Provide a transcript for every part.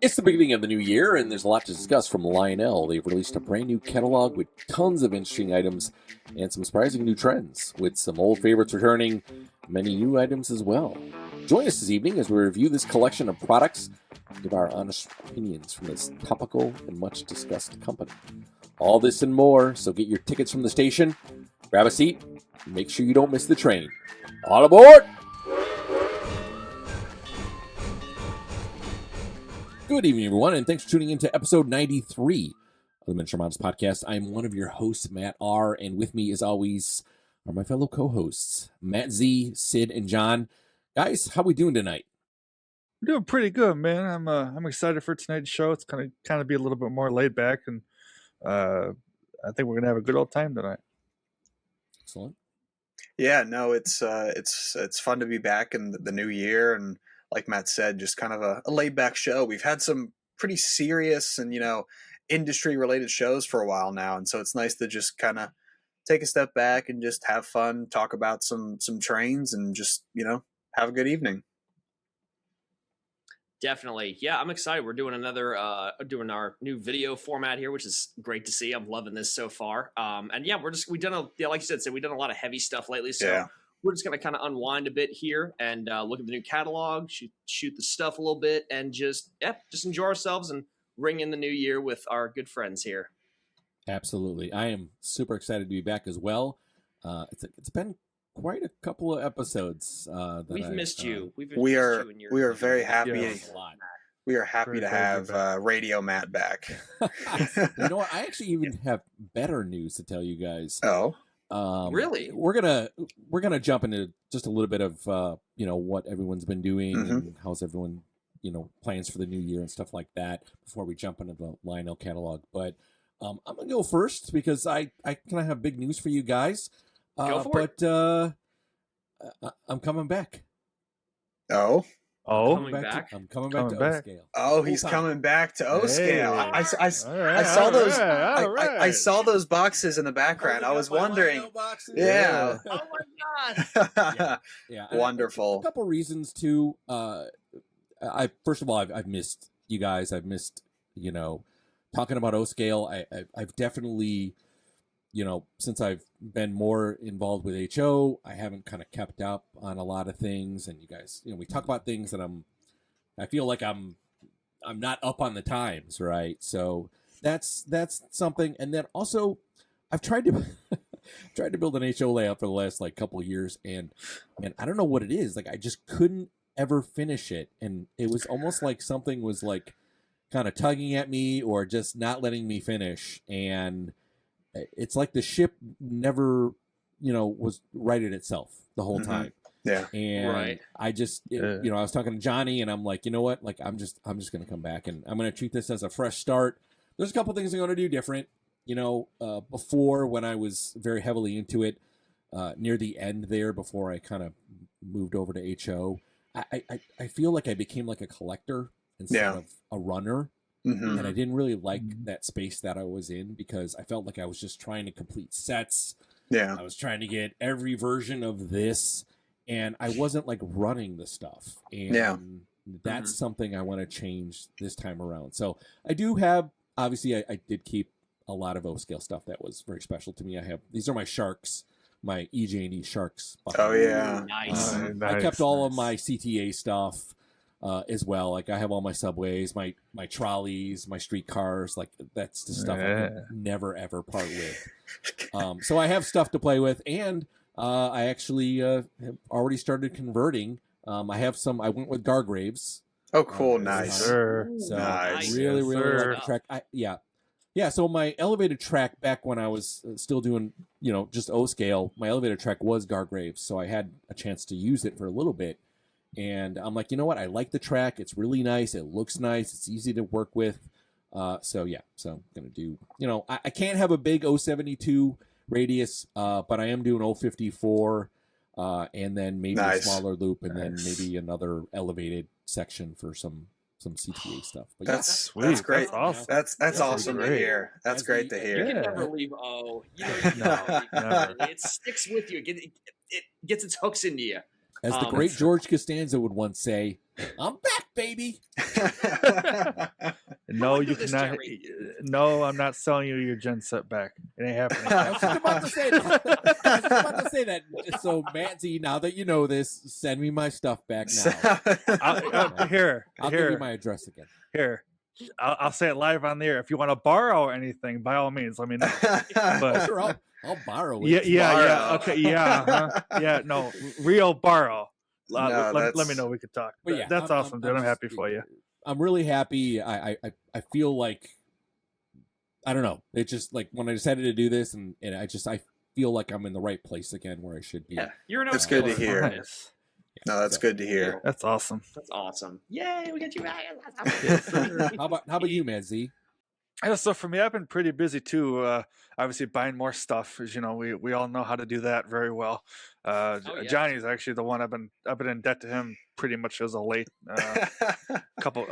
It's the beginning of the new year, and there's a lot to discuss from Lionel. They've released a brand new catalog with tons of interesting items and some surprising new trends, with some old favorites returning, many new items as well. Join us this evening as we review this collection of products and give our honest opinions from this topical and much discussed company. All this and more, so get your tickets from the station, grab a seat, and make sure you don't miss the train. All aboard! Good evening, everyone, and thanks for tuning in to episode 93 of the Miniature Models Podcast. I'm one of your hosts, Matt R., and with me, as always, are my fellow co-hosts, Matt Z, Sid, and John. Guys, how we doing tonight? We're doing pretty good, man. I'm excited for tonight's show. It's gonna kind of be a little bit more laid back, and I think we're gonna have a good old time tonight. Excellent. Yeah, no, it's fun to be back in the new year, and like Matt said, just kind of a laid back show. We've had some pretty serious and industry related shows for a while now, and so it's nice to just kind of take a step back and just have fun, talk about some trains, and just have a good evening. Definitely. Yeah, I'm excited. We're doing doing our new video format here, which is great to see. I'm loving this so far. And yeah, like you said, we've done a lot of heavy stuff lately. So yeah. We're just going to kind of unwind a bit here and look at the new catalog, shoot the stuff a little bit, and just enjoy ourselves and ring in the new year with our good friends here. Absolutely. I am super excited to be back as well. It's been quite a couple of episodes. We've missed you. We are very happy. Yes. We are happy to have Radio Matt back. You know what? I actually even have better news to tell you guys. Oh, really? We're gonna jump into just a little bit of what everyone's been doing and how's everyone plans for the new year and stuff like that before we jump into the Lionel catalog. But I'm gonna go first because I kind of have big news for you guys. Go for it. I'm coming back. Oh. Coming back? I'm coming back to O-Scale. Oh, he's coming back to O-Scale. Hey. I saw those. I saw those boxes in the background. I was wondering. Yeah. Oh my God. Yeah. Wonderful. A couple reasons too. First of all, I've missed you guys. I've missed talking about O-Scale. I've definitely since I've been more involved with HO, I haven't kind of kept up on a lot of things. And you guys, we talk about things that I feel like I'm not up on the times, right? So that's something. And then also, I've tried to build an HO layout for the last couple of years, and man, I don't know what it is. I just couldn't ever finish it, and it was almost like something was kind of tugging at me or just not letting me finish. And it's like the ship never, was righted itself the whole time. Yeah. And right. I just, I was talking to Johnny, and I'm like, you know what? I'm just going to come back, and I'm going to treat this as a fresh start. There's a couple things I'm going to do different. Before, when I was very heavily into it, near the end there, before I kind of moved over to HO, I feel like I became like a collector instead of a runner. Mm-hmm. And I didn't really like that space that I was in because I felt like I was just trying to complete sets. Yeah. I was trying to get every version of this, and I wasn't running the stuff. And that's something I want to change this time around. So I do have, obviously I did keep a lot of O-Scale stuff that was very special to me. These are my Sharks, my EJ&E Sharks. Oh yeah. Nice. I kept all of my CTA stuff. As well, I have all my subways, my trolleys, my streetcars, that's the stuff I could never ever part with. So I have stuff to play with, and I actually have already started converting. I went with Gargraves. Oh, cool, nice. So nice. really like the track. Yeah. So my elevated track back when I was still doing, just O-Scale, my elevated track was Gargraves, so I had a chance to use it for a little bit. And I'm like, you know what? I like the track. It's really nice. It looks nice. It's easy to work with. So I'm going to do, I can't have a big 072 radius, but I am doing 054 and then maybe a smaller loop and then maybe another elevated section for some CTA stuff. But that's sweet. That's great. That's awesome. That's awesome to hear. That's great to hear. You can never leave O. It sticks with you. It gets its hooks into you. As the great George Costanza would once say, I'm back, baby. No, do you this, cannot. Jeremy. No, I'm not selling you your gen set back. It ain't happening. I was just about to say that. I was just about to say that. So, Matzy, now that you know this, send me my stuff back now. I'll give you my address again. Here. I'll say it live on the air. If you want to borrow anything, by all means, let me know. But Sure, I'll borrow it. yeah. Okay, yeah. No, real borrow. No, let me know. We could talk. But yeah, that's awesome, dude. I'm happy for you. I'm really happy. I feel like, I don't know. It's just like when I decided to do this, and I feel like I'm in the right place again where I should be. Yeah, you're That's good to hear. Nice. No, that's good to hear. That's awesome. That's awesome. Yay, we got you back. How about you, man? Z? Yeah, so for me, I've been pretty busy too. Obviously, buying more stuff, as you know, we all know how to do that very well. Yeah. Johnny's actually the one I've been in debt to him pretty much as of late. Couple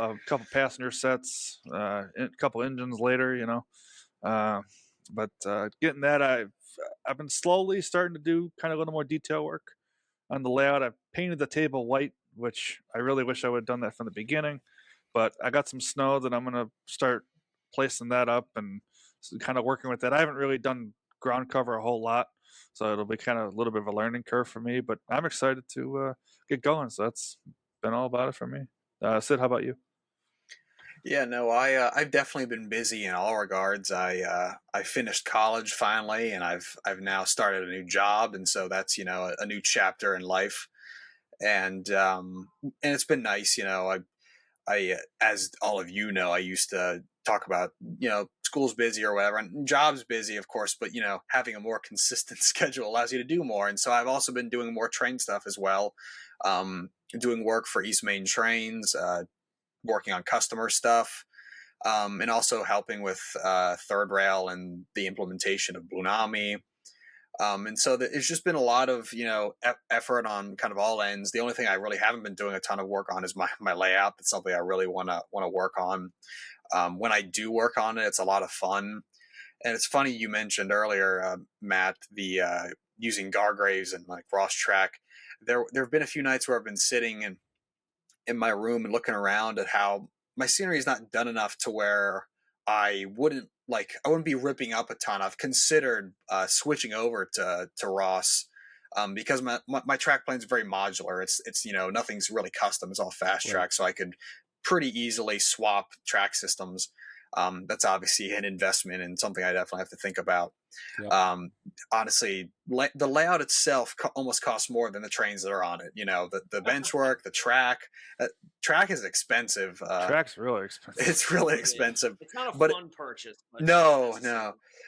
passenger sets, a couple engines later, you know. But getting that, I've been slowly starting to do kind of a little more detail work on the layout. I've painted the table white, which I really wish I would have done that from the beginning. But I got some snow that I'm gonna start placing that up and kind of working with that. I haven't really done ground cover a whole lot, so it'll be kind of a little bit of a learning curve for me, but I'm excited to get going. So that's been all about it for me. Sid, how about you? Yeah, no, I've definitely been busy in all regards. I finished college finally, and I've now started a new job, and so that's, you know, a new chapter in life, and it's been nice. You know, I as all of you know, I used to talk about, you know, school's busy or whatever, and job's busy, of course, but, you know, having a more consistent schedule allows you to do more. And so I've also been doing more train stuff as well, doing work for East Main Trains, working on customer stuff, and also helping with Third Rail and the implementation of Blunami. And so it's just been a lot of, you know, effort on kind of all ends. The only thing I really haven't been doing a ton of work on is my layout. That's something I really want to work on. When I do work on it, it's a lot of fun. And it's funny you mentioned earlier, Matt, the using Gargraves and like Ross Track. There have been a few nights where I've been sitting in my room and looking around at how my scenery is not done enough to where I wouldn't be ripping up a ton. I've considered switching over to Ross, because my track plan is very modular. It's you know, nothing's really custom. It's all fast track, so I could pretty easily swap track systems. That's obviously an investment and something I definitely have to think about. Yep. Honestly, the layout itself almost costs more than the trains that are on it. You know, the bench work, the track. Track is expensive. Track's really expensive. It's really expensive. It's not a fun purchase. No.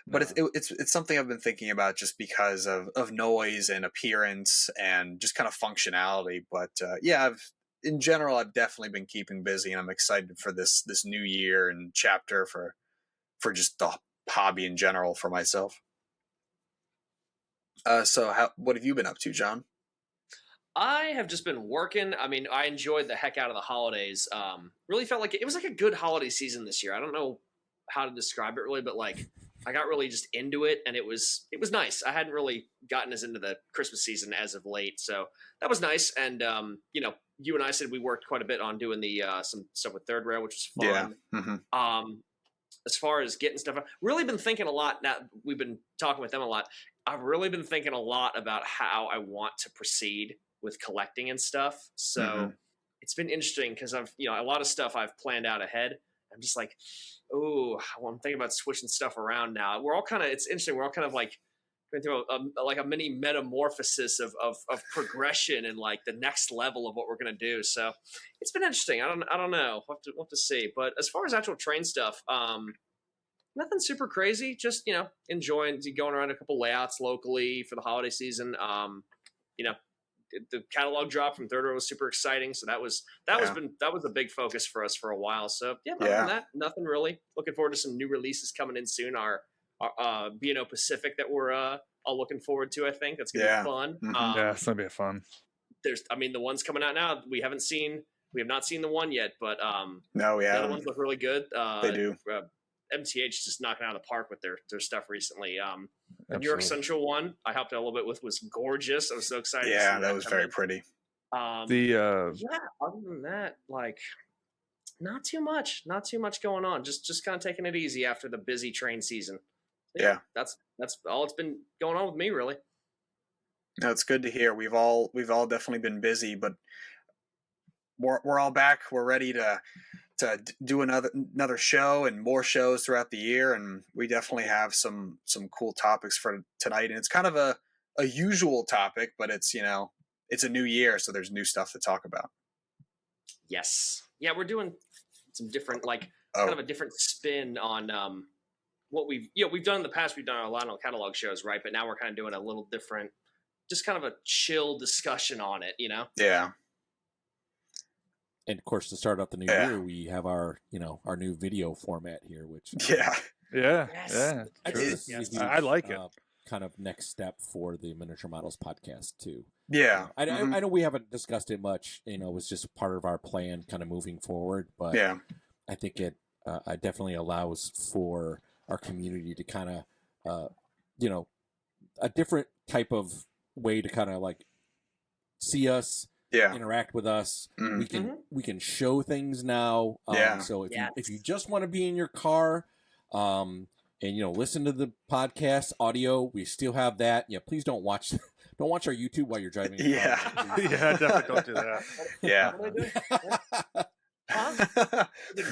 But it's something I've been thinking about just because of noise and appearance and just kind of functionality. But yeah, in general, I've definitely been keeping busy, and I'm excited for this new year and chapter for just the hobby in general for myself. So what have you been up to, John? I have just been working. I mean, I enjoyed the heck out of the holidays. Really felt like it was like a good holiday season this year. I don't know how to describe it really, but like I got really just into it, and it was nice. I hadn't really gotten as into the Christmas season as of late, so that was nice. And you know, you and I said we worked quite a bit on doing the some stuff with Third Rail, which was fun. Yeah. Mm-hmm. As far as getting stuff, I've really been thinking a lot. Now we've been talking with them a lot. I've really been thinking a lot about how I want to proceed with collecting and stuff. So it's been interesting because I've, you know, a lot of stuff I've planned out ahead. I'm just like, oh, well, I'm thinking about switching stuff around now. We're all kind of, it's interesting. We're all kind of like going through a mini metamorphosis of progression and like the next level of what we're going to do. So it's been interesting. I don't know. We'll have to see. But as far as actual train stuff, nothing super crazy. Just, you know, enjoying going around a couple layouts locally for the holiday season. You know, the catalog drop from Third Rail was super exciting. So that was a big focus for us for a while. So yeah, other than that, nothing really. Looking forward to some new releases coming in soon. Our B&O Pacific that we're all looking forward to. I think that's gonna be fun. Yeah, it's gonna be fun. The ones coming out now we have not seen the one yet, but no, the other ones look really good. They do. MTH just knocking out of the park with their stuff recently. The New York Central one I helped out a little bit with was gorgeous. I was so excited. Yeah, that was very pretty. Yeah. Other than that, like Not too much going on. Just kind of taking it easy after the busy train season. Yeah. That's all it's been going on with me, really. No, it's good to hear. We've all definitely been busy, but we're all back. We're ready to do another show and more shows throughout the year, and we definitely have some cool topics for tonight. And it's kind of a usual topic, but it's it's a new year, so there's new stuff to talk about. Yes. Yeah, we're doing some different, kind of a different spin on what we've done in the past. We've done our Lionel catalog shows, right? But now we're kind of doing a little different, just kind of a chill discussion on it, Yeah. And of course, to start out the new year, we have our our new video format here, which yeah. I like it. Kind of next step for the Miniature Models podcast too. Yeah, I know we haven't discussed it much. It was just part of our plan, kind of moving forward. But I think it definitely allows for our community to kind of, a different type of way to kind of like see us, interact with us. We can show things now. So if you just want to be in your car, and listen to the podcast audio, we still have that. Yeah, please don't watch our YouTube while you're driving. Yeah, definitely don't do that. Yeah.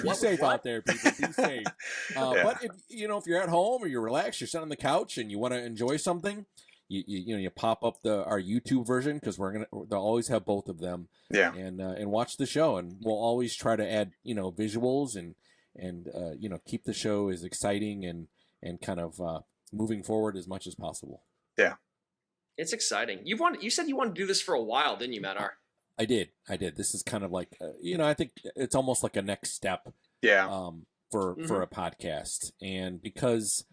Be safe out there, people. Be safe. But if you're at home or you're relaxed, you're sitting on the couch and you want to enjoy something, you pop up our YouTube version, because they'll always have both of them. Yeah. And watch the show, and we'll always try to add visuals and keep the show as exciting and kind of moving forward as much as possible. Yeah. It's exciting. You said you wanted to do this for a while, didn't you, Matt? I did. This is kind of like, I think it's almost like a next step. Yeah. For a podcast, and because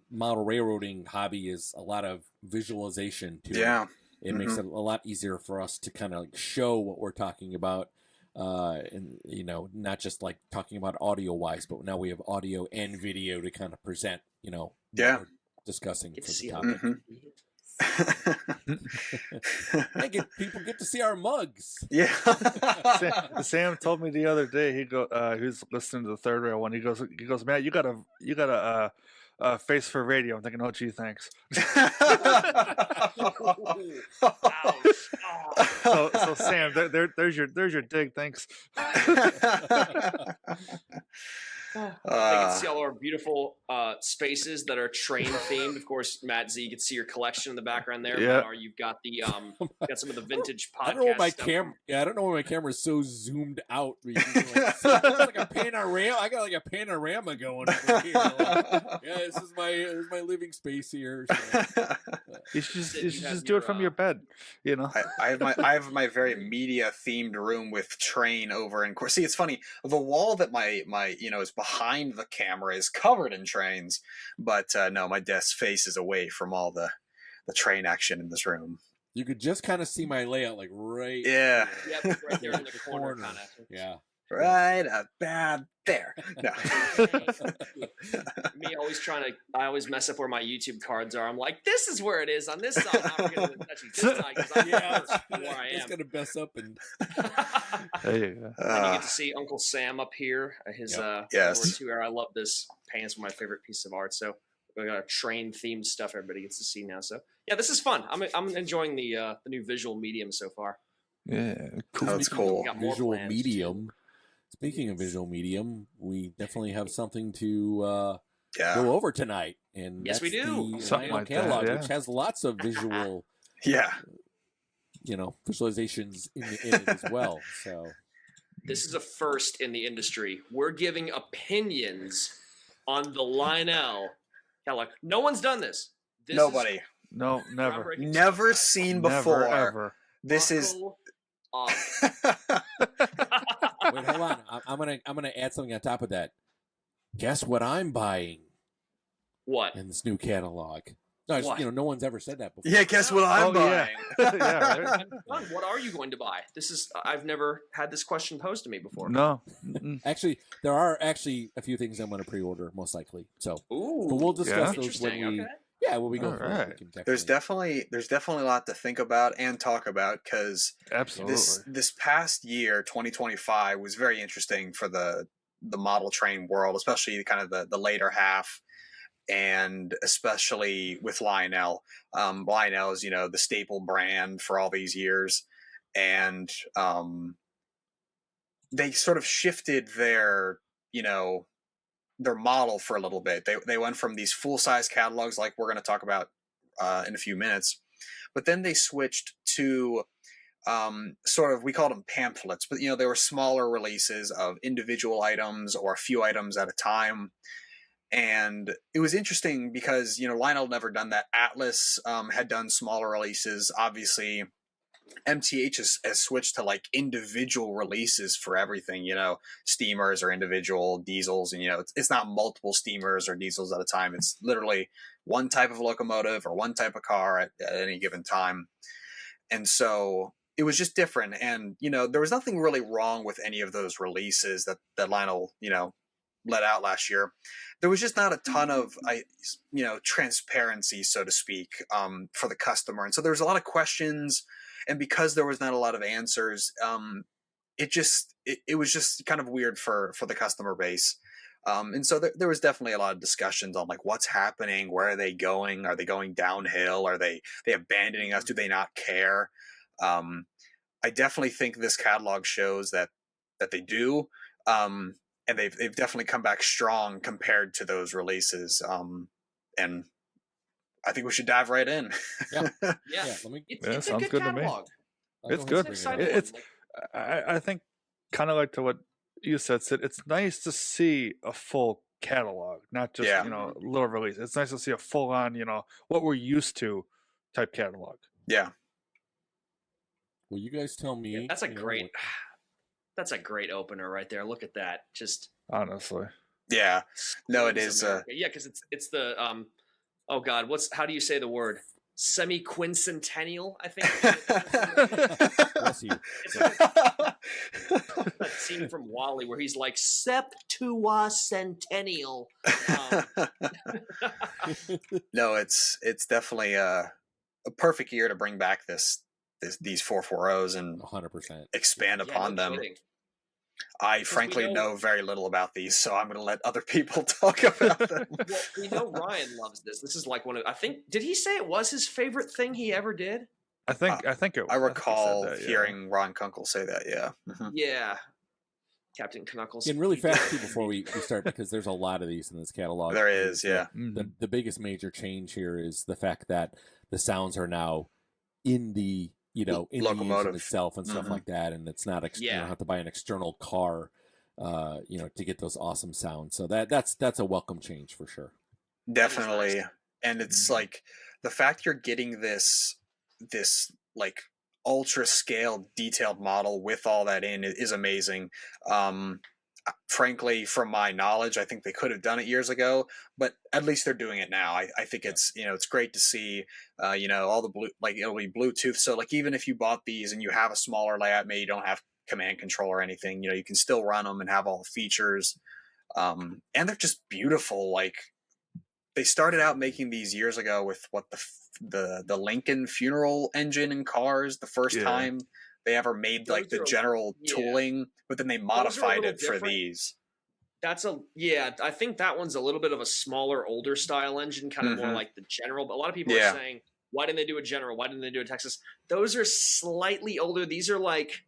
model railroading hobby is a lot of visualization too. Yeah. It makes it a lot easier for us to kind of like show what we're talking about. And not just like talking about audio wise, but now we have audio and video to kind of present, what we're discussing for the topic. People get to see our mugs. Yeah. Sam told me the other day, he was listening to the third rail one. He goes, Matt, you got a face for radio. I'm thinking, oh gee, thanks. So Sam, there's your dig. Thanks. I can see all our beautiful spaces that are train themed. Of course, Matt Z, you can see your collection in the background there. Yeah. Or you've got the got some of the vintage podcast. I don't know why my camera is so zoomed out. It's like a panorama. I got like a panorama going over here. This is my living space here. So. You should just do it from your bed. I have my very media themed room with train over in course. See, it's funny. The wall that my is behind the camera is covered in trains, but no, my desk faces away from all the train action in this room. You could just kind of see my layout, like right. Yeah. Yep, right there in the corner, kind of. Yeah. Right about there. No. Me I always mess up where my YouTube cards are. I'm like, this is where it is on this side. I'm going to touch this side because I know where I am. It's going to mess up and. There you go. And you get to see Uncle Sam up here. His yes. I love this painting. It's one of my favorite pieces of art. So we got a train themed stuff everybody gets to see now. So yeah, this is fun. I'm enjoying the new visual medium so far. Yeah, cool. That's cool. Visual medium. Speaking of visual medium, we definitely have something to go over tonight, and yes, we do. The Lionel catalog, which has lots of visual, visualizations in it as well. So this is a first in the industry. We're giving opinions on the Lionel catalog. No one's done this. Nobody. No, never. Never seen before. Never, ever. This is. Wait, hold on. I'm gonna add something on top of that. Guess what I'm buying? What? In this new catalog? No, no one's ever said that before. Yeah, guess what I'm buying? Yeah. What are you going to buy? I've never had this question posed to me before. No. Actually, there are a few things I'm going to pre-order, most likely. So, but we'll discuss those when we Yeah, when we go All through it, right. we can definitely. There's definitely a lot to think about and talk about, because Absolutely. this past year, 2025, was very interesting for the model train world, especially kind of the later half, and especially with Lionel. Lionel is, the staple brand for all these years, and they sort of shifted their their model for a little bit. They went from these full size catalogs, like we're going to talk about in a few minutes, but then they switched to sort of, we called them pamphlets, but they were smaller releases of individual items or a few items at a time. And it was interesting because Lionel never done that. Atlas had done smaller releases. Obviously, MTH has switched to like individual releases for everything. Steamers or individual diesels, and it's not multiple steamers or diesels at a time. It's literally one type of locomotive or one type of car at any given time. And so it was just different. And there was nothing really wrong with any of those releases that Lionel let out last year. There was just not a ton of transparency, so to speak, for the customer. And so there was a lot of questions, and because there was not a lot of answers, it was just kind of weird for the customer base. And so there was definitely a lot of discussions on like what's happening, where are they going downhill, are they abandoning us, do they not care? I definitely think this catalog shows that they do, and they've definitely come back strong compared to those releases. And I think we should dive right in. Yeah. Yeah. It's a sounds good good to me. catalog. It's go good. ahead and bring it up. It's I think kind of like to what you said, Sid. It's nice to see a full catalog, not just a little release. It's nice to see a full on what we're used to type catalog. Yeah. Well, you guys tell me. Yeah, that's a great opener right there. Look at that. Just honestly. Yeah. No, it is. Yeah, because it's the oh God, how do you say the word? Semi-quincentennial, I think. Bless you. It's like that scene from Wall-E where he's like septuacentennial. No, it's definitely a perfect year to bring back these 440s and 100% expand upon them. Kidding. I frankly know very little about these, so I'm going to let other people talk about them. Well, we know Ryan loves this. This is like I think, did he say it was his favorite thing he ever did? I think it. I recall that, hearing Ron Kunkel say that. Yeah. Mm-hmm. Yeah. Captain Knuckles. And really fast too before we start, because there's a lot of these in this catalog. There is, yeah. The biggest major change here is the fact that the sounds are now in the in the engine itself and stuff like that, and it's not you don't have to buy an external car to get those awesome sounds. So that's a welcome change for sure. Definitely. Nice. And it's like the fact you're getting this like ultra scale detailed model with all that in is amazing. Frankly, from my knowledge, I think they could have done it years ago, but at least they're doing it now. I think it's it's great to see all the it'll be Bluetooth, so like even if you bought these and you have a smaller layout, maybe you don't have command control or anything, you can still run them and have all the features, and they're just beautiful. Like they started out making these years ago with what the Lincoln funeral engine in cars, the first time they ever made like the general tooling, but then they modified it for these. I think that one's a little bit of a smaller, older style engine, kind of more like the general. But a lot of people are saying, why didn't they do a general? Why didn't they do a Texas? Those are slightly older. These are like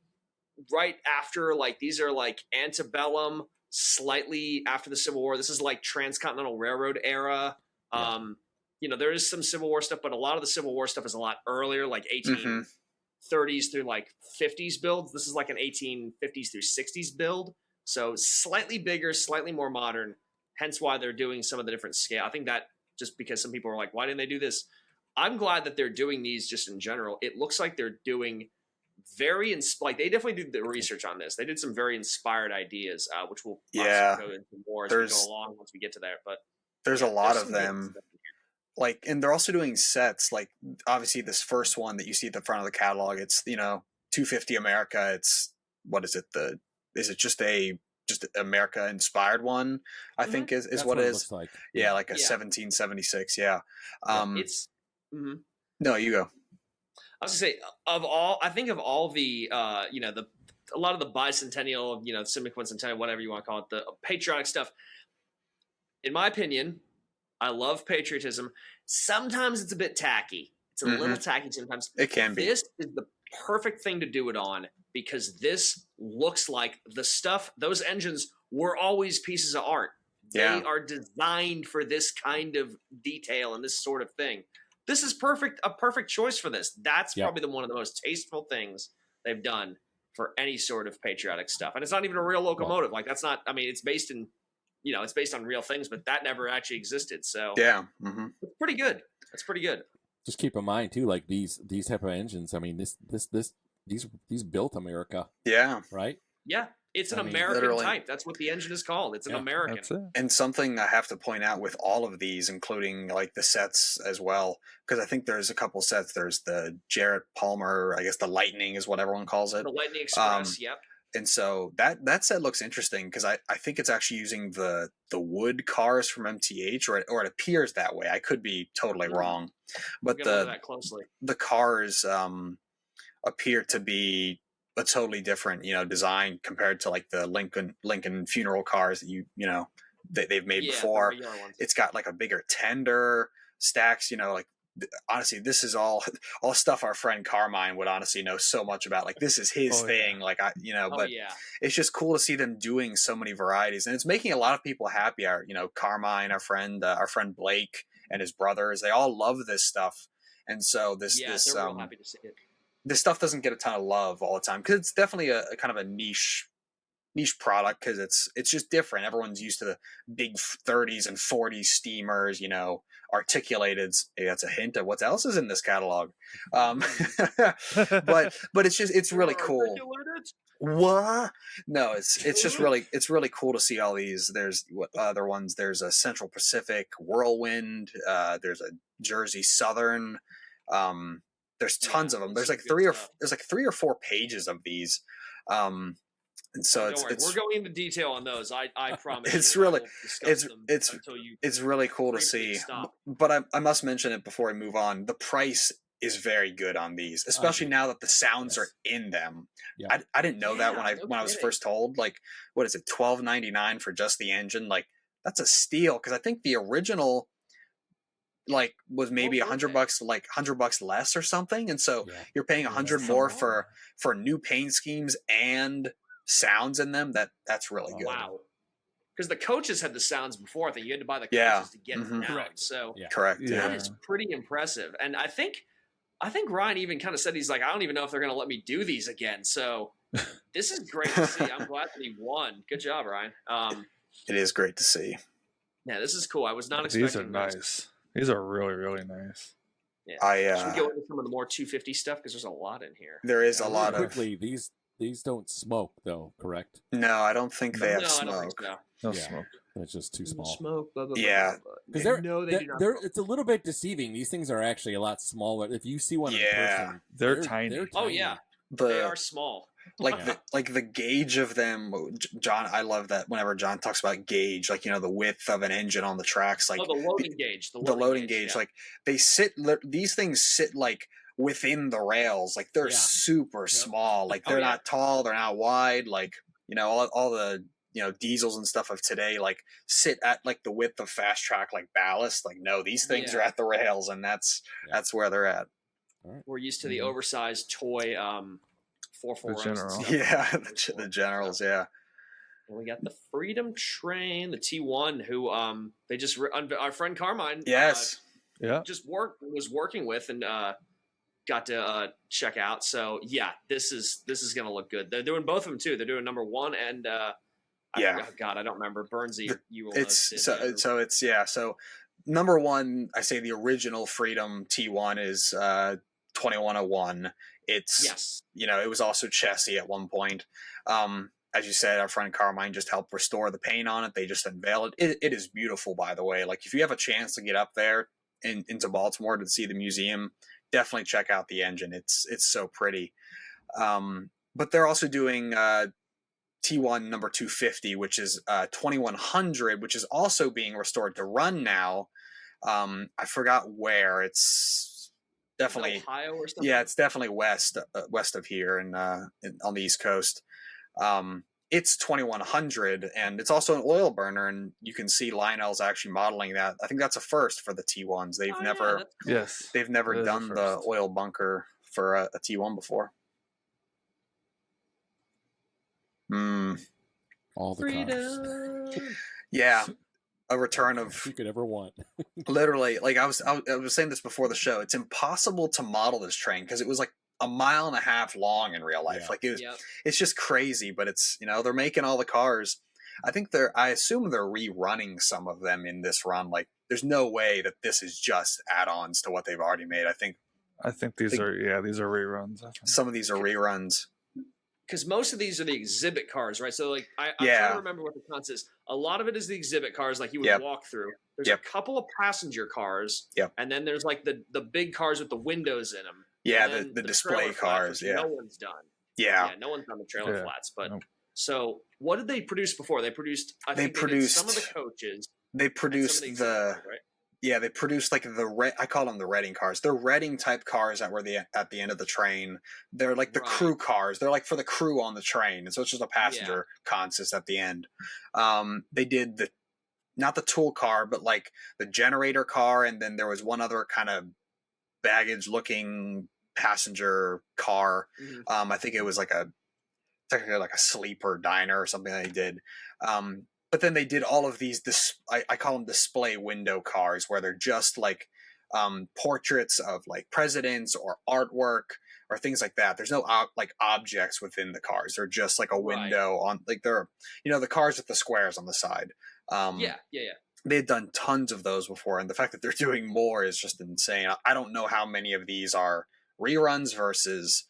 right after, like these are like antebellum, slightly after the Civil War. This is like Transcontinental Railroad era. There is some Civil War stuff, but a lot of the Civil War stuff is a lot earlier, like 1830s through like 50s builds. This is like an 1850s through 60s build. So slightly bigger, slightly more modern, hence why they're doing some of the different scale. I think that just because some people are like, why didn't they do this? I'm glad that they're doing these just in general. It looks like they're doing they definitely did the research on this. They did some very inspired ideas, which we'll go into more as we go along once we get to that. But there's a lot of them. Like, and they're also doing sets. Like, obviously, this first one that you see at the front of the catalog, it's 250 America. It's what is it? Is it just a just America inspired one. I think is That's what it is. Looks like. Yeah, like a Yeah. 1776. Yeah. It's. Mhm. No, you go. I was gonna say of all the a lot of the bicentennial, semi-quincentennial, whatever you want to call it, the patriotic stuff. In my opinion, I love patriotism. Sometimes it's a bit tacky. It's a little tacky sometimes. It can be. This is the perfect thing to do it on because this looks like the stuff. Those engines were always pieces of art. Yeah. They are designed for this kind of detail and this sort of thing. This is a perfect choice for this. That's probably one of the most tasteful things they've done for any sort of patriotic stuff. And it's not even a real locomotive. Like that's not, I mean, it's based in, it's based on real things, but that never actually existed. So yeah, it's pretty good. It's pretty good. Just keep in mind too, like these type of engines. I mean, these built America. Yeah. Right. Yeah. It's an American literally. Type. That's what the engine is called. It's an American. That's it. And something I have to point out with all of these, including like the sets as well, because I think there's a couple sets. There's the Jarrett Palmer, I guess the Lightning is what everyone calls it. The Lightning Express, yep. And so that set looks interesting because I think it's actually using the wood cars from MTH, or it appears that way. I could be totally wrong, but that closely. The cars appear to be a totally different, design compared to like the Lincoln funeral cars that they've made before. It's got like a bigger tender stacks, like honestly, this is all stuff our friend Carmine would honestly know so much about. Like this is his thing. Like but it's just cool to see them doing so many varieties, and it's making a lot of people happy. Carmine, our friend Blake and his brothers, they all love this stuff. And so they're real happy to see it. This stuff doesn't get a ton of love all the time because it's definitely a kind of a niche product because it's just different. Everyone's used to the big 30s and 40s steamers, articulated. Hey, that's a hint of what else is in this catalog. But it's really cool. What? No, it's just really cool to see all these. There's other ones. There's a Central Pacific Whirlwind. There's a Jersey Southern. There's tons of them. There's like three or four pages of these. And so we're going into detail on those. I promise. It's really cool to see. But I must mention it before I move on. The price is very good on these, especially now that the sounds are in them. Yeah. I didn't know that when I was first told. Like, what is it, $12.99 for just the engine? Like, that's a steal because I think the original was maybe $100, like $100 less or something, and so you're paying $100 more for new paint schemes and sounds in them. That's really good. Wow. Because the coaches had the sounds before. I think you had to buy the coaches to get them out. Correct. So correct. That is pretty impressive. And I think Ryan even kind of said he's like, I don't even know if they're going to let me do these again. So this is great to see. I'm glad that he won. Good job, Ryan. It is great to see. Yeah, this is cool. I was not expecting these are nice. These are really, really nice. Yeah. Should we go into some of the more 250 stuff because there's a lot in here. There is a lot quickly, these don't smoke though, correct? No, I don't think they have smoke. I don't think so. No smoke. It's just too small. Smoke, blah, blah, yeah. Because they do not. It's a little bit deceiving. These things are actually a lot smaller. If you see one in person, they're tiny. Oh yeah, they are small. Like the gauge of them, John. I love that whenever John talks about gauge, like the width of an engine on the tracks, like the loading gauge. The loading gauge, like these things sit like within the rails, like they're super small, like they're not tall, they're not wide, like all the diesels and stuff of today like sit at like the width of fast track like ballast. Like no, these things are at the rails, and that's where they're at. We're used to the oversized toy 4.4 General. The Generals, And we got the Freedom Train, the T1, who they just our friend Carmine was working with and got to check out. So this is gonna look good. They're doing both of them too. They're doing number 1 and I don't remember. Burnsy, you will so number 1, I say the original Freedom T1 is 2101. It's it was also chassis at one point. As you said, our friend Carmine just helped restore the paint on it. They just unveiled it. It is beautiful, by the way. Like if you have a chance to get up there into Baltimore to see the museum, definitely check out the engine. It's so pretty. But they're also doing T1 number 250, which is 2100, which is also being restored to run now. I forgot where. It's definitely Ohio or something. Yeah, it's definitely west of here and on the East Coast. It's 2100, and it's also an oil burner, and you can see Lionel's actually modeling that. I think that's a first for the T1s. They've never Yes, they've never it is a done the first. oil bunker for a T1 before. All the cars Yeah, a return of you could ever want. literally, like I was saying this before the show. It's impossible to model this train because it was like a mile and a half long in real life. Yeah. Like it's just crazy. But it's, they're making all the cars. I assume they're rerunning some of them in this run. Like there's no way that this is just add-ons to what they've already made. I think these are reruns. some of these are reruns. Because most of these are the exhibit cars, right? So, like, I'm trying to remember what the concept is. A lot of it is the exhibit cars, like you would walk through. There's a couple of passenger cars, and then there's like the big cars with the windows in them. Yeah, the display cars. Flats, no one's done. Yeah, no one's done the trailer flats. But so, what did they produce before? They produced. They produced some of the coaches. They produced cars, right? Yeah, they produced like I call them the Reading cars. They're Reading type cars that were at the end of the train. They're like the crew cars. They're like for the crew on the train. And so it's just a passenger consist at the end. They did not the tool car, but like the generator car. And then there was one other kind of baggage looking passenger car. Mm-hmm. I think it was technically like a sleeper diner or something they did. But then they did all of these, I call them display window cars, where they're just like portraits of like presidents or artwork or things like that. There's no like objects within the cars. They're just like a window on, like they're, the cars with the squares on the side. They had done tons of those before. And the fact that they're doing more is just insane. I don't know how many of these are reruns versus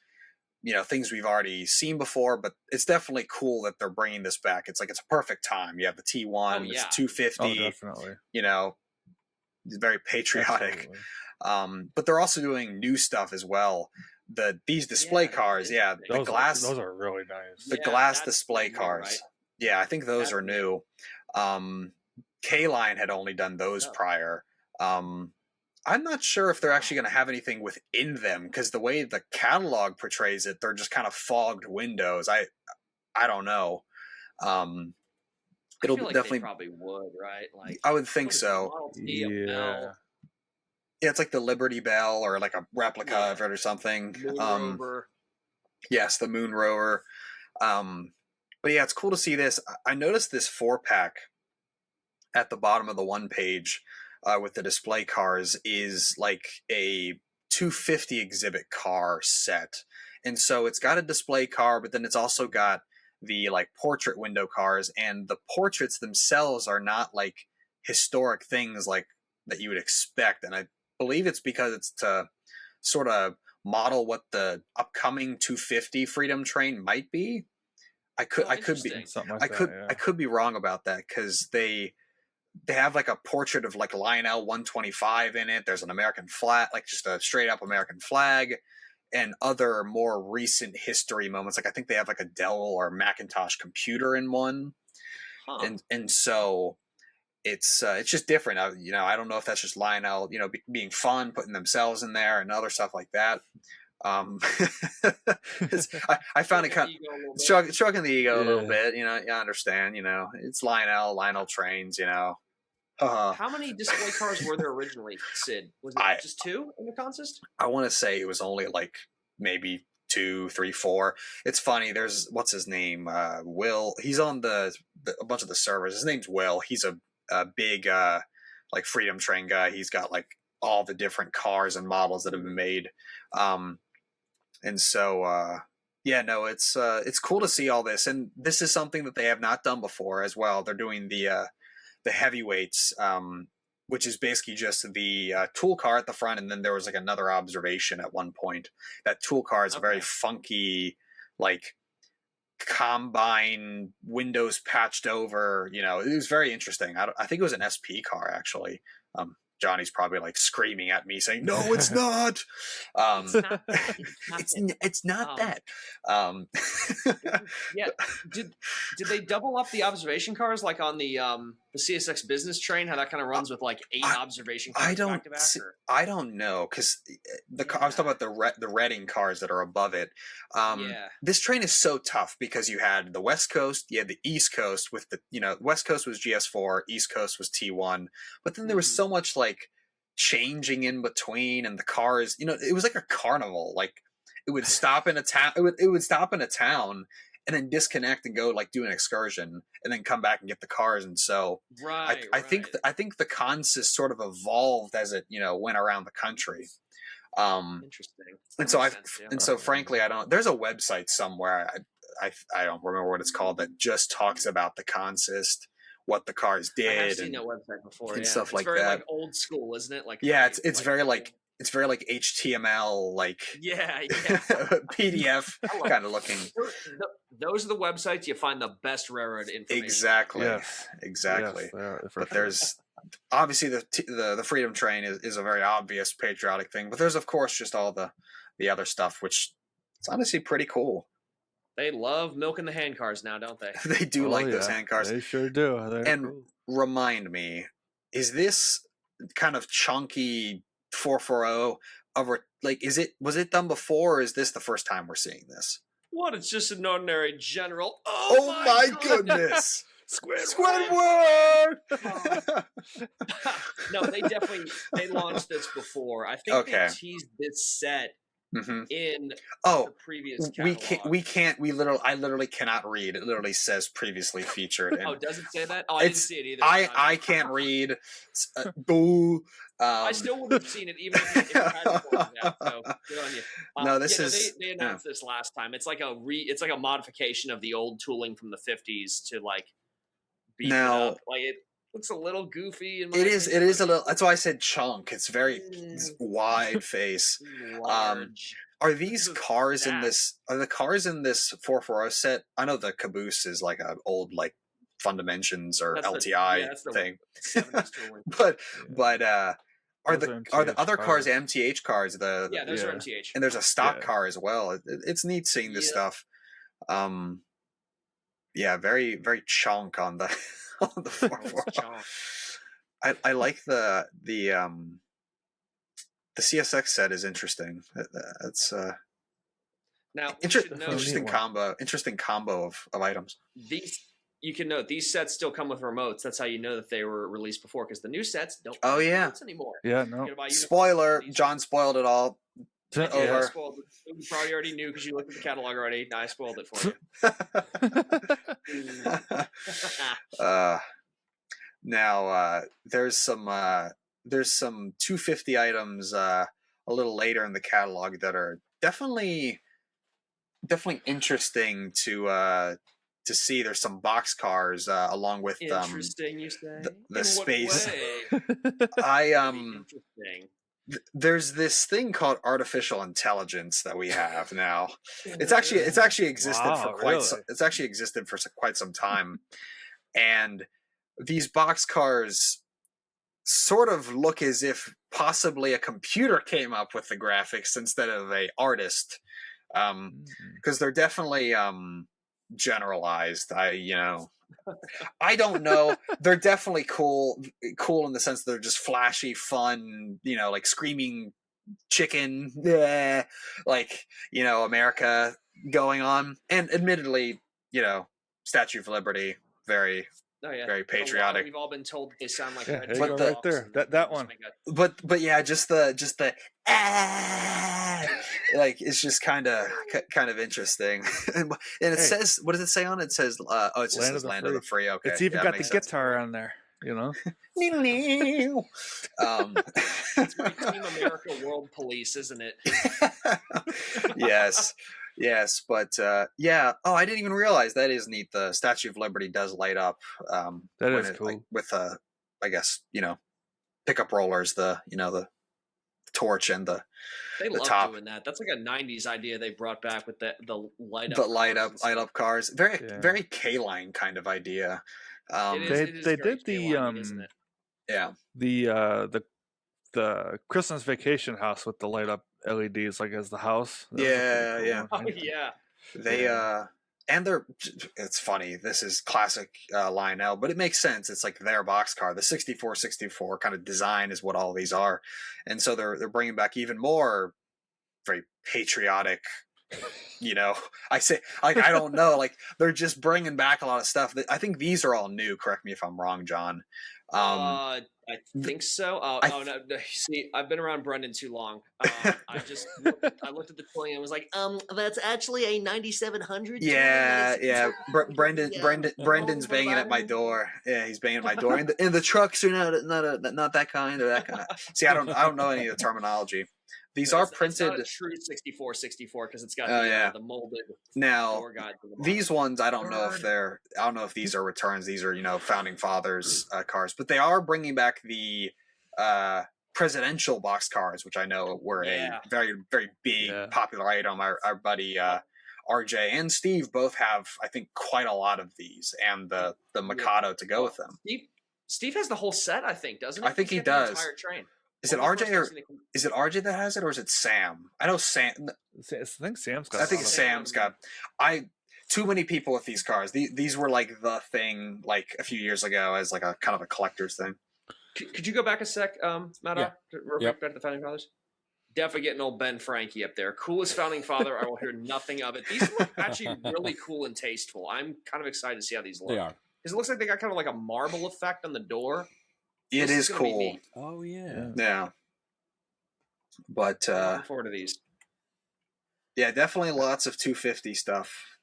things we've already seen before, but it's definitely cool that they're bringing this back. It's like, it's a perfect time. You have the T1, it's 250, definitely. It's very patriotic. But they're also doing new stuff as well. These display cars, the glass, those are really nice. The glass display cars. Right? Yeah, I think those are new. K-Line had only done those prior. I'm not sure if they're actually going to have anything within them, because the way the catalog portrays it, they're just kind of fogged windows. I don't know. It'll definitely, they probably would, right? Like, I would think so. Yeah, it's like the Liberty Bell or like a replica of it or something. Moon Rover. Yes, the Moon Rover. But yeah, it's cool to see this. I noticed this 4-pack at the bottom of the one page. With the display cars is like a 250 exhibit car set. And so it's got a display car, but then it's also got the like portrait window cars, and the portraits themselves are not like historic things like that you would expect. And I believe it's because it's to sort of model what the upcoming 250 Freedom train might be. I could be wrong about that, because they have like a portrait of like Lionel 125 in it. There's an American flag, like just a straight up American flag, and other more recent history moments. Like I think they have like a Dell or Macintosh computer in one. And so it's just different. I don't know if that's just Lionel, being fun, putting themselves in there and other stuff like that. I found it kind of stroking the ego a little bit, I understand, it's Lionel trains, How many display cars were there originally, Sid? Was it just 2 in the consist? I want to say it was only like maybe 2, 3, 4. It's funny. There's, what's his name? Will. He's on a bunch of the servers. His name's Will. He's a big like Freedom Train guy. He's got like all the different cars and models that have been made. And so it's cool to see all this. And this is something that they have not done before as well. They're doing the heavyweights, which is basically just the tool car at the front, and then there was like another observation at one point. That tool car is a very funky, like combine, windows patched over. It was very interesting. I think it was an SP car actually. Johnny's probably like screaming at me saying, "No, it's not. It's not that." Yeah. Did they double up the observation cars like on the CSX business train? How that kind of runs with like 8 observation cars back to back? I don't know, because I was talking about the Reading cars that are above it. This train is so tough because you had the West Coast, you had the East Coast with the West Coast was GS4, East Coast was T1, but then there was so much like changing in between, and the cars, it was like a carnival. Like it would stop in a town, it would stop in a town and then disconnect and go like do an excursion and then come back and get the cars. And so I think the consist sort of evolved as it went around the country. Interesting. And so frankly, I don't. There's a website somewhere. I don't remember what it's called, that just talks about the consist, what the cars did. I've seen that website before, and stuff like very, that. Like old school, isn't it? Like it's very like HTML, like PDF kind of looking. Those are the websites you find the best railroad information. Exactly. Yes. Exactly. Yes, but there's obviously the Freedom Train is a very obvious patriotic thing, but there's of course just all the other stuff, which it's honestly pretty cool. They love milking the hand cars now, don't they? They do like those hand cars. They sure do. They're cool. Remind me, is this kind of chunky 440 was it done before, or is this the first time we're seeing this? What? It's just an ordinary general. Oh my goodness. Squidward! No, they launched this before. I think they teased this set in the previous catalog. I literally cannot read. It literally says previously featured. And does it say that? Oh, I didn't see it either. I can't read. Boo. I still wouldn't have seen it even if it had that. So good on you. No, this is. They announced this last time. It's like a modification of the old tooling from the 50s to like beef it up. Like it looks a little goofy. It is a little. That's why I said chunk. It's very wide face. Large. Are these cars in this? Are the cars in this 440 set? I know the caboose is like an old like Fundimensions or LTI thing. but are the other cars MTH cars? Those are MTH. And there's a stock car as well. It's neat seeing this stuff. Very very chunk on the on the 440. I like the CSX set is interesting. That's now interesting combo of items. You can note these sets still come with remotes. That's how you know that they were released before, because the new sets don't have remotes anymore. Yeah, no. Spoiler, John spoiled it all. I spoiled it. You probably already knew because you looked at the catalog already. No, I spoiled it for you. Now there's some 250 items a little later in the catalog that are definitely interesting to see. There's some box cars along with interesting, you say? the space. Interesting. There's this thing called artificial intelligence that we have now. It's actually existed for quite some time, and these box cars sort of look as if possibly a computer came up with the graphics instead of a artist, because they're definitely generalized. I don't know. They're definitely cool in the sense that they're just flashy, fun, like screaming chicken, like, America going on. And admittedly, Statue of Liberty, very very patriotic. We've all been told they sound like but right there, that one. But yeah, just the like it's just kind of interesting. And it says, what does it say on it? It says it just says Land of the Free. Okay, it's even got the guitar on there. It's like Team America World Police, isn't it? Yes, but I didn't even realize. That is neat. The Statue of Liberty does light up. That is cool. Like, with I guess pickup rollers, the torch and the top. Doing that. That's like a '90s idea they brought back with the light up cars. Very K-line kind of idea. They did the isn't it? Yeah. The the Christmas Vacation house with the light up LEDs, like as the house. That was a pretty Yeah, cool yeah. one. Oh yeah. They and they're, it's funny, this is classic Lionel, but it makes sense. It's like their boxcar. The 6464 kind of design is what all these are, and so they're bringing back even more very patriotic, I say, like, I don't know, like, they're just bringing back a lot of stuff. I think these are all new. Correct me if I'm wrong, John. I think so. No. See, I've been around Brendan too long. I looked at the toy and was like, that's actually a 9700. Yeah. Brendan's banging at my door. Yeah, he's banging at my door. And the trucks are not that kind or that kind of. See, I don't know any of the terminology. These are printed. It's not a true 6464 because it's got the molded. Now, door guides in the these ones, I don't know if these are returns. These are, founding fathers cars, but they are bringing back the presidential box cars, which I know were a very, very big popular item. Our buddy RJ and Steve both have, I think, quite a lot of these, and the Mikado to go with them. Steve has the whole set, I think, doesn't he? I think he does. The entire train. Is it RJ that has it, or is it Sam? I know Sam. I think Sam's got. I think Sam's got. Too many people with these cars. These were like the thing, like a few years ago, as like a kind of a collector's thing. Could you go back a sec, Matt? Yeah. Real quick, back to the founding fathers. Definitely getting old Ben Frankie up there. Coolest founding father. I will hear nothing of it. These look actually really cool and tasteful. I'm kind of excited to see how these look. They are. Because it looks like they got kind of like a marble effect on the door. It is cool. Oh yeah. Yeah. But looking forward to these. Yeah, definitely lots of 250 stuff.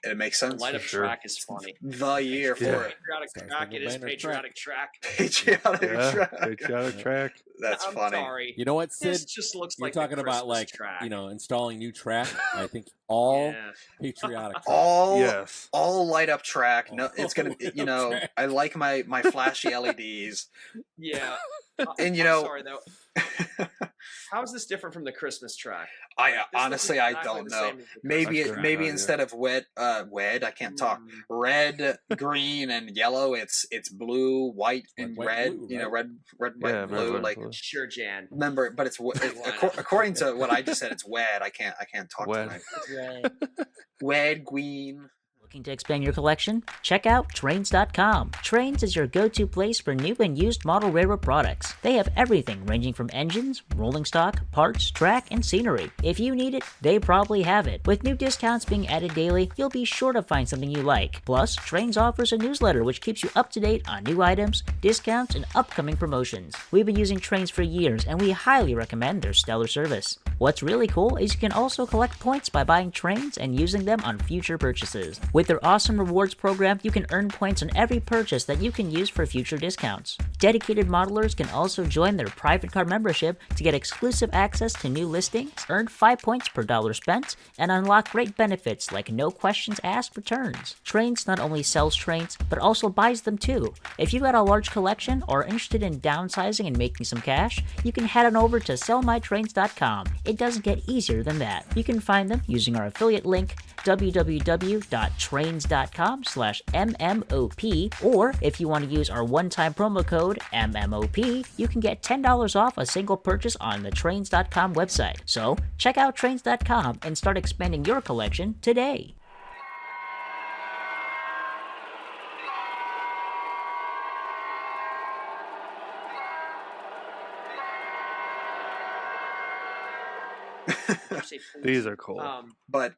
It makes sense. The light up track is funny. The year for it. Patriotic track. It is patriotic track. Patriotic track. That's I'm funny. Sorry. You know what, Sid? This just looks You're like talking about like track. installing new track. I think all patriotic track. All light up track. No, it's gonna. I like my flashy LEDs. Yeah. And I'm sorry though. How is this different from the Christmas track? Honestly, I don't know. Maybe instead of I can't talk. Red, green, and yellow. It's blue, white, and red. Blue, right? Red, white, and blue. Like sure, Jan. Remember, but it's according to what I just said. It's wed. I can't talk tonight. Wed, green. Looking to expand your collection? Check out Trains.com. Trains is your go-to place for new and used model railroad products. They have everything ranging from engines, rolling stock, parts, track, and scenery. If you need it, they probably have it. With new discounts being added daily, you'll be sure to find something you like. Plus, Trains offers a newsletter which keeps you up to date on new items, discounts, and upcoming promotions. We've been using Trains for years, and we highly recommend their stellar service. What's really cool is you can also collect points by buying Trains and using them on future purchases. With their awesome rewards program, you can earn points on every purchase that you can use for future discounts. Dedicated modelers can also join their private car membership to get exclusive access to new listings, earn 5 points per dollar spent, and unlock great benefits like no questions asked returns. Trains not only sells trains, but also buys them too. If you got a large collection or are interested in downsizing and making some cash, you can head on over to sellmytrains.com. It doesn't get easier than that. You can find them using our affiliate link www.trains.com/MMOP, or if you want to use our one-time promo code MMOP, you can get $10 off a single purchase on the Trains.com website. So check out Trains.com and start expanding your collection today. These are cool. But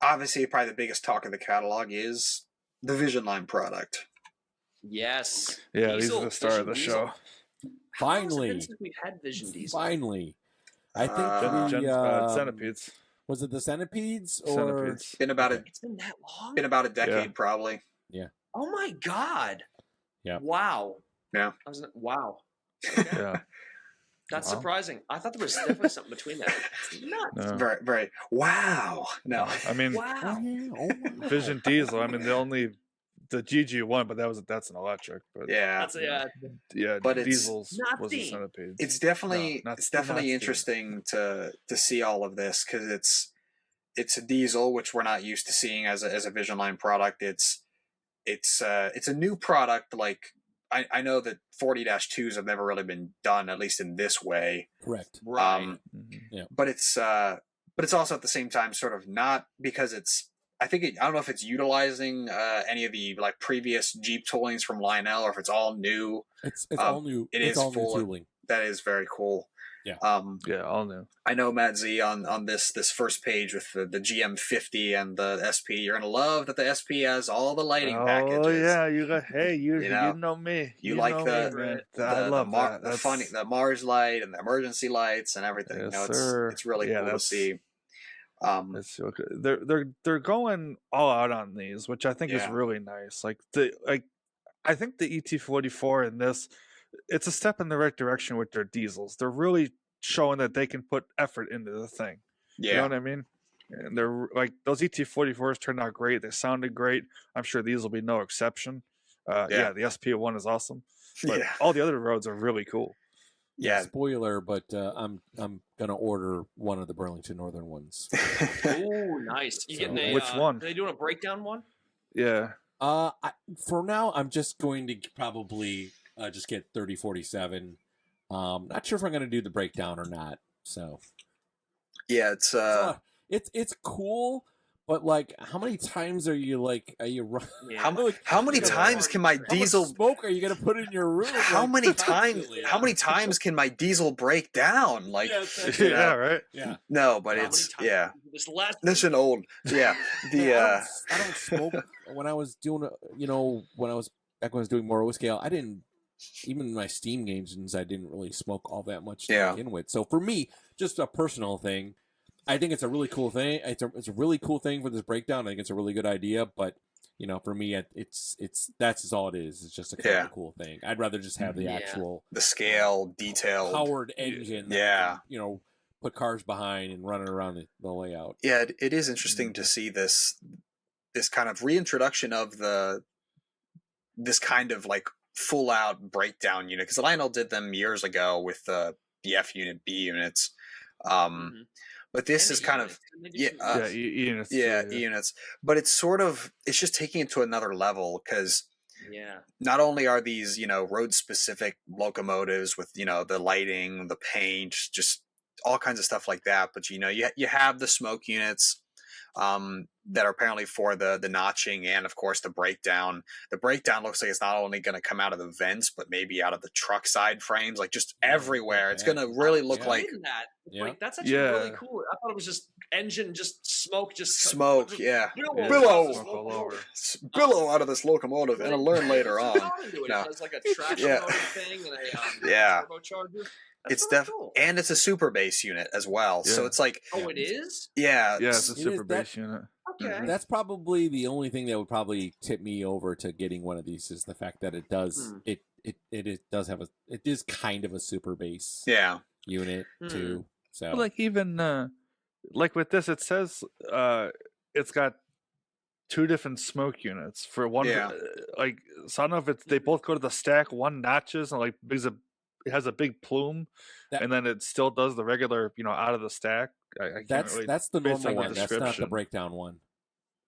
obviously, probably the biggest talk of the catalog is the Vision Line product. Yes. Yeah, these are the star of the show. Finally, we've had Vision Diesel. Finally, I think Centipedes. Was it the Centipedes or Centipedes? It's been that long. Been about a decade, probably. Yeah. Oh my God. Yeah. Wow. Yeah. Wow. Okay. Yeah. That's surprising. I thought there was definitely something between that. It's nuts. No. Very, very. Wow. No. I mean, Wow. Vision Diesel. I mean, the GG1, but that's an electric. But Yeah. But Diesel's was a Centipede. It's definitely interesting to see all of this because it's a diesel, which we're not used to seeing as a Vision Line product. It's a new product. Like I know that 40-2s have never really been done, at least in this way. Correct. Right. But it's also at the same time sort of not, because it's, I don't know if it's utilizing any of the like previous Jeep toolings from Lionel, or if it's all new. It's all new. It's all full new tooling. That is very cool. Yeah. All new. I know, Matt Z, on this first page with the GM50 and the SP, you're gonna love that the SP has all the lighting packages. Oh yeah, you know me. You like know the I love that. the Mars light and the emergency lights and everything. Yes, you know, sir. it's really cool to see. It's so good. They're going all out on these, which I think is really nice. I think the ET44 in this, it's a step in the right direction with their diesels. They're really showing that they can put effort into the thing. Yeah. You know what I mean? And they're like, those ET44s turned out great. They sounded great. I'm sure these will be no exception. The SP1 is awesome. But all the other roads are really cool. Yeah. Spoiler, but I'm gonna order one of the Burlington Northern ones. Oh, nice. You getting a which one? Are they doing a breakdown one? Yeah. For now, I'm just going to probably just get 3047. Not sure if I'm going to do the breakdown or not. So, yeah, it's cool, but like, how many times are you Yeah. How many times can my diesel smoke are you going to put in your room? How many times can my diesel break down? Like, right. Yeah. No, but this an old. Yeah. I don't smoke. When I was doing, when I was doing more O scale, I didn't. Even my steam engines, I didn't really smoke all that much to begin with. So for me, just a personal thing, I think it's a really cool thing. It's a really cool thing for this breakdown. I think it's a really good idea. But for me, it's that's all it is. It's just a kind of a cool thing. I'd rather just have the actual the scale detailed powered engine. That can, put cars behind and run it around the layout. Yeah, it is interesting to see this kind of reintroduction of this kind of like full out breakdown unit, because Lionel did them years ago with the F unit, B units, but this is kind of units, units, but it's just taking it to another level, because not only are these road specific locomotives with the lighting, the paint, just all kinds of stuff like that, but you have the smoke units that are apparently for the notching and of course the breakdown. The breakdown looks like it's not only going to come out of the vents, but maybe out of the truck side frames, like just everywhere. It's going to really look like that. Like, that's actually really cool. I thought it was just engine, just smoke, billow out of this locomotive, and I'll learn later on. It has like a traction motor thing and a turbocharger. It's cool. And it's a super base unit as well. So it's like, it is? Yeah. Yeah, it's a super base unit. Okay. That's probably the only thing that would probably tip me over to getting one of these, is the fact that it does it does have it is kind of a super base unit too. So like even like with this, it says it's got two different smoke units for one. Like, so I don't know if they both go to the stack. One notches and like it has a big plume, and then it still does the regular, out of the stack. That's the normal one. That's not the breakdown one.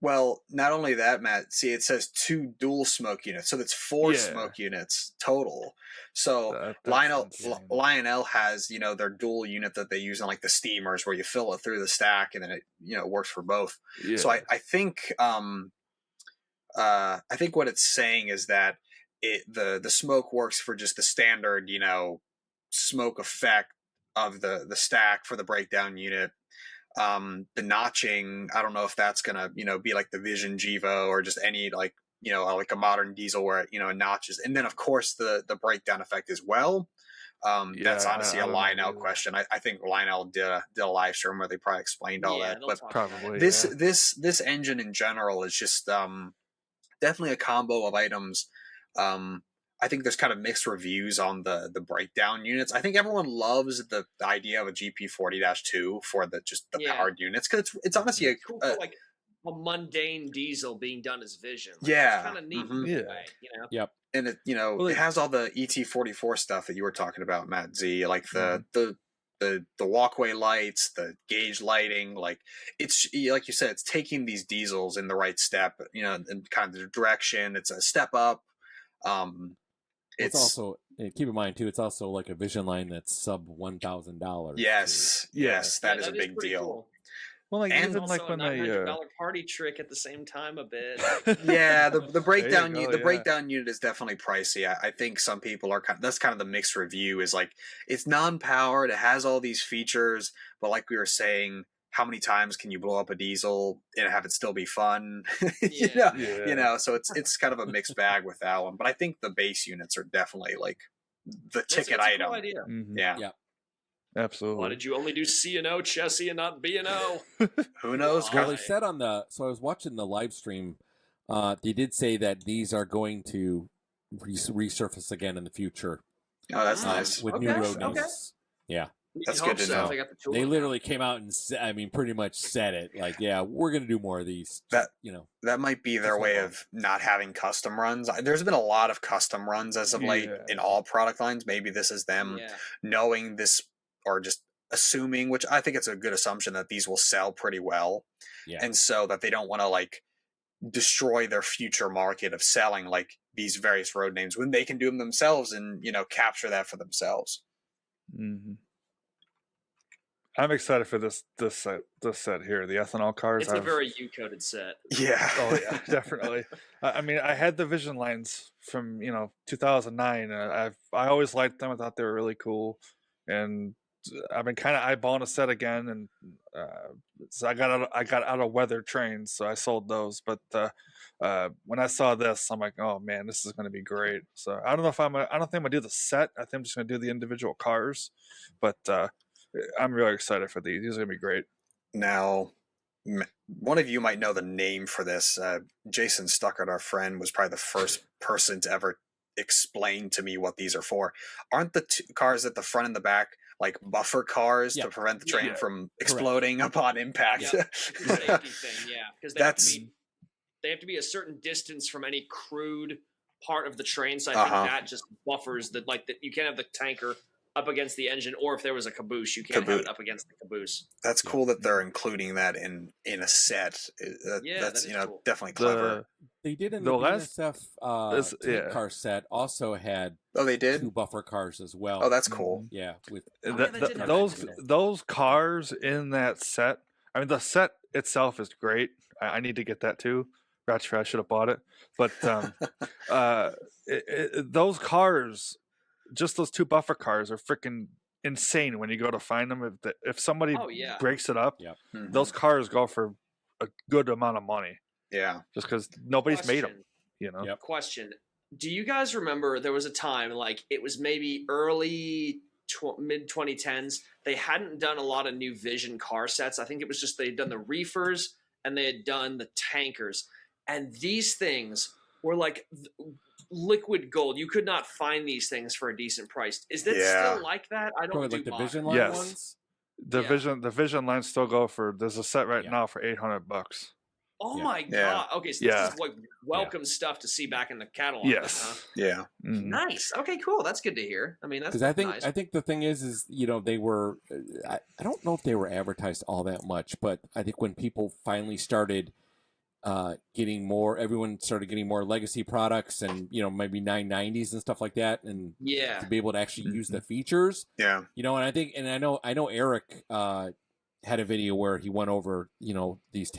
Well, not only that, Matt. See, it says 2 dual smoke units, so that's 4 smoke units total. So Lionel has their dual unit that they use on like the steamers, where you fill it through the stack and then it works for both. Yeah. So I think what it's saying is that the smoke works for just the standard smoke effect of the stack for the breakdown unit. The notching, I don't know if that's gonna be like the Vision Gevo or just any like a modern diesel where it notches, and then of course the breakdown effect as well. That's honestly a Lionel question. I think Lionel did a live stream where they probably explained all that, but probably this engine in general is just definitely a combo of items. I think there's kind of mixed reviews on the breakdown units. I think everyone loves the idea of a GP40-2 for the powered units, because it's honestly a cool, like a mundane diesel being done as Vision. Like, it's kind of neat. Yep. And it has all the ET44 stuff that you were talking about, Matt Z, like the walkway lights, the gauge lighting. Like, it's like you said, it's taking these diesels in the right step, and kind of the direction. It's a step up. It's also keep in mind too. It's also like a Vision line that's sub $1,000. Yes, that is a big deal. Cool. Well, like And even Also like a when they $900 party trick at the same time a bit. Yeah, the breakdown go, the yeah. breakdown unit is definitely pricey. I think some people are that's kind of the mixed review is like it's non-powered, it has all these features, but like we were saying, how many times can you blow up a diesel and have it still be fun? Yeah. You know, so it's kind of a mixed bag with that one. But I think the base units are definitely like the ticket It's a item. cool idea. Mhm. Yeah. Absolutely. Why did you only do C and O chassis and not B and O? Who knows? Well, Why? they said on the so I was watching the live stream. They did say that these are going to resurface again in the future. Oh, that's nice. With new road names. Yeah. That's You'd good hope to so if know. They got the tool They now. literally came out and pretty much said it. Like, yeah, we're going to do more of these. That- you know. That might be their Just way like of not having custom runs. There's been a lot of custom runs as of late Yeah. in all product lines. Maybe this is them Yeah. knowing this or just assuming, which I think it's a good assumption that these will sell pretty well. Yeah. And so that they don't want to like destroy their future market of selling like these various road names when they can do them themselves and, you know, capture that for themselves. Mhm. I'm excited for this set here, the ethanol cars. It's a very U-coded set. Yeah. Oh yeah, definitely. I mean, I had the Vision lines from 2009. I always liked them. I thought they were really cool, and I've been kind of eyeballing a set again. And so I got out of weather trains, so I sold those. But when I saw this, I'm like, oh man, this is going to be great. So I don't know if I don't think I'm gonna do the set. I think I'm just gonna do the individual cars, but. I'm really excited for these. These are gonna be great. Now, one of you might know the name for this. Jason Stuckert, our friend, was probably the first person to ever explain to me what these are for. Aren't the two cars at the front and the back like buffer cars to prevent the train from exploding upon impact? Yeah. Safety thing, yeah, because they have to be a certain distance from any crude part of the train. So I think that just buffers that. Like that, you can't have the tanker up against the engine, or if there was a caboose, you can't have it up against the caboose. That's cool that they're including that in a set. That's cool. definitely clever. They did in the the last BNSF tank car set also had they did 2 buffer cars as well. Oh, that's cool. Yeah, with those cars in that set. I mean, the set itself is great. I need to get that too. Ratchet, I should have bought it, but those cars. Just those 2 buffer cars are freaking insane when you go to find them. If somebody breaks it up, those cars go for a good amount of money. Yeah, just because nobody's made them. Question: do you guys remember there was a time, like it was maybe early mid 2010s, they hadn't done a lot of new Vision car sets. I think it was just they'd done the reefers and they had done the tankers, and these things were like liquid gold. You could not find these things for a decent price. Is that still like that? I don't probably like the Vision line ones. The Vision lines still go for. There's a set right now for $800. Oh my god! Okay, so this is like welcome stuff to see back in the catalog. Yes. Yeah. Mm-hmm. Nice. Okay, cool. That's good to hear. I mean, that's because nice. I think the thing is they were. I don't know if they were advertised all that much, but I think when people finally started getting more, everyone started getting more legacy products and maybe 990s and stuff like that, and to be able to actually use the features. Yeah. And I think, and I know Eric had a video where he went over these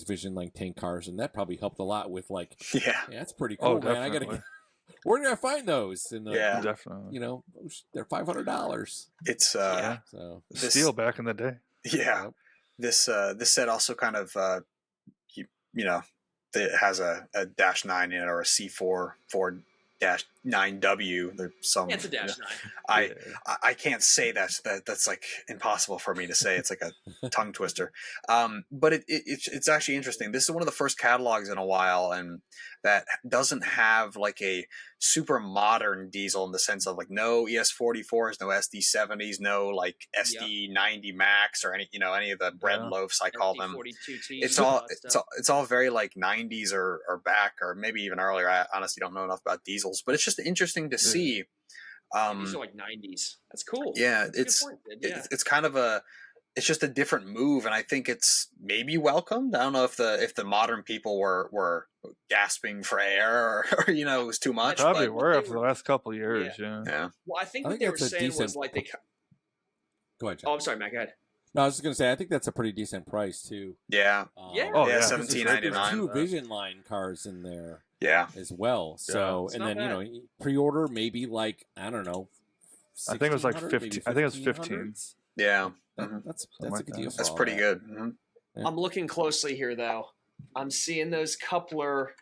Vision like tank cars, and that probably helped a lot with like that's pretty cool, man. I gotta where did I find those? And definitely. They're $500. It's so steel back in the day. Yeah. This set also kind of it has a -9 in it or a C4 -9W. There's some. It's a -9. I can't say that's like impossible for me to say. It's like a tongue twister. But it's actually interesting. This is one of the first catalogs in a while, and that doesn't have like a super modern diesel in the sense of like no ES44s, no SD70s, no like SD90 Max or any of the bread loafs I call them. It's all very like 90s or back or maybe even earlier. I honestly don't know enough about diesels, but it's just interesting to see. These are like 90s. That's cool. Yeah, That's it's kind of a it's just a different move, and I think it's maybe welcomed. I don't know if the modern people were gasping for air, or you know, it was too much. Probably But were for the last couple of years. Yeah. yeah. Well, I think I what think they were that's a saying was decent- like they. Go ahead, John. Oh, I'm sorry, Matt. Go ahead. No, I was just gonna say I think that's a pretty decent price too. Yeah. Yeah. Oh, yeah, yeah. $17.99. There's 2 Vision Line cars in there Yeah. as well. So It's and not then bad. you know pre-order maybe like I don't know. I think it was like 1600, 15. maybe I think it was 1500. 15. Yeah. That- Mhm. That's Something a like good that. deal. for That's all pretty that. good. Hmm. Yeah. I'm looking closely here, though. I'm seeing those coupler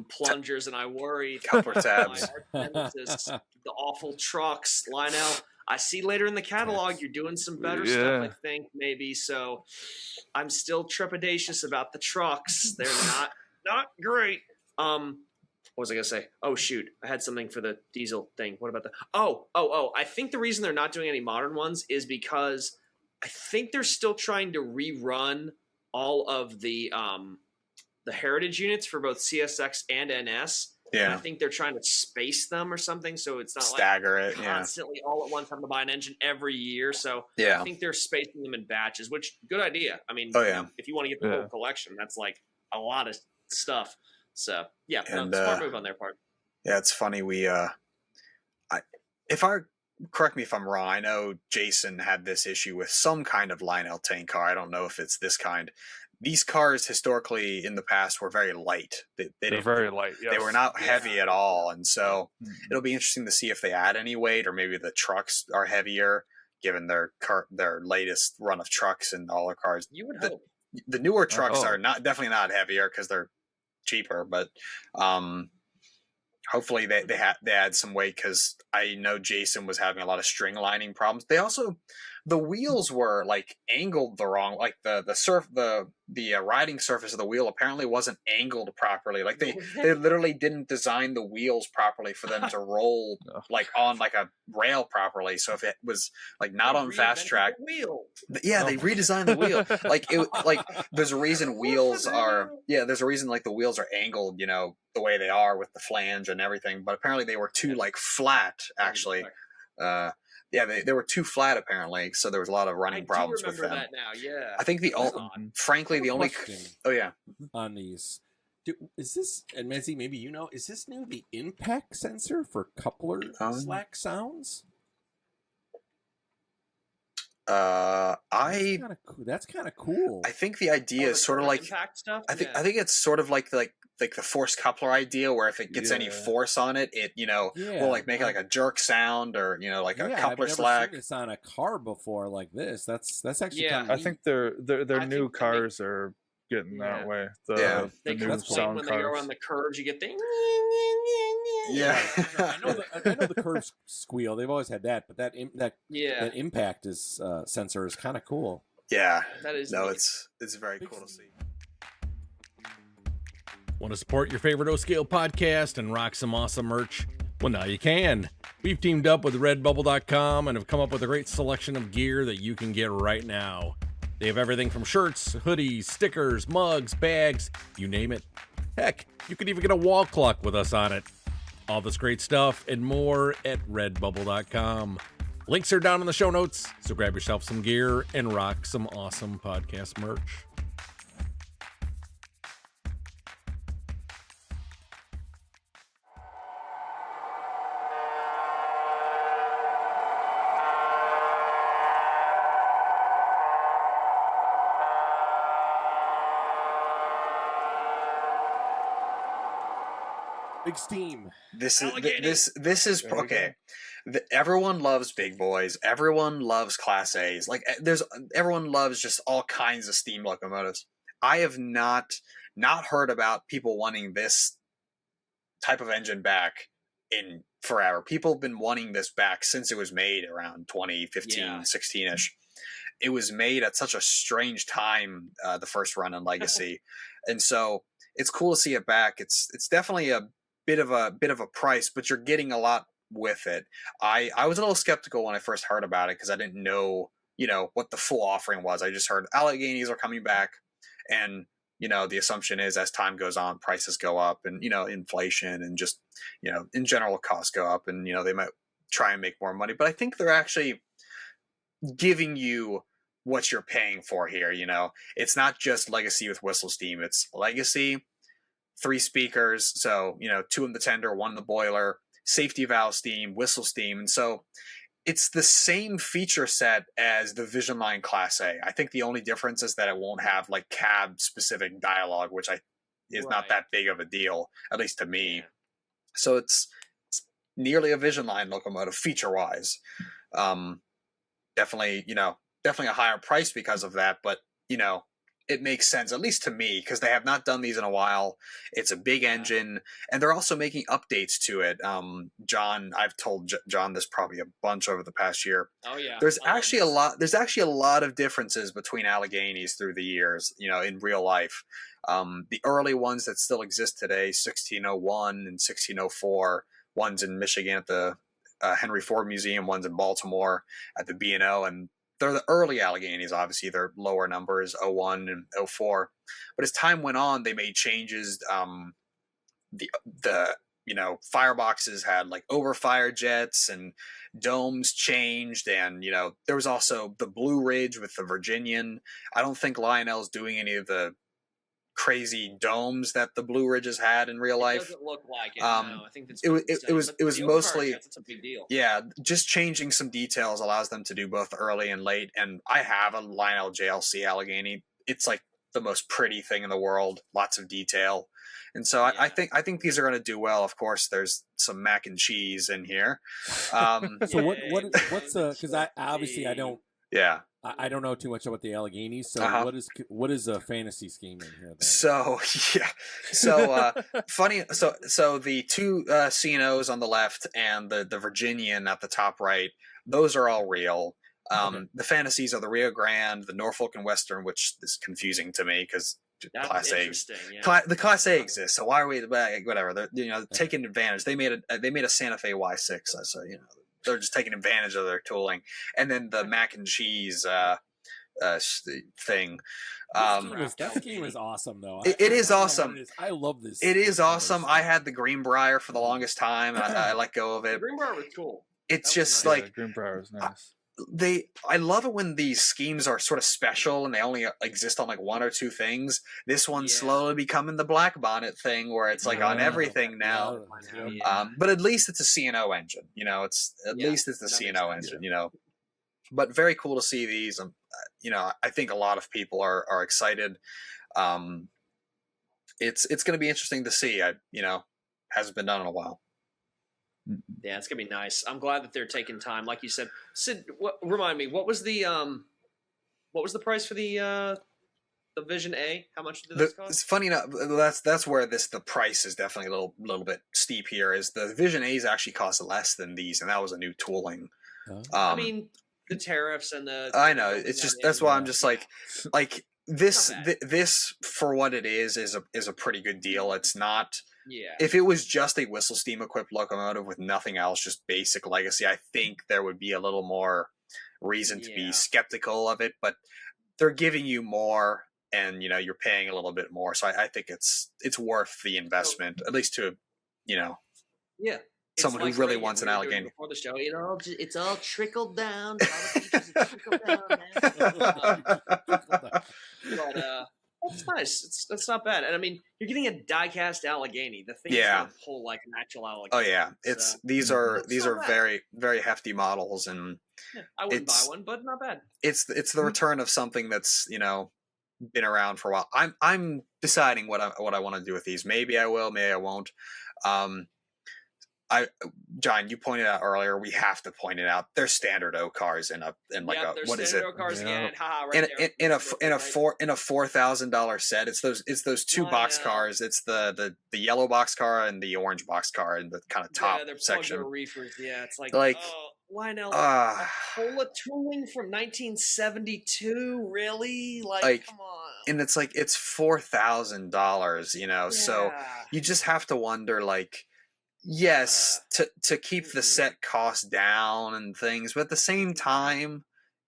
plungers, and I worry. Coupler my tabs. arch nemesis, the awful trucks, Lionel. I see later in the catalog Tabs. you're doing some better stuff. I Yeah. think maybe so. I'm still trepidatious about the trucks. They're not great. What was I gonna say? Oh shoot, I had something for the diesel thing. What about the? Oh! I think the reason they're not doing any modern ones is because I think they're still trying to rerun all of the heritage units for both CSX and NS. And I Yeah. think they're trying to space them or something, so it's not Stagger like it. Yeah. constantly all at once having to buy an engine every year. So I Yeah. think they're spacing them in batches, which good idea. I mean, Oh, yeah. if you want to get the Yeah. whole collection, that's like a lot of stuff. So yeah, And, smart move on their part. Yeah, it's funny. Correct me if I'm wrong. I know Jason had this issue with some kind of Lionel tank car. I don't know if it's this kind. These cars historically in the past were very light. They They're didn't, very light. Yes. they were not heavy at all, and so Mhm. it'll be interesting to see if they add any weight, or maybe the trucks are heavier given their latest run of trucks and all their cars. You would the- hope. The newer trucks Oh. are definitely not heavier because they're cheaper, but hopefully they add some weight, because I know Jason was having a lot of string lining problems. The wheels were like angled the wrong, like the riding surface of the wheel apparently wasn't angled properly. Like they literally didn't design the wheels properly for them to roll No. like on like a rail properly. So if it was like not They on fast reinvented track, the wheel. yeah, they Oh. redesigned the wheel. There's a reason wheels are, there's a reason like the wheels are angled, you know, the way they are with the flange and everything. But apparently they were too like flat, actually. They were too flat apparently, so there was a lot of running problems with them. That now. Yeah. I think frankly, the only. Question Oh yeah. on these. Is this, and Mezzi, maybe you know, is this new the impact sensor for coupler slack sounds? That's kind of cool. I think the idea is sort of like impact stuff. I think it's sort of like the force coupler idea, where if it gets any Yeah. force on it, it will like make like a jerk sound, or like a coupler I've slack. never seen this on a car before like this. That's actually Yeah. kinda I neat. think their I new think they cars are getting that Yeah. way. Yeah. They The new complain sound when they go cars. around the curves. You get the Yeah. I know the curve squeal. They've always had that, but that yeah. that impact is sensor is kind of cool. Yeah. That is No, neat. it's very cool to see. Want to support your favorite O-Scale podcast and rock some awesome merch? Well, now you can. We've teamed up with Redbubble.com and have come up with a great selection of gear that you can get right now. They have everything from shirts, hoodies, stickers, mugs, bags, you name it. Heck, you could even get a wall clock with us on it. All this great stuff and more at Redbubble.com. Links are down in the show notes, so grab yourself some gear and rock some awesome podcast merch. Big steam. This is Allegheny. this is There we okay. Everyone loves big boys. Everyone loves Class A's. Like everyone loves just all kinds of steam locomotives. I have not heard about people wanting this type of engine back in forever. People have been wanting this back since it was made around 2015, Yeah. 16-ish. It was made at such a strange time, the first run in Legacy. And so it's cool to see it back. It's definitely a bit of a price, but you're getting a lot with it. I was a little skeptical when I first heard about it, because I didn't know, what the full offering was. I just heard Alleghenies are coming back, and the assumption is as time goes on, prices go up, and inflation and just in general costs go up, and they might try and make more money. But I think they're actually giving you what you're paying for here. You know, it's not just legacy with whistle steam. It's legacy, 3 speakers, so 2 in the tender, 1 in the boiler, safety valve steam, whistle steam, and so it's the same feature set as the Vision Line Class A. I think the only difference is that it won't have like cab specific dialogue, which is not that big of a deal, at least to me. So it's nearly a Vision Line locomotive feature wise. Definitely a higher price because of that, but it makes sense, at least to me, because they have not done these in a while. It's a big engine, and they're also making updates to it. John, I've told John this probably a bunch over the past year. Oh yeah. There's actually a lot of differences between Alleghenies through the years, in real life. The early ones that still exist today, 1601 and 1604, one's in Michigan at the Henry Ford Museum, one's in Baltimore at the B&O, and they're the early Alleghenies. Obviously, they're lower numbers, 01 and 04. But as time went on, they made changes. The fireboxes had like overfire jets, and domes changed, and there was also the Blue Ridge with the Virginian. I don't think Lionel's doing any of the crazy domes that the Blue Ridges had in real life. It doesn't look like it. No, I think that's it was mostly that's a big deal. Yeah, just changing some details allows them to do both early and late. And I have a Lionel JLC Allegheny. It's like the most pretty thing in the world. Lots of detail, and so I think these are going to do well. Of course, there's some mac and cheese in here. So what's because I don't. Yeah. I don't know too much about the Alleghenies, so what is a fantasy scheme in here? Then? So funny. So the 2 C&Os on the left and the Virginian at the top right, those are all real. The fantasies are the Rio Grande, the Norfolk and Western, which is confusing to me because Class A. The Class A exists, so why are we whatever? They're taking advantage. They made a Santa Fe Y6, so they're just taking advantage of their tooling. And then the mac and cheese thing. That scheme is awesome, though. It is awesome. I love this. It is awesome. I had the Greenbrier for the longest time, and I let go of it. The Greenbrier was cool. It's just nice. Like Greenbrier was nice. I love it when these schemes are sort of special and they only exist on like 1 or 2 things. This one's slowly becoming the black bonnet thing where it's like on everything now. But at least it's a C&O engine, it's at least it's the C&O engine, but very cool to see these. I think a lot of people are excited. It's going to be interesting to see. Hasn't been done in a while. Yeah, it's gonna be nice. I'm glad that they're taking time, like you said. Sid, remind me, what was the price for the Vision A? How much did this cost? It's funny enough. That's where the price is definitely a little bit steep here. Is the Vision A's actually cost less than these, and that was a new tooling. I mean, the tariffs and the. I know it's just that's why I'm just like this. This for what it is a pretty good deal. It's not. Yeah. If it was just a whistle steam equipped locomotive with nothing else, just basic legacy, I think there would be a little more reason to be skeptical of it. But they're giving you more, and you're paying a little bit more, so I think it's worth the investment, at least to someone who really wants an Allegheny. Before the show, it's all trickled down. All the features are trickled down, man. But that's nice. That's not bad. And I mean, you're getting a die-cast Allegheny. The thing is gonna pull like an actual Allegheny. Oh yeah, these are very, very hefty models, and I wouldn't buy one, but not bad. It's the return of something that's been around for a while. I'm deciding what I want to do with these. Maybe I will, maybe I won't. John, you pointed out earlier. We have to point it out. They're standard O cars in what is it? Cars again. In a $4,000 set. It's those 2 box cars. It's the yellow box car and the orange box car in the kind of top section. Reefers. Yeah, it's like Lionel, Pola tooling from 1972. Really? Like come on. And it's like it's $4,000. So you just have to wonder like. Yes, to keep the set cost down and things, but at the same time,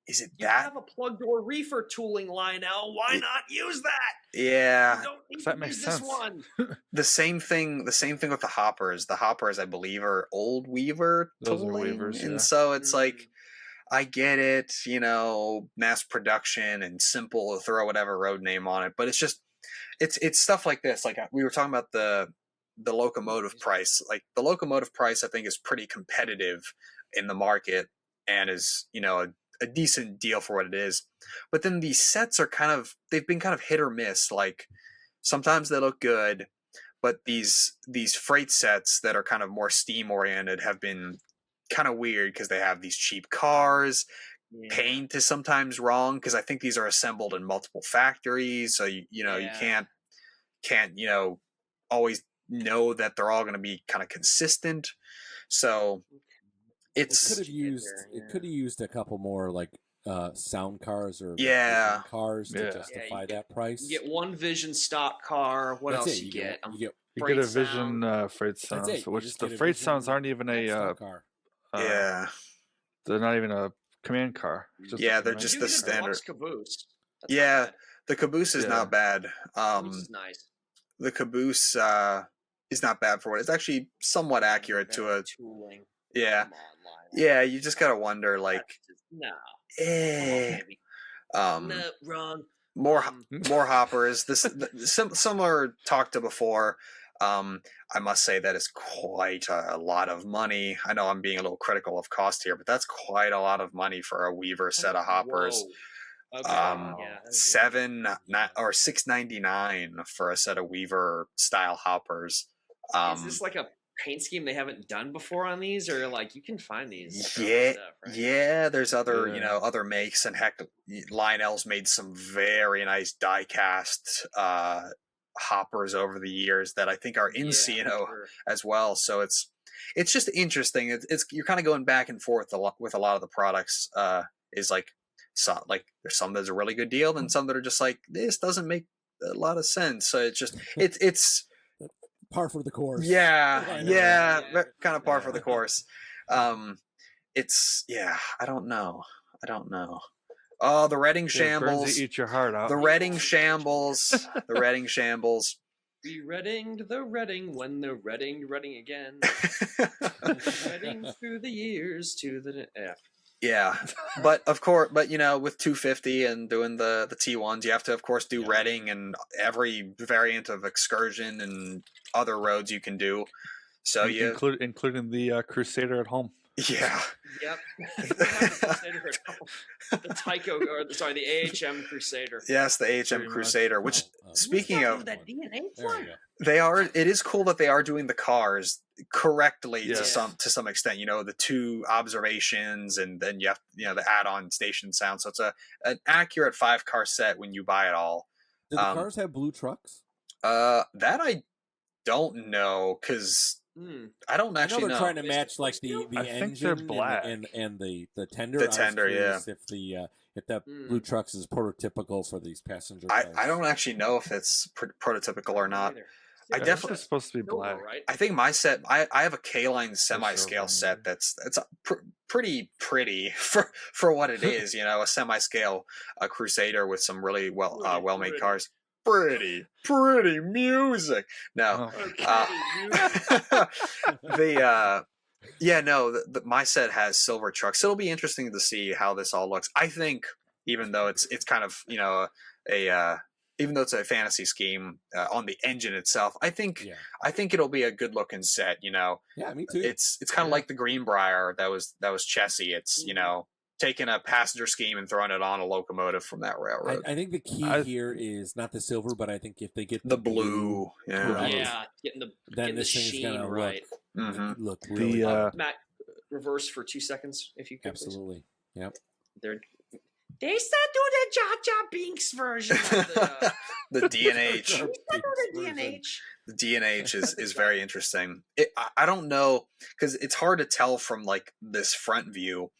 is it you have a plug door reefer tooling, Lionel? Why not use that? Yeah, you don't need that to makes use sense. This one. The same thing with the hoppers. The hoppers, I believe, are old Weaver tooling, and so it's like I get it, mass production and simple to throw whatever road name on it, but it's just it's stuff like this. Like we were talking about the locomotive price. Like the locomotive price, I think, is pretty competitive in the market and is a decent deal for what it is. But then these sets are they've been kind of hit or miss. Like sometimes they look good, but these freight sets that are kind of more steam oriented have been kind of weird because they have these cheap cars. Paint is sometimes wrong because I think these are assembled in multiple factories, so you can't always know that they're all going to be kind of consistent. So it could have used a couple more like sound cars or Yeah. cars to Yeah. justify that price. You get one Vision stock car. What That's else it. you get? You get You Freight get a sound. Vision freight That's sounds, it. You which just the get a freight Vision sounds aren't even stock car. yeah, they're not even a command car. It's just a Yeah, they're command just You the get a standard. deluxe caboose. That's not Yeah. bad. The caboose is Yeah. not bad. Caboose is nice. The caboose is not bad for what it's actually somewhat accurate to a tooling. yeah. Come on, Lionel. Yeah, you just gotta wonder like That's just- no. Come eh, on, baby. um No, wrong. more Um, more hoppers. This similar talk to before. I must say that is quite a lot of money. I know I'm being a little critical of cost here, but that's quite a lot of money for a Weaver set of hoppers. Whoa. Okay. Yeah. that's Or $6.99 for a set of Weaver style hoppers. Is this like a paint scheme they haven't done before on these, or like you can find these? for other Yeah, stuff, right? yeah. There's other, Yeah. other makes, and heck, Lionel's made some very nice die cast hoppers over the years that I think are in Yeah, C&O sure. as well. So it's just interesting. It's you're kind of going back and forth with a lot of the products. Is like there's some that's a really good deal, and some that are just like this doesn't make a lot of sense. So it's just it's Par for the course. yeah, I know. Yeah. kind of par for Yeah. the course. It's I don't know. Oh, the Reading Yeah, Burns, shambles. they eat your heart out. The Reading shambles. The Reading shambles. We Readinged the Reading when the Reading again. Reading through the years to the Yeah, but of course, with 250 and doing the T1s, you have to of course do Yeah. Reading and every variant of excursion and other roads you can do. So including the Crusader at home. yeah, Yep. The Crusader at home. The Tycho, the AHM Crusader. yes, the AHM Pretty much. Crusader. Which There speaking of, that DNA you one. go. it is cool that they are doing the cars correctly Yeah. to some extent. The two observations, and then you have the add-on station sound. So it's an accurate 5-car set when you buy it all. Do the cars have blue trucks? That I don't know because I don't I know actually they're know. trying to match like the I think engine they're black. and the tender. The I was tender, curious if that Mm. blue trucks is prototypical for these passenger I cars. don't actually know if it's prototypical or not. I Yeah, definitely- it's supposed to be Silver, black. right? I think my set. I have a K-line semi-scale silver. set that's pretty pretty for what it is. A semi-scale Crusader with some really well made Pretty. cars. Pretty music. No, Oh. my set has silver trucks. It'll be interesting to see how this all looks. I think even though it's kind of even though it's a fantasy scheme on the engine itself, I think it'll be a good looking set. Yeah, me too. It's kind of like the Greenbrier that was Chessie. It's taking a passenger scheme and throwing it on a locomotive from that railroad. I think the key here is not the silver, but I think if they get the blue, Correct. Yeah, getting then the this thing's sheen gonna right. look really The Matt, reverse for 2 seconds, if you could. absolutely. Yep. Please. They said do the Jar Jar Binks version of the. the DNH. They said do the DNH. The DNH is very interesting. I don't know because it's hard to tell from like this front view,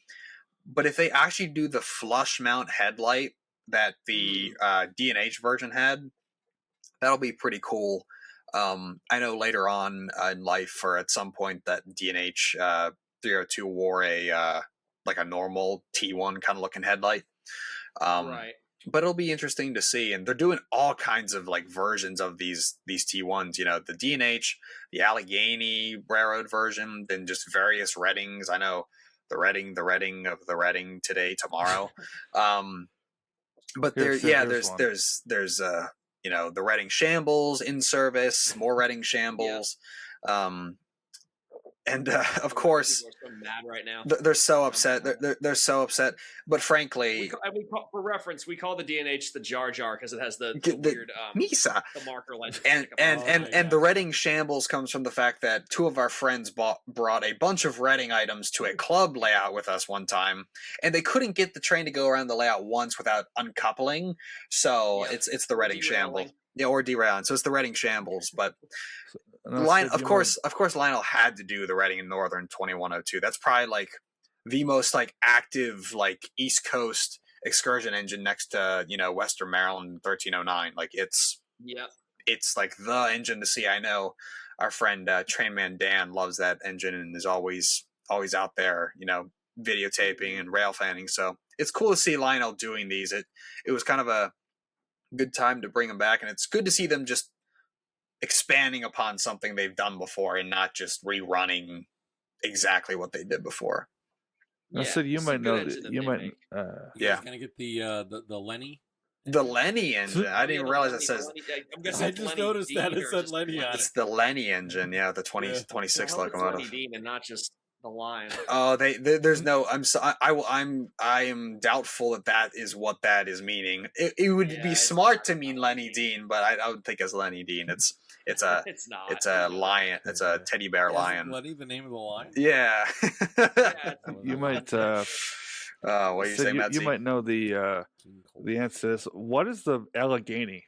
but if they actually do the flush mount headlight that the DNH version had, that'll be pretty cool. I know later on in life, or at some point, that DNH 302 wore a normal T1 kind of looking headlight. Right. But it'll be interesting to see, and they're doing all kinds of like versions of these T1s. The DNH, the Allegheny Railroad version, then just various Readings. I know the Reading of the Reading today, tomorrow. But Here's one. there's you know, the Reading Shambles in service, more Reading Shambles. And of course, people are so mad right now. they're so upset. They're so upset. But frankly, for reference, we call the DNH the Jar Jar because it has the weird Misa, the marker like. And the Reading Shambles comes from the fact that two of our friends brought a bunch of Reading items to a club layout with us one time, and they couldn't get the train to go around the layout once without uncoupling. So it's the Reading Shambles. Yeah, or derailing. So it's the Reading Shambles, but. Of course, Lionel had to do the Reading and Northern 2102. That's probably like the most like active like East Coast excursion engine next to, you know, Western Maryland 1309. Like it's like the engine to see. I know our friend Trainman Dan loves that engine and is always out there, you know, videotaping and rail fanning. So it's cool to see Lionel doing these. It was kind of a good time to bring them back, and it's good to see them just expanding upon something they've done before and not just rerunning exactly what they did before. So you might know that you might gonna get the Lenny. The Lenny engine. I didn't even realize it says. I just noticed that it said Lenny on it. It's the Lenny engine, yeah, the 26 locomotive. Dean and not just the line. Oh, there's no. I am doubtful that is what that is meaning. It would be smart to mean Lenny Dean, but I would think it's Lenny Dean. It's a lion. It's a teddy bear lion. Lenny, the name of the lion. Yeah. You might. What are you saying, Matt? You might know the answer to this. What is the Allegheny?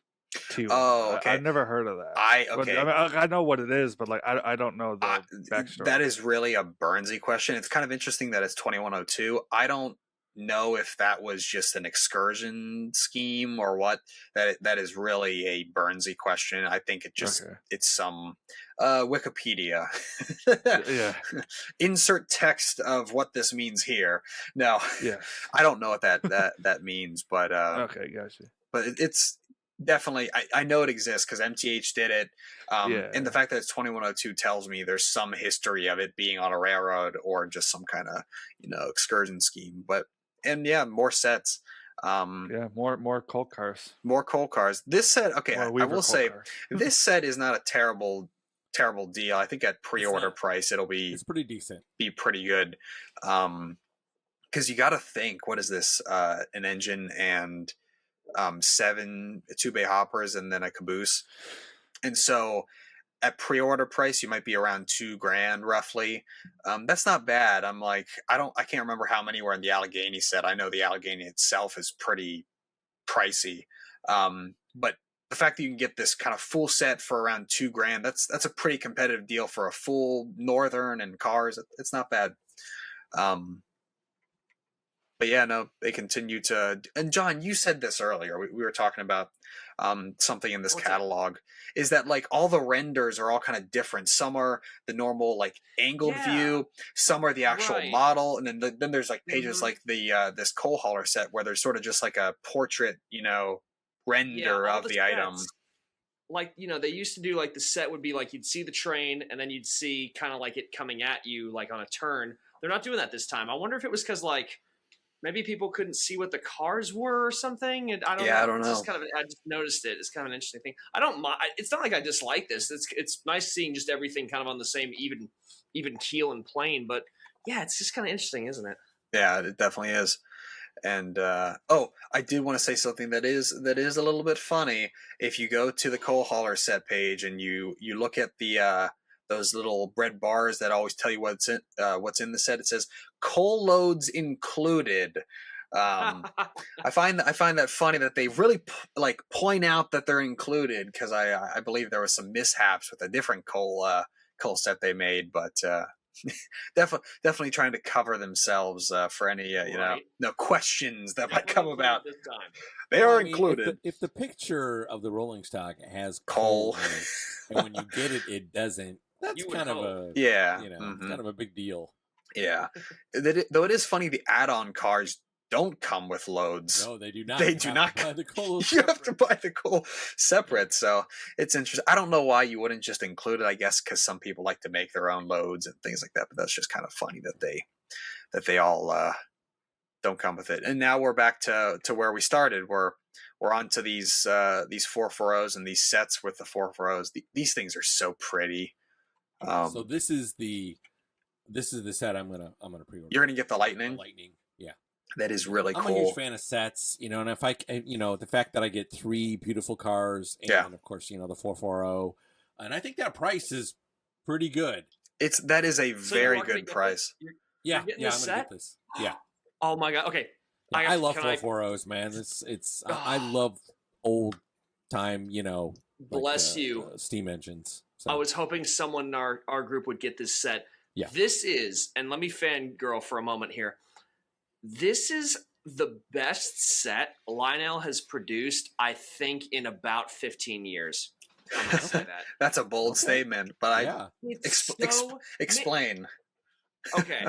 Oh, okay. I've never heard of that. I know what it is, but like I don't know the backstory. That is really a Burnsy question. It's kind of interesting that it's 2102. I don't know if that was just an excursion scheme or what. That is really a Burnsy question. I think it's some Wikipedia. Yeah. Insert text of what this means here. No. Yeah. I don't know what that means, but okay, gotcha. But it's definitely, I know it exists because MTH did it. And the fact that it's 2102 tells me there's some history of it being on a railroad or just some kind of, you know, excursion scheme. More sets. More coal cars. More coal cars. This set, okay, I will say, cars. This set is not a terrible deal. I think at pre-order price it's pretty decent. Be pretty good. Because you got to think, what is this? An engine and 7 2-bay hoppers and then a caboose. And so at pre-order price, you might be around $2,000 roughly. That's not bad. I'm like, I can't remember how many were in the Allegheny set. I know the Allegheny itself is pretty pricey. But the fact that you can get this kind of full set for around $2,000, that's a pretty competitive deal for a full Northern and cars. It's not bad. But yeah, no, they continue to. And John, you said this earlier. We were talking about something in this catalog. Is that like all the renders are all kind of different? Some are the normal like angled view. Some are the actual model, and then there's like pages like the this coal hauler set where there's sort of just like a portrait, you know, render of the item. Like, you know, they used to do like the set would be like you'd see the train and then you'd see kind of like it coming at you like on a turn. They're not doing that this time. I wonder if it was because like. Maybe people couldn't see what the cars were or something. And I don't know. I don't know. Just I just noticed it. It's kind of an interesting thing. I don't mind. It's not like I dislike this. It's nice seeing just everything kind of on the same even keel and plane. But yeah, it's just kind of interesting, isn't it? Yeah, it definitely is. And I did want to say something that is a little bit funny. If you go to the coal hauler set page and you look at the those little bread bars that always tell you what's in the set, it says coal loads included. I find that funny that they really point out that they're included, because I believe there was some mishaps with a different coal set they made, but definitely trying to cover themselves for any questions that might come about. This time. They are included. If the picture of the rolling stock has coal in it, and when you get it, it doesn't. That's kind of kind of a big deal. Yeah, though it is funny, the add-on cars don't come with loads. No, they do not. They do not buy the coal. You have to buy the coal separate. So it's interesting. I don't know why you wouldn't just include it. I guess because some people like to make their own loads and things like that. But that's just kind of funny that that they all don't come with it. And now we're back to where we started. We're on to these 440s and these sets with the 440s. These things are so pretty. So this is the set I'm gonna pre-order. You're gonna get the Lightning. Yeah. That is really cool. I'm a huge fan of sets, you know, and if the fact that I get 3 beautiful cars and of course, you know, the 440, and I think that price is pretty good. That is a very good price. I'm gonna get this. Yeah. Oh my god. Okay. Yeah, I love 440s, man. It's I love old time, you know. Bless you. Steam engines. So. I was hoping someone in our group would get this set. Yeah. This is, and let me fangirl for a moment here. This is the best set Lionel has produced, I think, in about 15 years. I'm going to say that. That's a bold statement, but explain. Okay.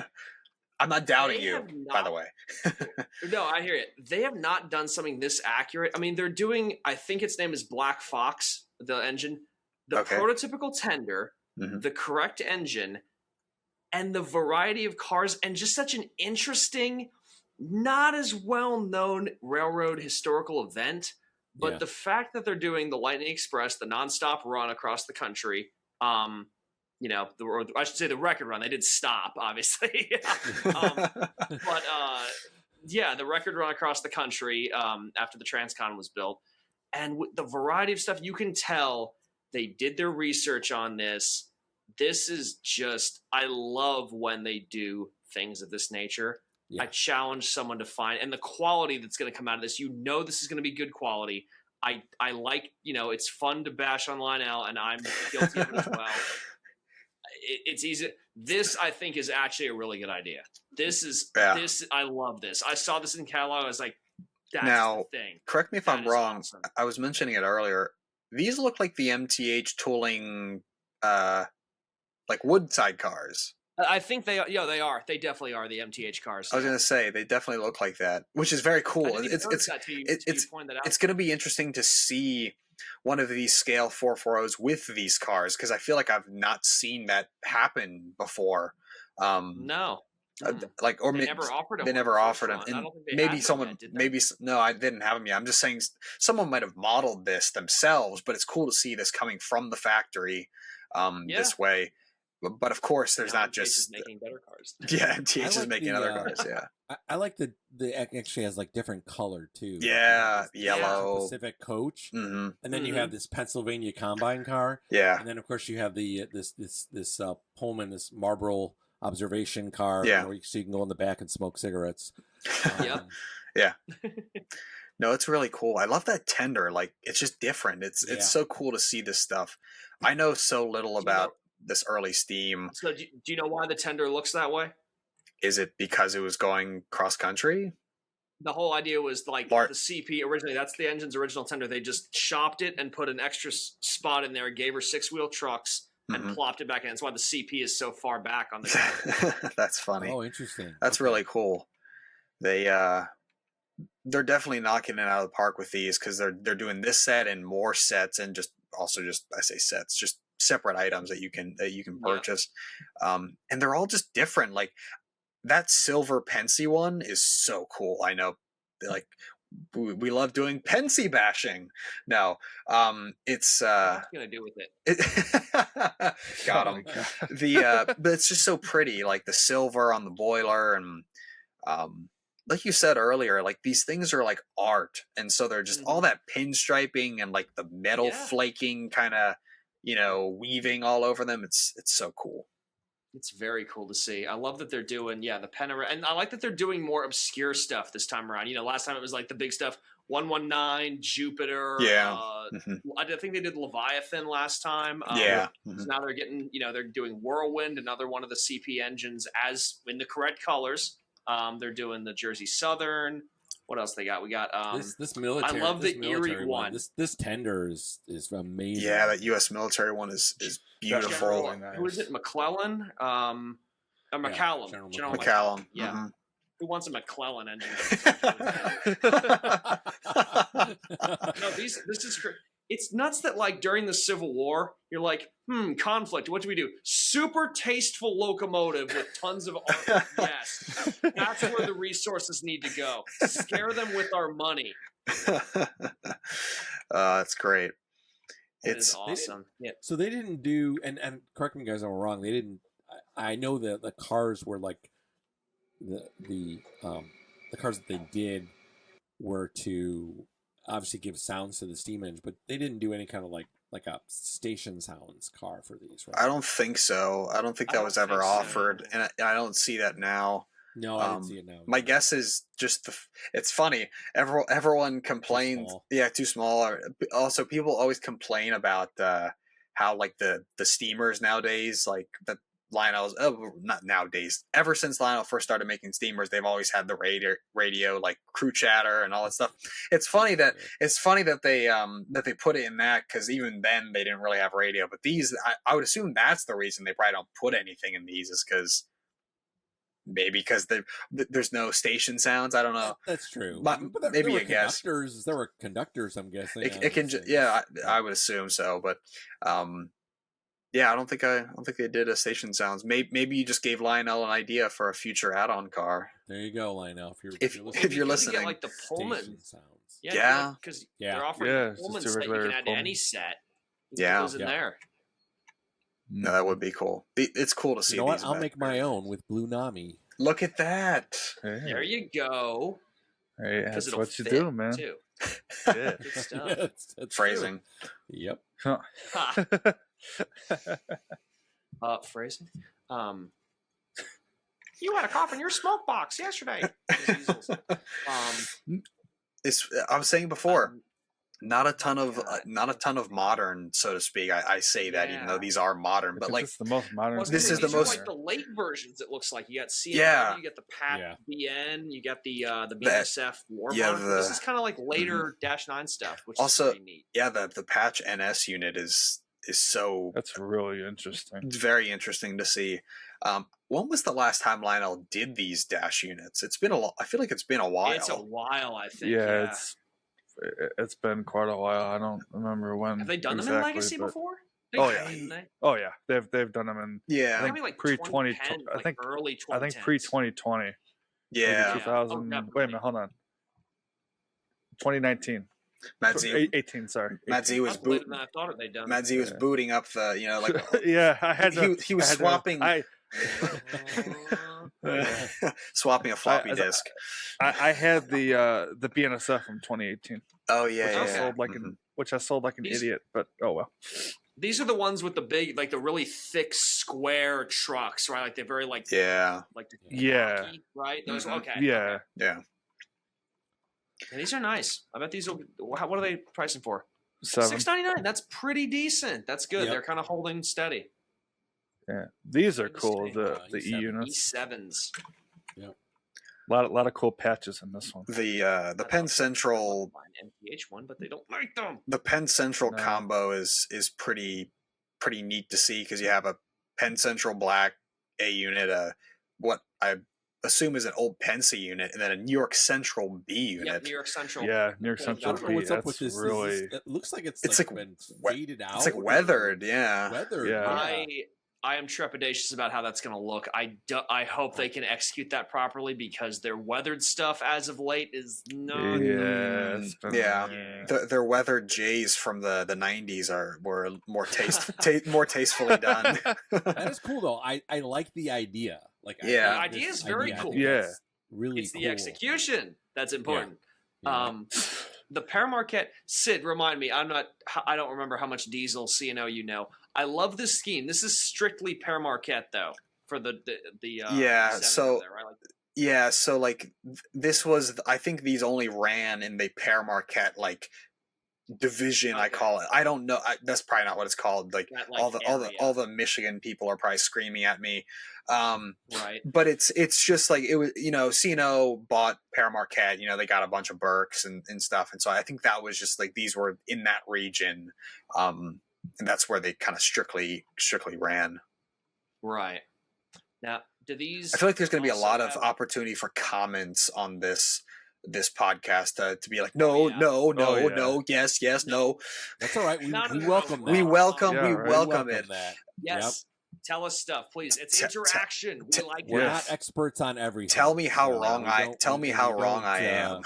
I'm not doubting you, by the way. No, I hear it. They have not done something this accurate. I mean, they're doing, I think its name is Black Fox, the engine, the prototypical tender, the correct engine, and the variety of cars, and just such an interesting, not as well-known railroad historical event. But the fact that they're doing the Lightning Express, the nonstop run across the country, you know, I should say the record run. They did stop, obviously. But the record run across the country after the Transcon was built. And with the variety of stuff, you can tell they did their research on this. This is just, I love when they do things of this nature. Yeah. I challenge someone to find, and the quality that's going to come out of this, you know, this is going to be good quality. I like, you know, it's fun to bash on Lionel, and I'm guilty of it as well. It's easy. This, I think, is actually a really good idea. This, I love this. I saw this in catalog. I was like, that's the thing. Correct me if I'm wrong. Awesome. I was mentioning it earlier. These look like the MTH tooling, like wood side cars. I think they are. They definitely are the MTH cars. I was going to say they definitely look like that, which is very cool. It's going to be interesting to see one of these scale 440s with these cars, because I feel like I've not seen that happen before. No. Like, or they never offered them. They never offered them. And maybe someone, no, I didn't have them yet. I'm just saying someone might have modeled this themselves, but it's cool to see this coming from the factory this way. But of course, there's not just making better cars. Yeah, MTH is making other cars. Yeah, I like the actually has like different color too. Yeah, yellow Pacific coach, and then you have this Pennsylvania Combine car. Yeah, and then of course you have the this Pullman, this Marlboro observation car. Yeah, where so you can go in the back and smoke cigarettes. Yeah. No, it's really cool. I love that tender. Like, it's just different. It's so cool to see this stuff. I know so little about this early steam. So do you know why the tender looks that way? Is it because it was going cross country? The whole idea was like the CP originally, that's the engine's original tender. They just chopped it and put an extra spot in there, gave her 6-wheel trucks and plopped it back in. That's why the CP is so far back on the tender. That's funny. Oh, interesting. That's really cool. They're definitely knocking it out of the park with these, because they're doing this set and more sets, and just I say sets, just separate items that you can purchase. And they're all just different. Like that silver Pensy one is so cool. I know, like, we love doing Pensy bashing. No, it's what's gonna do with it? Got him. But it's just so pretty, like the silver on the boiler, and like you said earlier, like these things are like art, and so they're just all that pinstriping and like the metal flaking kind of, you know, weaving all over them. It's so cool. It's very cool to see. I love that they're doing the panorama, and I like that they're doing more obscure stuff this time around. You know, last time it was like the big stuff, 119, Jupiter. Yeah. I think they did Leviathan last time. So now they're getting, you know, they're doing Whirlwind, another one of the CP engines, as in the correct colors. They're doing the Jersey Southern. What else they got? We got this military. I love the Erie one. This tender is amazing. Yeah, that U.S. military one is beautiful. Who is it? McClellan? McCallum. General McCallum. Yeah. Who wants a McClellan engine? No, this is great. It's nuts that like during the Civil War, you're like, conflict. What do we do? Super tasteful locomotive with tons of armor. Yes, that's where the resources need to go. Scare them with our money. That's great. It's awesome. Yeah. So they didn't do, and correct me guys if I'm wrong. They didn't. I know that the cars were like the cars that they did were to obviously give sounds to the steam engine, but they didn't do any kind of like a station sounds car for these, right? I don't think so. I don't think that was ever offered, and I don't see that now. No, I didn't see it now. My guess is just it's funny. Everyone complains. Yeah, too small. Also, people always complain about how like the steamers nowadays, like the Lionel's. Oh, not nowadays. Ever since Lionel first started making steamers, they've always had the radio like crew chatter and all that stuff. It's funny that they put it in that, because even then they didn't really have radio. But these, I would assume that's the reason they probably don't put anything in these, is because. Maybe because there's no station sounds. I don't know. That's true. But maybe a guess. There were conductors. I'm guessing. It can. I would assume so. But yeah, I don't think they did a station sounds. Maybe you just gave Lionel an idea for a future add-on car. There you go, Lionel. If you're listening, get like the Pullman sounds. Yeah, because they're offering the Pullman set you can add to any set. Those in there. No, that would be cool. It's cool to see. You know what? I'll make my own with Blue Nami. Look at that. Hey. There you go. Hey, that's what you do, man. Too. Good stuff. Yeah, that's phrasing. True. Yep. Phrasing. You had a cough in your smoke box yesterday. I was saying before. Not a ton of modern, so to speak. I say that even though these are modern, but like it's the most modern. Well, this is the most like the late versions. It looks like you got CMO, you got the PAT BN, you got the BSF Warburg. This is kind of like later -9 stuff, which also, is pretty neat. Yeah, the patch NS unit is so. That's really interesting. Very interesting to see. When was the last time Lionel did these dash units? It's been I feel like it's been a while. It's a while, I think. Yeah. It's been quite a while. I don't remember when. Have they done them in Legacy before? Oh yeah, they've done them in. Yeah, I think like pre 2020. I think early 2010s. I think pre 2020. Yeah, 2000. Wait a minute, hold on. 2019. Matt Z, 18. Sorry, Matt Z was booting. I thought they'd done. Matt Z was booting up the like. Yeah, I had. He was swapping. Swapping a floppy disk. I had the BNSF from 2018. Oh yeah, which I sold like an idiot, but oh well. These are the ones with the big, like the really thick square trucks, right? Like they're very like hockey, right? Those okay. Yeah. Yeah, these are nice. I bet these will. What are they pricing for? $699. That's pretty decent. That's good. Yep. They're kind of holding steady. Yeah, these are cool. The E units, E7s. Yeah, a lot of cool patches in this one. The Penn Central MPH one, but they don't make them. The Penn Central combo is pretty neat to see, because you have a Penn Central black A unit, what I assume is an old Pennsy unit, and then a New York Central B unit. Yeah, New York Central. Yeah, New York Central B. What's up with this? Really, it looks like it's like been faded out. It's like weathered. Yeah, weathered. Yeah. I am trepidatious about how that's going to look. I hope they can execute that properly, because their weathered stuff as of late is not. Their weathered J's from the 90s were more more tastefully done. That is cool though. I like the idea. The idea is very cool. Yeah, really. It's cool. the execution that's important. Yeah. The Paramarquette, Sid, remind me. I don't remember how much diesel CNO you know. I love this scheme. This is strictly Paramarquette though, for the so there, right? so like this was, I think these only ran in the Paramarquette like division. I call it. I don't know. That's probably not what it's called. Like all the Michigan people are probably screaming at me. Right. But it's just like it was. CNO bought Paramarquette. They got a bunch of Berks and stuff, and so I think that was just like these were in that region. And that's where they kind of strictly ran. Right. Now, do these... I feel like there's going to be a lot of opportunity for comments on this this podcast to be like, no, yeah. no, no, Oh, yeah. no, yes, yes, no. That's all right. We No, no, no, welcome no. that. We welcome, Yeah, we right. welcome it. that. Yes. Tell us stuff, please. It's Te- interaction. We like We're that. not experts on everything. Tell me how so wrong we I. don't- Tell we- me we how wrong don't, I am.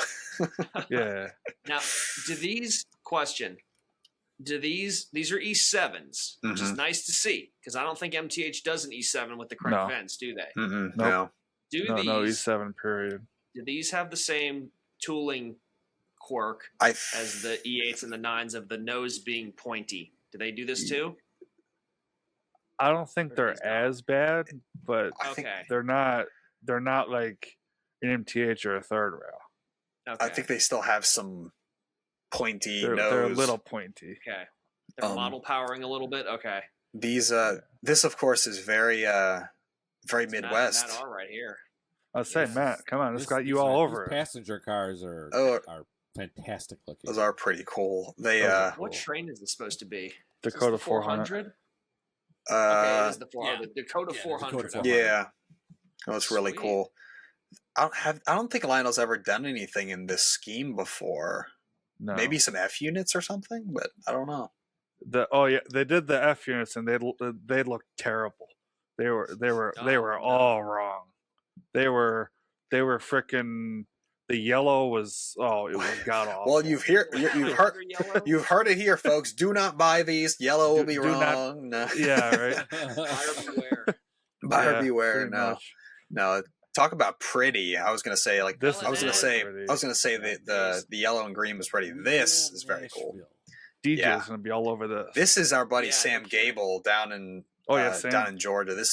Yeah. Now, do these are E7s, which is Mhm. nice to see because I don't think MTH does an E7 with the correct No. vents, do they? Mm-mm, Nope. no. Do No, these no, E7 period. do these have the same tooling quirk I as the E8s and the 9s of the nose being pointy? Do they do this too? I don't think Or they're these not? as bad, but I think Okay. they're not like an MTH or a third rail. Okay. I think they still have some pointy They're nose. a little pointy. Okay. They're Um, model powering a little bit. Okay. These this of course is very Midwest. That are right here. I was saying, Matt, come on, this got you all over These it. passenger cars are Oh. fantastic looking. Those are pretty cool. They Those are What Cool. train is this supposed to be? Is this Dakota the 400. Okay, it is the 400. yeah. The Dakota Yeah, the 400. Dakota okay. 400. yeah. Oh, it's really Sweet. cool. I don't think Lionel's ever done anything in this scheme before. No. Maybe some F units or something, but I don't know. They did the F units and they looked terrible. They were No. all wrong. They were freaking. The yellow was it was god awful. Well, you've heard Yellow? you've heard it here, folks. Do not buy these. Yellow will be Do not- wrong. No. Yeah, right. Buyer beware. Buyer Yeah, beware. pretty No, much. no. Talk about pretty. I was gonna say like This I was gonna is say pretty. the yellow and green was pretty. This is very cool. Nashville. DJ Yeah. is gonna be all over this. This is our buddy Yeah, Sam no kidding. Gable down in Sam. down in Georgia. This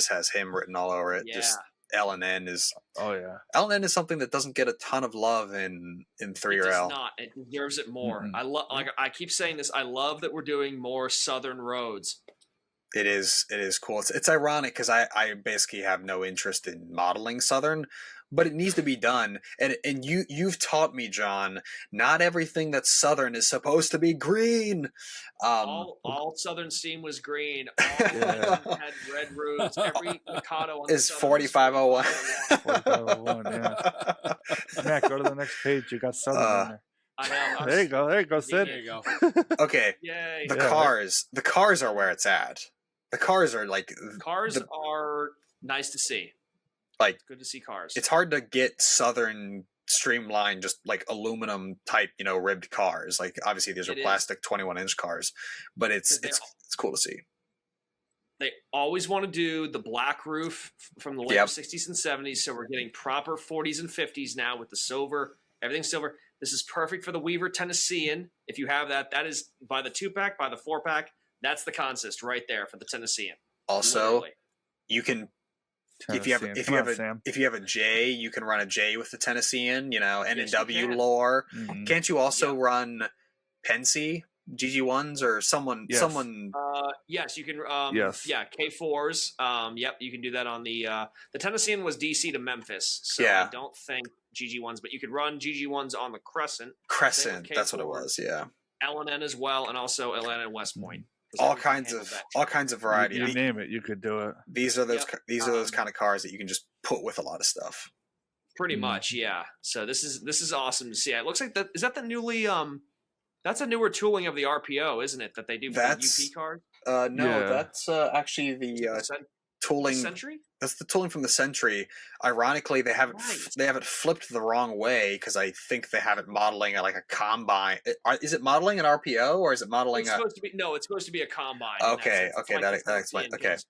has him written all over it. Yeah. Just L&N is Oh yeah. L&N is something that doesn't get a ton of love in It 3RL. does not. It deserves it more. Mhm. I love. Like I keep saying this. I love that we're doing more southern roads. It is cool. It's ironic because I basically have no interest in modeling Southern, but it needs to be done. And you've taught me, John, not everything that's Southern is supposed to be green. All Southern Steam was green. All Yeah. had red roofs. Every Mikado on Is the Southern 4501. 4501, yeah. Matt, go to the next page. You got Southern in there. I know. There you go. There you go, There Sid. you go. Okay, Yay. the Yeah. cars are where it's at. The cars are like Cars the- are nice to see. Like, It's good to see cars. it's hard to get Southern streamlined, just like aluminum type, ribbed cars. Like obviously these are It is. plastic 21-inch cars, but it's They're- it's cool to see. They always want to do the black roof from the later Yep. 60s and 70s. So we're getting proper 40s and 50s now with the silver. Everything's silver. This is perfect for the Weaver Tennessean. If you have that, that is by the 2-pack, by the 4-pack. That's the consist right there for the Tennessean. Also, Literally. you can if you Tennessean. have Come on, a Sam. if you have a J, you can run a J with the Tennessean, N and Yes, you W can. lore. Mhm. Can't you also Yeah. run Pensy GG1s or someone Yes. Yes, you can. Yes. Yeah, K4s. Yep, you can do that on the Tennessean was DC to Memphis, so Yeah. I don't think GG1s, but you could run GG1s on the Crescent, Crescent. K4. That's what it was. Yeah, LNN as well, and also Atlanta and West Point. 'Cause all everything kinds handled of that all shit. kinds of variety. You name it, you could do it. These are those Yep. these are those kind of cars that you can just put with a lot of stuff. Pretty Mhm. much, yeah. So this is awesome to see. It looks like is that the newly that's a newer tooling of the RPO, isn't it? That they do for the That's UP card. No, Yeah. that's actually the tooling. Century. That's the tooling from the Century. Ironically, they have it Right. they have it flipped the wrong way because I think they have it modeling like a combine. Is it modeling an RPO or is it modeling It's a? supposed to be it's supposed to be a combine. in that Okay, sense. It's okay, like that the explains. Tennessean, Okay, 'cause,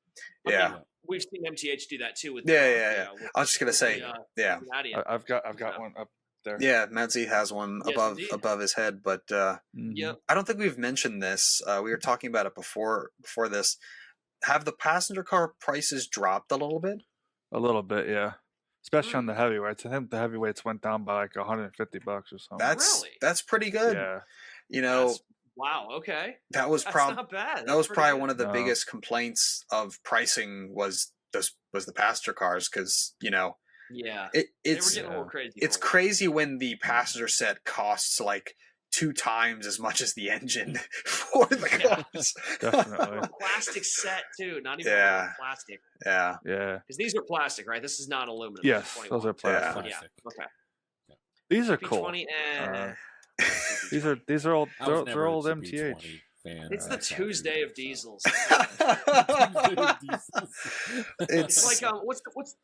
I yeah. mean, we've seen MTH do that too with Yeah, the, yeah, yeah. with- I was just gonna with say, the, yeah. Cincinnati. I've got Yeah. one up there. Yeah, Manzi has one Yes, above indeed. his head, but Mhm. Yep. I don't think we've mentioned this. We were talking about it before this. Have the passenger car prices dropped a little bit? A little bit, yeah. Especially on the heavyweights. I think the heavyweights went down by like $150 or something. Really? That's pretty good. Yeah. Wow. Okay. that was That's probably not bad. that That's was pretty probably good. one of the No. biggest complaints of pricing was the passenger cars because Yeah. They were it's getting a little crazy. it's for it. crazy when the passenger set costs like 2 times as much as the engine for the Yeah. cars. Definitely. A plastic set too, not even Yeah. plastic. Yeah. Yeah. Because these are plastic, right? This is not aluminum. Yes, those are 21. plastic. Yeah. Okay. These are cool. P20, These are old. I was They're never old a MTH. CP20 fan. it's the That's not Tuesday true, of diesels. It's Like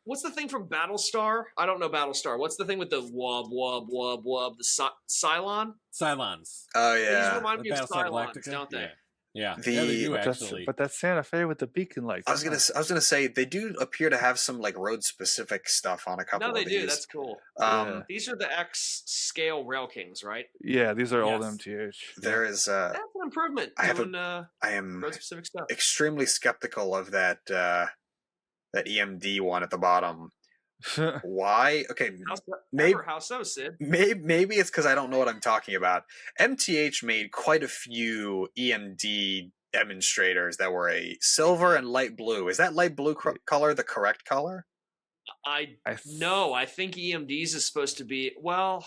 what's the thing from Battlestar? I don't know Battlestar. What's the thing with the wub? The Cylon? Cylons. oh These yeah. remind me of Battlestar Cylons, Galactica? don't they? Yeah, The- yeah, they do But actually. that's Santa Fe with the beacon lights. I was gonna say they do appear to have some like road specific stuff on a couple No, they of do. these. That's cool. Um, These are the X scale Rail Kings, right? Yeah, these are old Yes. MTH. there is That's an improvement. I have a- Doing I am road specific stuff. extremely skeptical of that EMD one at the bottom. Why? Okay, How so, Sid? maybe it's because I don't know what I'm talking about. MTH made quite a few EMD demonstrators that were a silver and light blue. Is that light blue color the correct color? I I think EMDs is supposed to be well.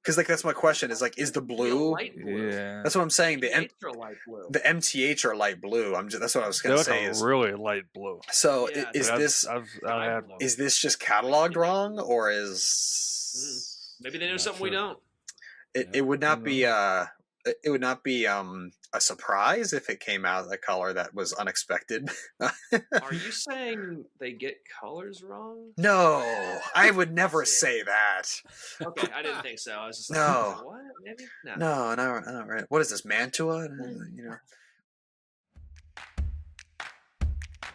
Because like that's my question. Is like is the blue? Light blue. Yeah. That's what I'm saying. The Extra light blue. the MTH are light blue. That's what I was They gonna look say. Is really light blue. so Yeah, is I've- this I've had one. is this just cataloged wrong or is Maybe they know Not something we sure. don't. it would not be it would not be a surprise if it came out a color that was unexpected. Are you saying they get colors wrong? No, I would never say that. Okay, I didn't think so. I was just No. like, what? Maybe? No. No, not right. What is this, Mantua? You know.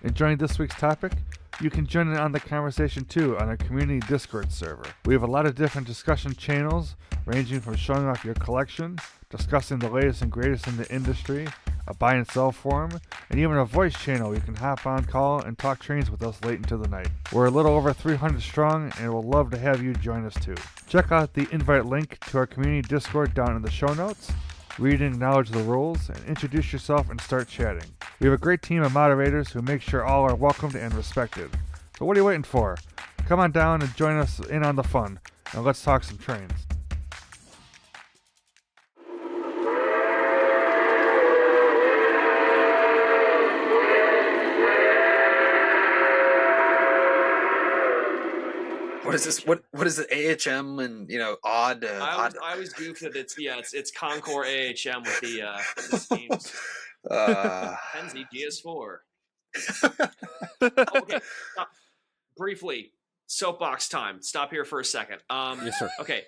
Enjoying this week's topic? You can join in on the conversation too on our community Discord server. We have a lot of different discussion channels ranging from showing off your collection, discussing the latest and greatest in the industry, a buy and sell forum, and even a voice channel you can hop on call and talk trains with us late into the night. We're a little over 300 strong and we'll love to have you join us too. Check out the invite link to our community Discord down in the show notes. Read and acknowledge the rules, and introduce yourself and start chatting. We have a great team of moderators who make sure all are welcomed and respected. So what are you waiting for? Come on down and join us in on the fun, and let's talk some trains. What is this? What is it? AHM and odd. I always goof that it's Concord AHM with the schemes. Penzi GS4. Okay, briefly, soapbox time. Stop here for a second. Yes, sir. Okay,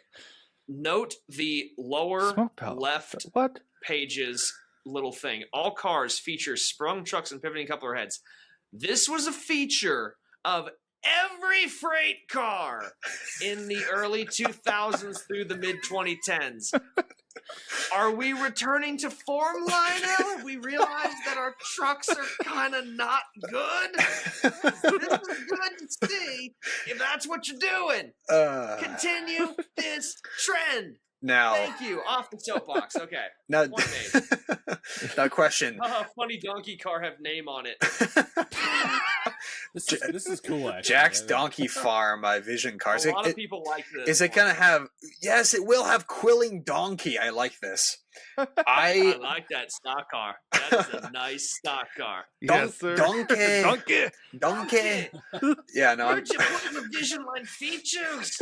note the lower Smoke pallet. left What? pages little thing. All cars feature sprung trucks and pivoting coupler heads. This was a feature of every freight car in the early 2000s through the mid 2010s. Are we returning to form, Lionel? Have we realized that our trucks are kind of not good? This is good to see if that's what you're doing. Continue this trend. Now, Thank you. Off the soapbox. Okay. now, Point made. now, question. Funny donkey car have name on it. This is cool, actually. Jack's Yeah. Donkey Farm Vision Cars. A lot of people like this. Is it gonna have? Yes, it will have quilling donkey. I like this. I like that stock car. That is a nice stock car. Yes, sir. Donkey. Donkey. Donkey. Yeah, no. Where'd you put the Vision Line features?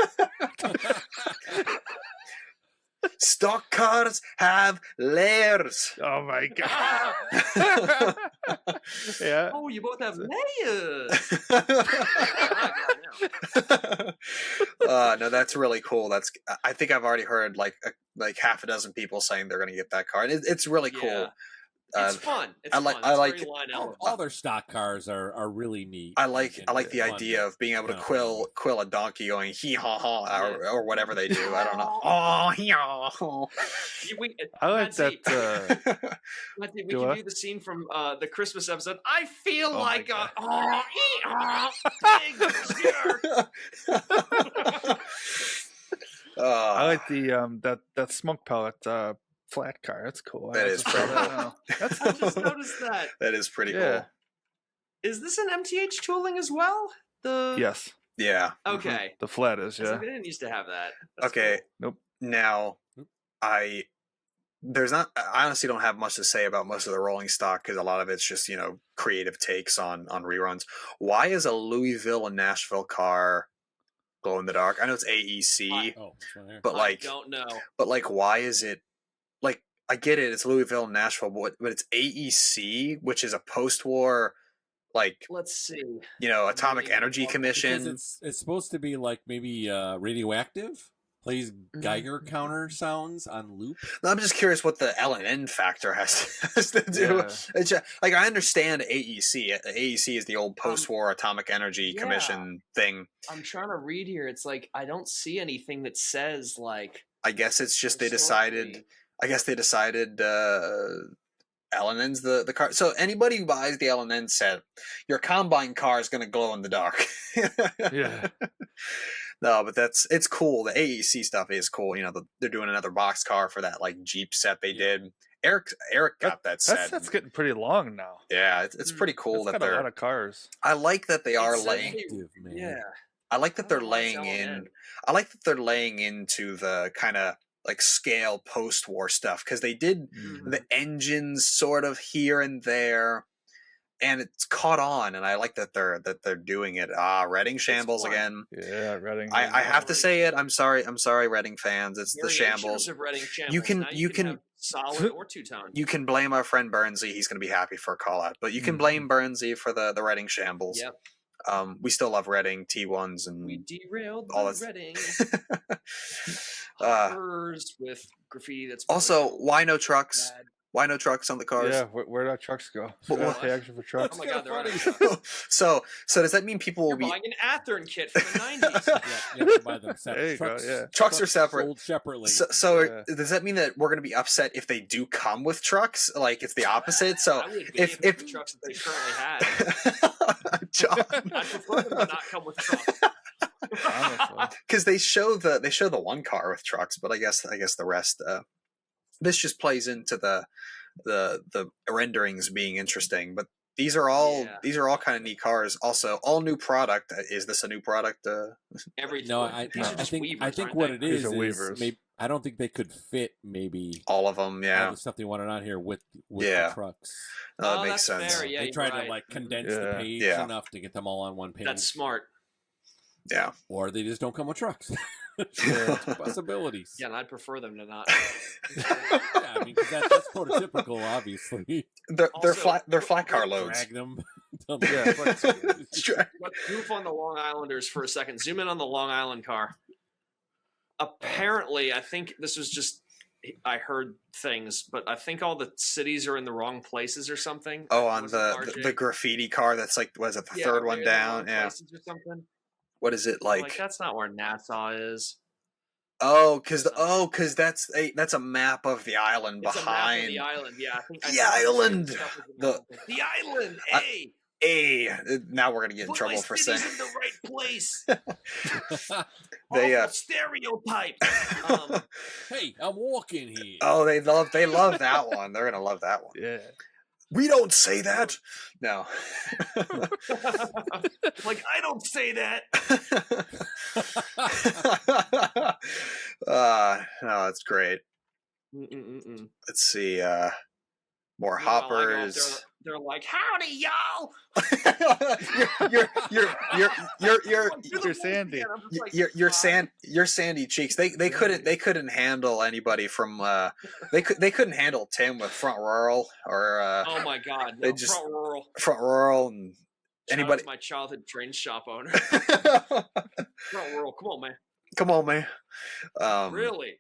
Stock cars have layers. Oh my god. Yeah. Oh, you both have layers. No, that's really cool. I think I've already heard like half a dozen people saying they're going to get that car, and it's really cool. Yeah. It's fun. It's I like- fun. I It's like very it. Lionel. All their stock cars are really neat. I like and the fun idea to- of being able to no. quill a donkey going hee haw haw or whatever they do. I don't know. Oh hee haw. haw. I like Nancy, that. Nancy, we Do can I? do the scene from the Christmas episode. I feel Oh my like God. big jerk. I like the that smoke pellet flat car. That's cool. That I is just pretty saw that cool. now. That's I just noticed that. That is pretty Yeah. cool. Is this an MTH tooling as well? The Yes. Yeah. Okay. The flat is, I was yeah. like, they didn't used to have that. That's Okay. cool. Nope. Now, I honestly don't have much to say about most of the rolling stock because a lot of it's just creative takes on reruns. Why is a Louisville and Nashville car glow in the dark? I know it's AEC, Oh, it's right here. but like, I don't know. but like, why is it like? I get it. It's Louisville and Nashville, but it's AEC, which is a post-war, like, Let's see. Atomic Reading Energy all- Commission. Because it's supposed to be like maybe radioactive. Plays Geiger counter sounds on loop. No, I'm just curious what the L&N factor has to do. Yeah. It's just, like, I understand AEC. AEC is the old post-war Atomic Energy yeah. Commission thing. I'm trying to read here. It's like I don't see anything that says like. I guess it's just they historically- decided L&N's the car. So anybody who buys the L&N set, your combine car is going to glow in the dark. Yeah. No, but it's cool. The AEC stuff is cool. They're doing another box car for that like Jeep set they did. Eric got that set. That's getting pretty long now. Yeah, it's pretty cool It's that got a lot they're. of cars. I like that they are It's laying. Active, man. Yeah. I like that they're I don't know why it's laying in. L&N. I like that they're laying into the kind of like scale post-war stuff because they did Mhm. the engines sort of here and there, and it's caught on. And I like that they're doing it. Reading Shambles fun. again. Yeah, Reading. I have to say it. I'm sorry, Reading fans. It's the Variations Shambles. of Reading Shambles. You can- Now you can- have solid or two-tone. You can blame our friend Burnsy. He's going to be happy for a call out. But you can blame Burnsy for the Reading Shambles. Yep. We still love Reading T1s and We derailed all the that's- Reading uh, hoppers with graffiti. That's also, really why no trucks? bad. Why no trucks on the cars? Yeah, where'd our trucks go? But Should I what- pay extra for trucks? Oh my god, they're out of Funny. trucks. so does that mean people will You're be buying an Athearn kit from the 90s. Yeah, you have to buy them separate. There you go, Trucks, yeah. Trucks are separate. Sold separately. so Yeah. does that mean that we're going to be upset if they do come with trucks? Like it's the opposite. So I would be if- the trucks that they currently had. John, I prefer them to not come with trucks. Honestly. because they show the one car with trucks, but I guess the rest. This just plays into the renderings being interesting, but these are all Yeah. kind of neat cars. Also, all new product. Is this a new product? Everything. No, I These are I just think weavers, aren't what they? it These is are weavers. maybe I don't think they could fit maybe All of them, all yeah. the stuff they wanted on here with Yeah. the trucks. That Oh, makes that's sense. fair, yeah. they you're tried right. to like condense Yeah. the page Yeah. enough to get them all on one page. That's smart. Yeah. Or they just don't come with trucks. Yeah. Possibilities. Yeah, and I'd prefer them to not. Yeah, I mean, 'cause that's prototypical, obviously. they're Also, flat car loads. Drag them. Yeah, Let's Stra- goof on the Long Islanders for a second. Zoom in on the Long Island car. Apparently, I think this was just I heard things, but I think all the cities are in the wrong places or something. Oh, on Was it RJ? the graffiti car. That's like, was it the Yeah, third they're one in the down? wrong Yeah. places or something. What is it Like, like? that's not where Nassau is. Because that's a map of the island It's a map of behind. the island. Yeah, I think The the island! stuff is in The- the island. I- Hey, Now we're gonna get in put trouble my for cities saying in the right place. They, Awful stereotype. Hey, I'm walking here. Oh, they love that one. They're gonna love that one. Yeah. We don't say that. No. Like, I don't say that. No, it's great. Mm-mm-mm-mm. Let's see. More Meanwhile, I go up hoppers. there, they're like, "Howdy, y'all." you're Sandy. you're Sandy Cheeks. They couldn't handle anybody from they couldn't handle Tim with Front Rural or Oh my God! They No, just- Front Rural. Front Rural and Shout out anybody. to my childhood train shop owner. Front Rural. Come on, man. Come on, man. Really?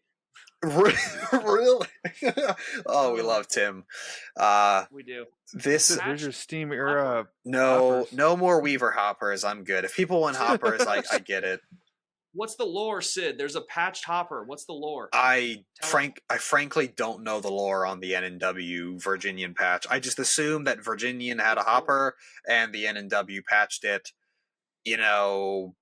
Really? Oh, we love Tim. We do. This There's your Steam era. no Hoppers. no more Weaver hoppers. I'm good. If people want hoppers, I get it. What's the lore, Sid? There's a patched hopper. What's the lore? I Tell frankly don't know the lore on the N&W Virginian patch. I just assumed that Virginian had a hopper and the N&W patched it. You know,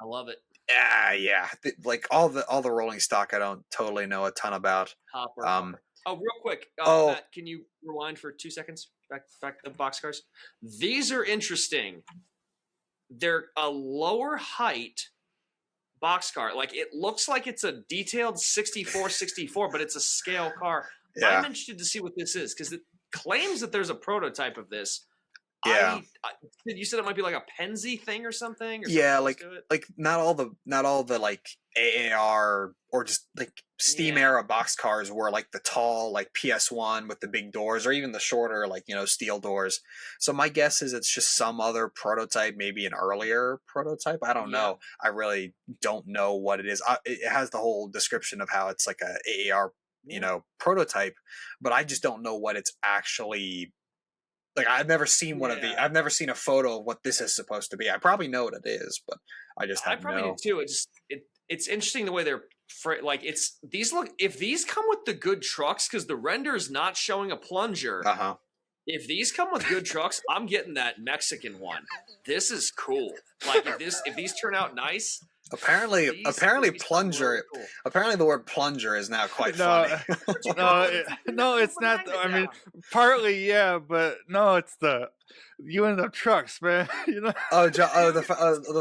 I love it. yeah. Like all the rolling stock, I don't totally know a ton about. Hopper. Um, Oh, real quick. oh. Matt, can you rewind for 2 seconds? Back to the boxcars. These are interesting. They're a lower height boxcar. Like, it looks like it's a detailed 64, but it's a scale car. Yeah. I'm interested to see what this is because it claims that there's a prototype of this. Yeah. You said it might be like a Penzi thing or something. Or Yeah, something like not all the like AAR or just like Steam era boxcars were like the tall like PS1 with the big doors, or even the shorter like steel doors. So my guess is it's just some other prototype, maybe an earlier prototype. I don't know. I really don't know what it is. It has the whole description of how it's like a AAR prototype, but I just don't know what it's actually. Like, I've never seen one of the. I've never seen a photo of what this is supposed to be. I probably know what it is, but I just have probably do too. It's interesting the way they're like if these come with the good trucks, because the render is not showing a plunger. If these come with good trucks, I'm getting that Mexican one. This is cool. Like if these turn out nice. Apparently plunger. Really cool. Apparently, the word plunger is now quite funny. No, it's not. I mean, partly, yeah, but no, it's you end up trucks, man. The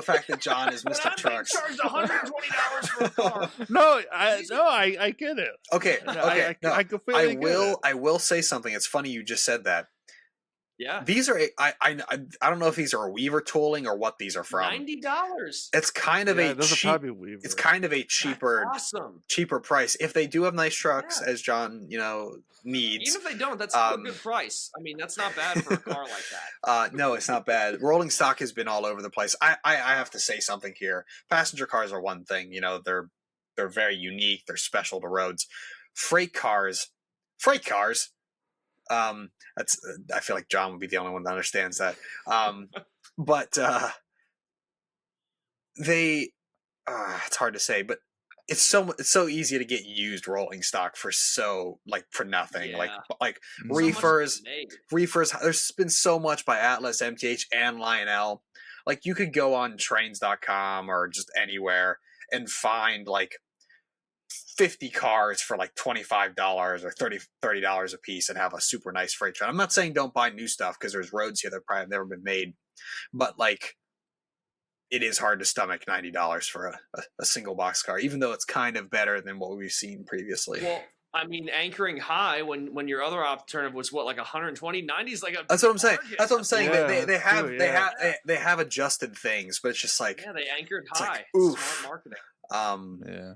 fact that John is Mr. Trucks. Charged $120 for a car. I get it. Okay. I completely get it. I will say something. It's funny you just said that. Yeah, these are I don't know if these are Weaver tooling or what these are from. $90. It's kind of it's kind of a cheaper price. If they do have nice trucks, as John needs. Even if they don't, that's still a good price. I mean, that's not bad for a car like that. No, it's not bad. Rolling stock has been all over the place. I have to say something here. Passenger cars are one thing. They're very unique. They're special to roads. Freight cars. I feel like John would be the only one that understands that. But it's hard to say, but it's so easy to get used rolling stock for nothing. Yeah. Like so reefers. There's been so much by Atlas, MTH, and Lionel. Like, you could go on trains.com or just anywhere and find like 50 cars for like $25 or $30 a piece and have a super nice freight train. I'm not saying don't buy new stuff, because there's roads here that probably have never been made, but like, it is hard to stomach $90 for a single box car, even though it's kind of better than what we've seen previously. Well, I mean, anchoring high when your other alternative was what, like 120, 90 is like a. That's what I'm saying. That's what I'm saying. Yeah, they have adjusted things, but it's just like, they anchored high. Like, oof. Smart marketing. Yeah.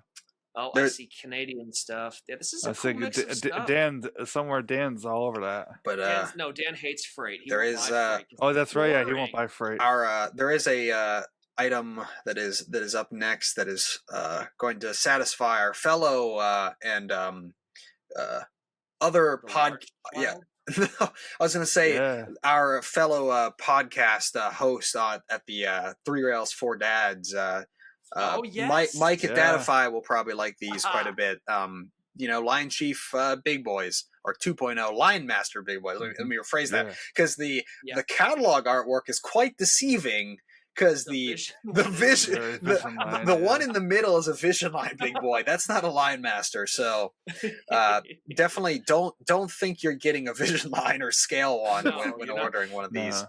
Oh, I see Canadian stuff. Yeah, this is a cool mix of stuff. Dan's all over that. But Dan hates freight. There is oh, that's right. Yeah, he won't buy freight. There is a item that is up next that is going to satisfy our fellow and other pod. Yeah, I was going to say our fellow podcast host at the Three Rails Four Dads. Mike at Datify will probably like these quite a bit. Lion Chief Big Boys, or 2.0 Lion Master Big Boys. Let me rephrase that, because the catalog artwork is quite deceiving. Because the one in the middle is a Vision Line Big Boy. That's not a Lion Master. So definitely don't think you're getting a Vision Line or scale one when ordering one of these.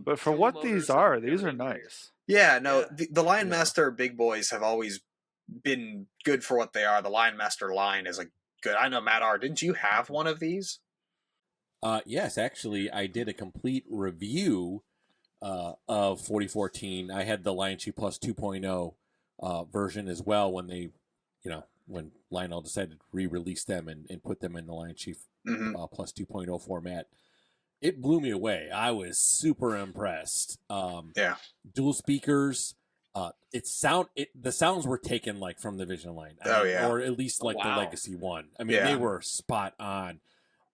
But for what these are nice. Yeah, no, the Lion Master Big Boys have always been good for what they are. The Lion Master line is good. I know, Matt R., didn't you have one of these? Yes, actually, I did a complete review of 4014. I had the Lion Chief Plus 2.0 version as well when they, when Lionel decided to re-release them and put them in the Lion Chief Plus 2.0 format. It blew me away. I was super impressed. Dual speakers. The sounds were taken like from the Vision line. Or at least like the Legacy one. I mean, they were spot on.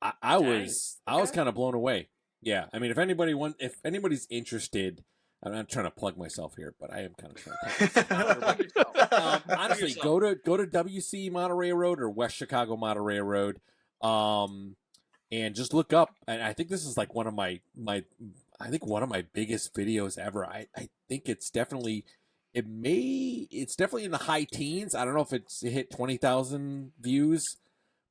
I was kind of blown away. Yeah. I mean, if anybody's interested, I'm not trying to plug myself here, but I am kind of trying to plug myself. Honestly, go to WC Monterey Road or West Chicago Monterey Road. And just look up, and I think this is like one of my biggest videos ever. I think it's definitely in the high teens. I don't know if it hit 20,000 views,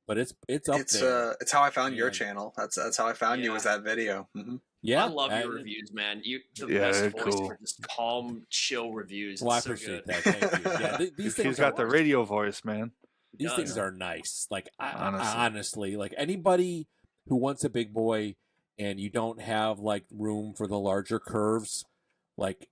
but it's up there. It's how I found your channel. That's how I found you, was that video. Mm-hmm. Yeah, I love your reviews, man. The best voice for just calm, chill reviews. Well, I appreciate that. Thank you. Yeah, these things he's got the radio voice, man. These things are nice. Like honestly, like anybody who wants a big boy and you don't have like room for the larger curves, like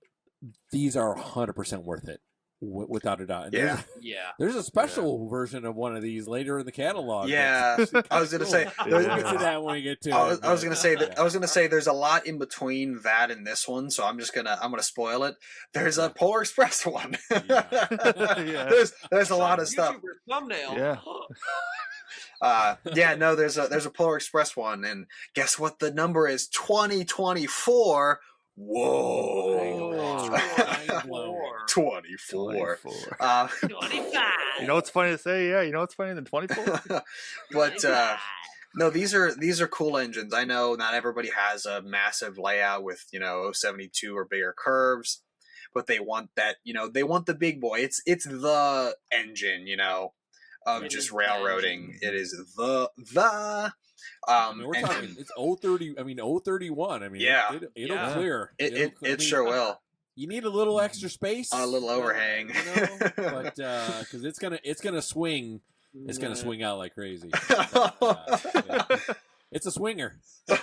these are 100% worth it, without a doubt. And Yeah. there's a special version of one of these later in the catalog. Yeah, I was gonna say. We'll get to that when we get to it. I was gonna say that. I was gonna say there's a lot in between that and this one, so I'm gonna spoil it. There's a Polar Express one. There's a lot of stuff. YouTuber thumbnail. Yeah. No, there's a Polar Express one, and guess what? The number is 2024. Whoa. 24. 25. You know what's funny to say? Yeah, you know what's funny than 24? But no, these are cool engines. I know not everybody has a massive layout with 072 or bigger curves, but they want that. They want the big boy. It's the engine. Of just railroading. It is the. We're talking. It's 030. I mean 031. I mean, yeah, it'll clear. It sure will. You need a little extra space, a little overhang, but because it's gonna swing. It's gonna swing out like crazy. But, it's a swinger. Oh,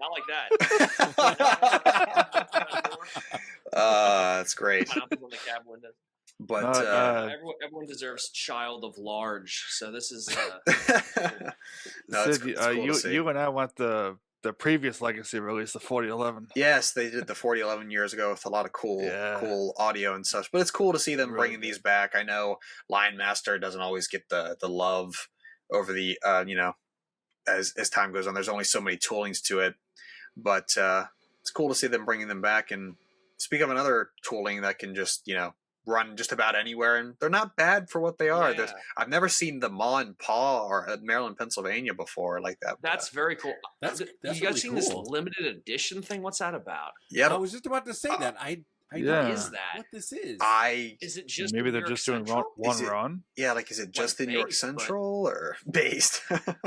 not like that. That's great. Pineapples on the cab window. But everyone deserves child of large. So this is. No, it's Sid, cool to see. you and I want the previous Legacy release, the 4011. Yes, they did the 4011 years ago with a lot of cool audio and such. But it's cool to see them Really bringing these back. I know Lion Master doesn't always get the love over the as time goes on. There's only so many toolings to it, but it's cool to see them bringing them back. And speak of another tooling that can just run just about anywhere, and they're not bad for what they are. Yeah. I've never seen the Ma and Pa or at Maryland, Pennsylvania before like that. That's very cool. That's you guys really seen cool. this limited edition thing? What's that about? Yeah, I was just about to say that. I Yeah. don't know Is that? what this is. Is it just Maybe in they're New York just doing Central? one Is it- run. yeah. Like, is it just in New York based, but- Central or based? What?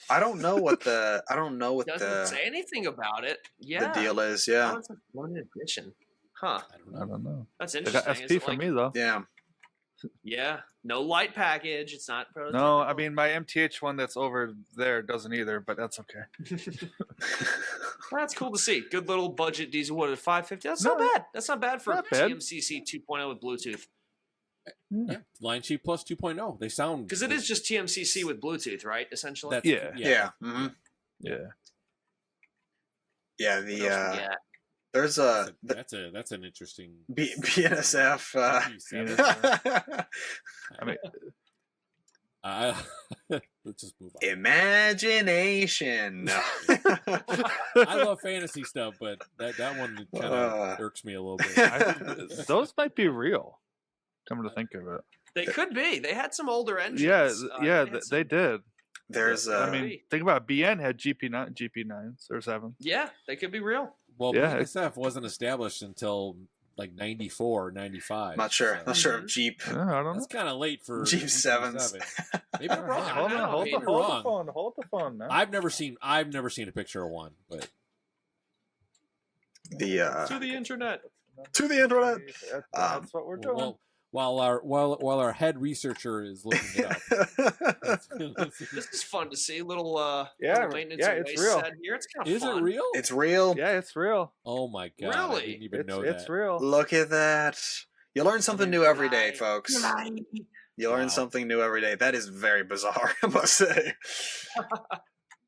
I don't know what the Doesn't say anything about it. Yeah. the deal is. Oh, Yeah, it's a limited edition. Huh. I don't I know. don't know. That's They interesting. got Is SP it for like- me though. yeah. Yeah. No light package. It's not prototypical. No, I mean my MTH one that's over there doesn't either, but that's okay. Well, that's cool to see. Good little budget diesel. What, at 550? That's No, not bad. That's not bad for not bad. TMCC 2.0 with Bluetooth. Yeah, Line Sheet Plus 2.0. They sound Because it is just TMCC with Bluetooth, right? Essentially. That's- Yeah. Mm-hmm. Yeah. Yeah. What else we The got? there's that's an interesting. BNSF. I mean, Let's just move on. Imagination. I love fantasy stuff, but that one kind of irks me a little bit. those might be real. Come to think of it. They could be. They had some older engines. Yeah, had they some- did. There's I mean, think about it. BN had GP9s or 7s. Yeah, they could be real. Well, Yeah. BNSF wasn't established until like 94, 95. not sure. so Not sure if Jeep. I don't know. That's kind of late for Jeep sevens. GP7. Maybe I'm wrong. Hold on, hold Maybe the I'm wrong. phone. Hold the phone now. I've never seen a picture of one, but The To the internet. to the internet. That's what we're doing. well, while our head researcher is looking it up. This is fun to see. Little Yeah, little maintenance yeah, and it's waste real. set here. It's kind of Is fun. it real? It's real. Yeah, it's real. Oh my god! Really? I didn't even know It's that. real. Look at that. You learn something new every day, folks. You learn Wow. something new every day. That is very bizarre, I must say.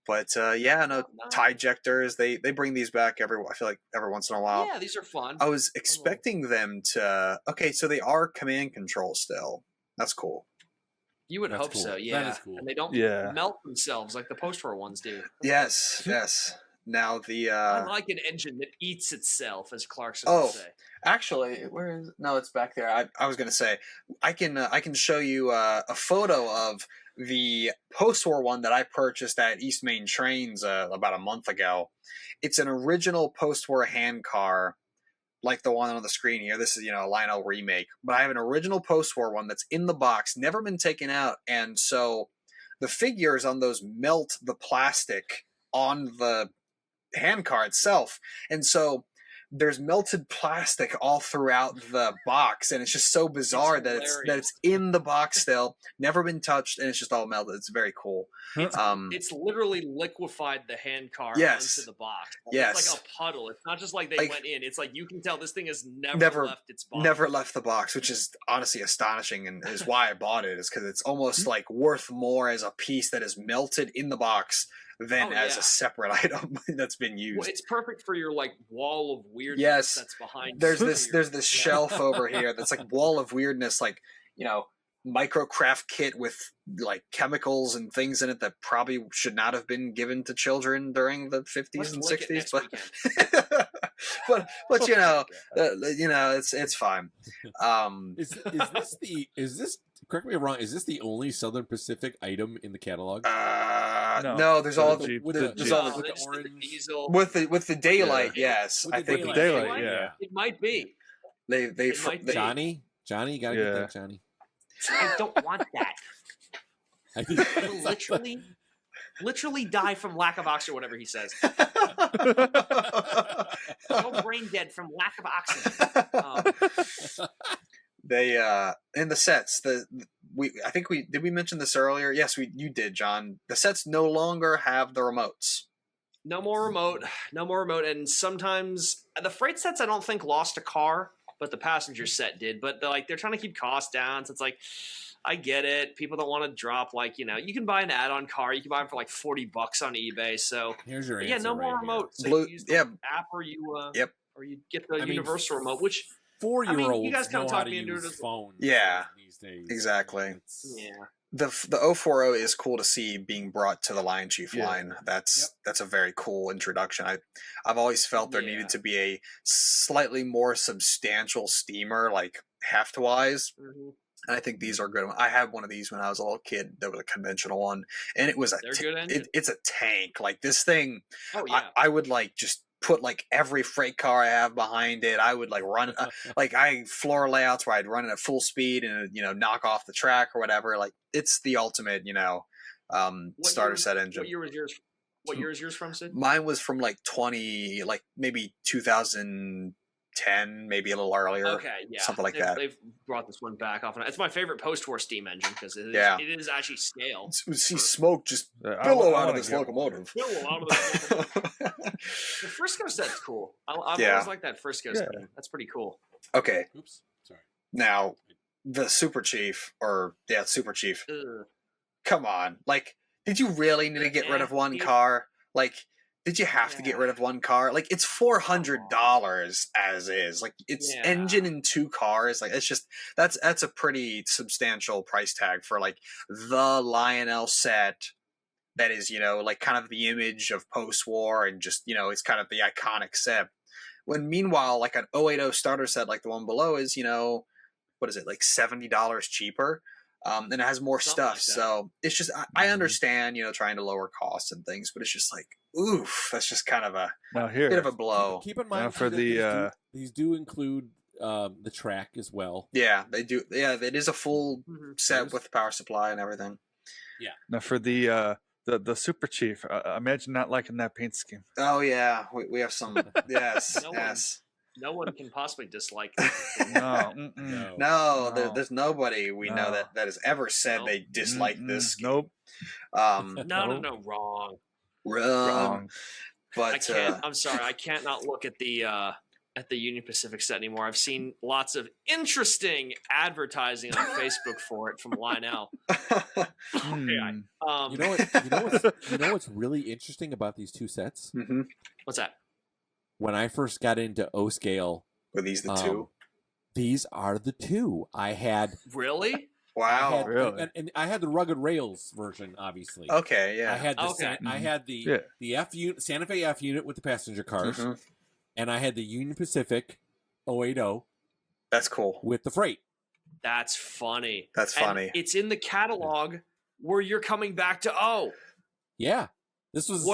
But yeah, no, tie ejectors. They bring these back I feel like every once in a while. Yeah, these are fun. I was expecting them to. Okay, so they are command control still. That's cool. You would That's hope cool. so, That yeah. is cool. And they don't Yeah. melt themselves like the post-war ones do. Yes, yes. Now the I like an engine that eats itself, as Clarkson Oh. would say. actually, where is? No, it's back there. I was gonna say I can show you a photo of the post-war one that I purchased at East Main Trains about a month ago. It's an original post-war hand car, like the one on the screen here. This is a Lionel remake, but I have an original post-war one that's in the box, never been taken out, and so the figures on those melt the plastic on the hand car itself, and so there's melted plastic all throughout the box, and it's just so bizarre that it's in the box still, never been touched, and it's just all melted. It's very cool. It's literally liquefied the hand car Yes. onto the box. Yes. It's like a puddle. It's not just like they went in. It's like you can tell this thing has never left its box. Never left the box, which is honestly astonishing, and is why I bought it, is because it's almost like worth more as a piece that is melted in the box than as a separate item that's been used. Well, it's perfect for your like wall of weirdness that's behind. There's this shelf over here that's like wall of weirdness, like, you know, microcraft kit with like chemicals and things in it that probably should not have been given to children during the 50s and 60s, but you know, it's fine. Is this correct me if I'm wrong, is this the only Southern Pacific item in the catalog? No, there's all the with the orange with the daylight. Yes, with I think the daylight. Yeah, it might be. They Johnny, you gotta get that, Johnny. I don't want that. I literally die from lack of oxygen, whatever he says. Go brain dead from lack of oxygen. They in the sets, I think we mention this earlier. Yes, you did, John. The sets no longer have the remotes. No more remote, and sometimes the freight sets I don't think lost a car, but the passenger set did. But they're trying to keep costs down, so it's like, I get it. People don't want to drop, like, you know, you can buy an add-on car. You can buy them for like $40 on eBay. So here's your answer. Yeah, no more remote. So you use the app, or you or you get the universal remote, which 4-year-olds you guys kind of know how talk to me into use it. phones. Yeah, these days. Exactly. Yeah. The 040 is cool to see being brought to the Lion Chief line. That's a very cool introduction. I've always felt there needed to be a slightly more substantial steamer, like heft-wise. Mm-hmm. And I think these are good. I had one of these when I was a little kid. There was a conventional one, and it was it's a tank. Like this thing, I would like just put like every freight car I have behind it. I would like run like floor layouts where I'd run it at full speed and knock off the track or whatever. Like it's the ultimate starter set engine. What year was yours? What year is yours from, Sid? Mine was from maybe 2010, maybe a little earlier. Okay, yeah, something like that. They've brought this one back off. It's my favorite post-war steam engine because it is actually scale. See smoke just billow out of this locomotive. The Frisco set's cool. I've always liked that Frisco set. That's pretty cool. Okay. Oops. Sorry. Now, the Super Chief, Super Chief. Ugh. Come on. Like, did you really need to get rid of one car? Like, did you have to get rid of one car? Like, it's $400 as is. Like, it's engine and 2 cars. Like, it's just that's a pretty substantial price tag for like the Lionel set. That is, like kind of the image of post-war and just, it's kind of the iconic set. When meanwhile, like an 080 starter set like the one below is, what is it, like $70 cheaper? And it has more stuff. So it's just, I understand, trying to lower costs and things, but it's just like, oof, that's just kind of a bit of a blow. Keep in mind for these do include the track as well. Yeah, they do. Yeah, it is a full set with power supply and everything. Yeah. Now for the Super Chief, imagine not liking that paint scheme. Oh yeah, we have some. Yes, No one can possibly dislike it. No. There's nobody we know that has ever said they dislike this scheme. Nope. No, wrong. But I'm sorry, I can't not look at the Union Pacific set anymore. I've seen lots of interesting advertising on Facebook for it from Lionel. You know what's really interesting about these two sets? Mm-hmm. What's that? When I first got into O scale, were these the two? These are the two. I had really. Wow, really? And I had the rugged rails version, obviously. Okay, yeah. I had the F unit, Santa Fe F unit with the passenger cars. Mm-hmm. And I had the Union Pacific 080. That's cool. With the freight. That's funny. Funny. It's in the catalog where you're coming back to Yeah. This was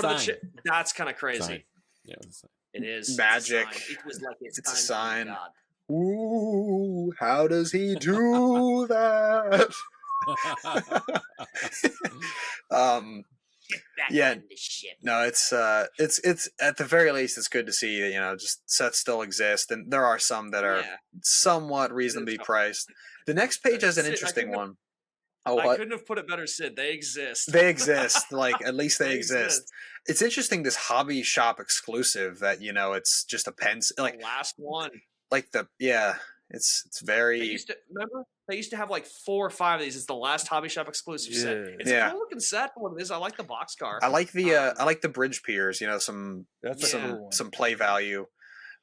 that's kind of crazy. Sign. Yeah, it is magic. It was like it's a sign. Ooh, how does he do that? Get back Yeah. on the ship. No, it's at the very least it's good to see that just sets still exist, and there are some that are Yeah. somewhat reasonably priced. The next page has an Sid, I interesting couldn't have- one. Oh, I what? couldn't have put it better, Sid. They exist. They exist. Like at least they They exist. It's interesting, this hobby shop exclusive that it's just a pen The last one. like it's They very used to remember. They used to have like 4 or 5 of these. It's the last hobby shop exclusive set. Yeah. It's Yeah. a cool looking set for what it is. I like the boxcar. I like the bridge piers, some That's Yeah. a cool one. some play value.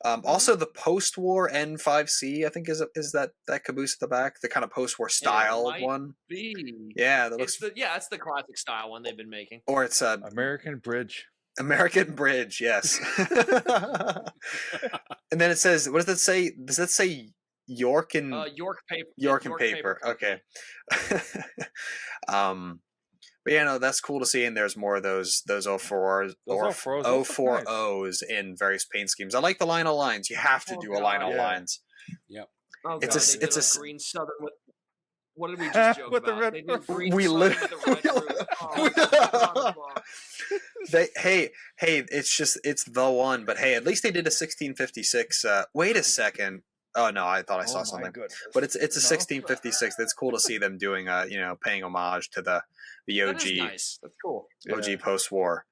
Also the post-war N5C, I think is that caboose at the back, the kind of post-war style might one. B. Yeah, that looks It's the classic style one they've been making. or it's a American Bridge. American Bridge, yes. And then it says, what does that say? Does that say York and York paper. York and paper? Okay. But yeah, no, that's cool to see, and there's more of those 04s or 04Os in various paint schemes. I like the Lionel lines. You have to do a Lionel yeah. lines. Oh, It's God, a- they did it's a- green southern with. What did we just joke With the about? red They did roof. green We southern lit- with the red roof. Oh, God. Hey, it's the one, but hey, at least they did a 1656. Wait a second. Oh no, I thought I saw something. But it's a 1656. That's cool to see them doing paying homage to the That OG is nice. That's cool. OG post-war.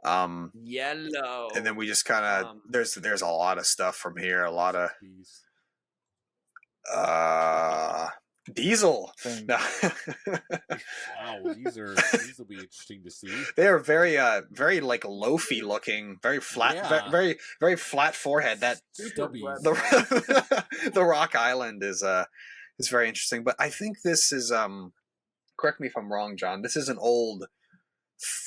Yellow. And then we just kind of there's a lot of stuff from here, a lot of diesel. No. Wow, these will be interesting to see. They are very like loafy looking, very flat, Yeah. very very flat forehead. That Stubbies. the Rock Island is very interesting. But I think this is correct me if I'm wrong, John. This is an old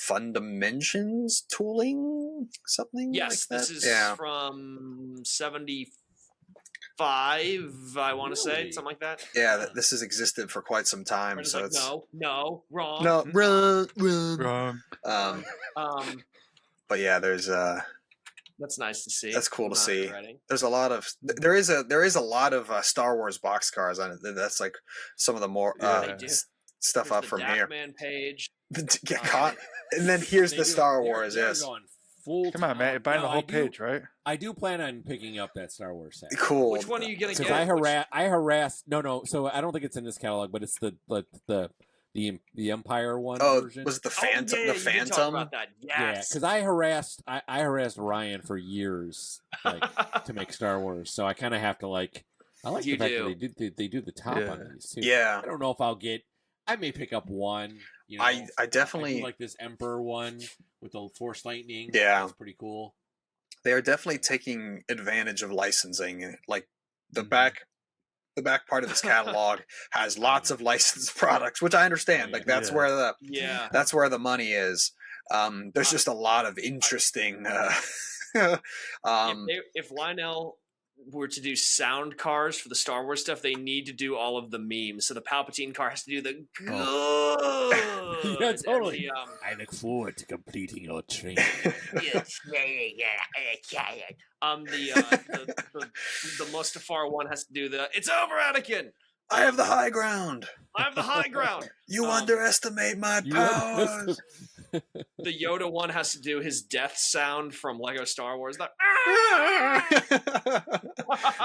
Fundimensions tooling, something. Yes, like this that? is from 75. I want to say Really? something like that. Yeah, this has existed for quite some time. Brandon's So like, it's no, wrong. no run. Wrong. But yeah, there's That's nice to see. That's cool to Not see. regretting. there's a lot of there is a lot of Star Wars boxcars on it. That's like some of the more Yeah. They do. stuff There's up the from Dak here. Man page. Get caught, and then here's the Star Wars. They're Yes, going full Come on, man. You're buying No, the whole I do- page, right? I do plan on picking up that Star Wars set. cool. Which one are you gonna Because get? I harassed. No. So I don't think it's in this catalog, but it's the Empire one Oh, version. was it the Oh, Phantom? yeah, The you did talk Phantom. about that. Yeah, Yes. because I harassed Ryan for years, like to make Star Wars. So I kind of have to like. I like You the fact do. that they do the top Yeah. on these too. Yeah, I don't know if I'll get. I may pick up one. I I definitely- do like this Emperor one with the Force Lightning. Yeah. That's pretty cool. they are definitely taking advantage of licensing. Like the Mhm. back part of this catalog has lots of licensed products, which I understand. Oh, Like yeah. that's Yeah. where Yeah. that's where the money is. There's just a lot of interesting. If Lionel were to do sound cars for the Star Wars stuff, they need to do all of the memes. So the Palpatine car has to do the good. Yeah, totally. And I look forward to completing your training. the Mustafar one has to do the "It's over, Anakin. I have the high ground. I have the high ground." You Um, underestimate my You powers. The Yoda one has to do his death sound from Lego Star Wars. That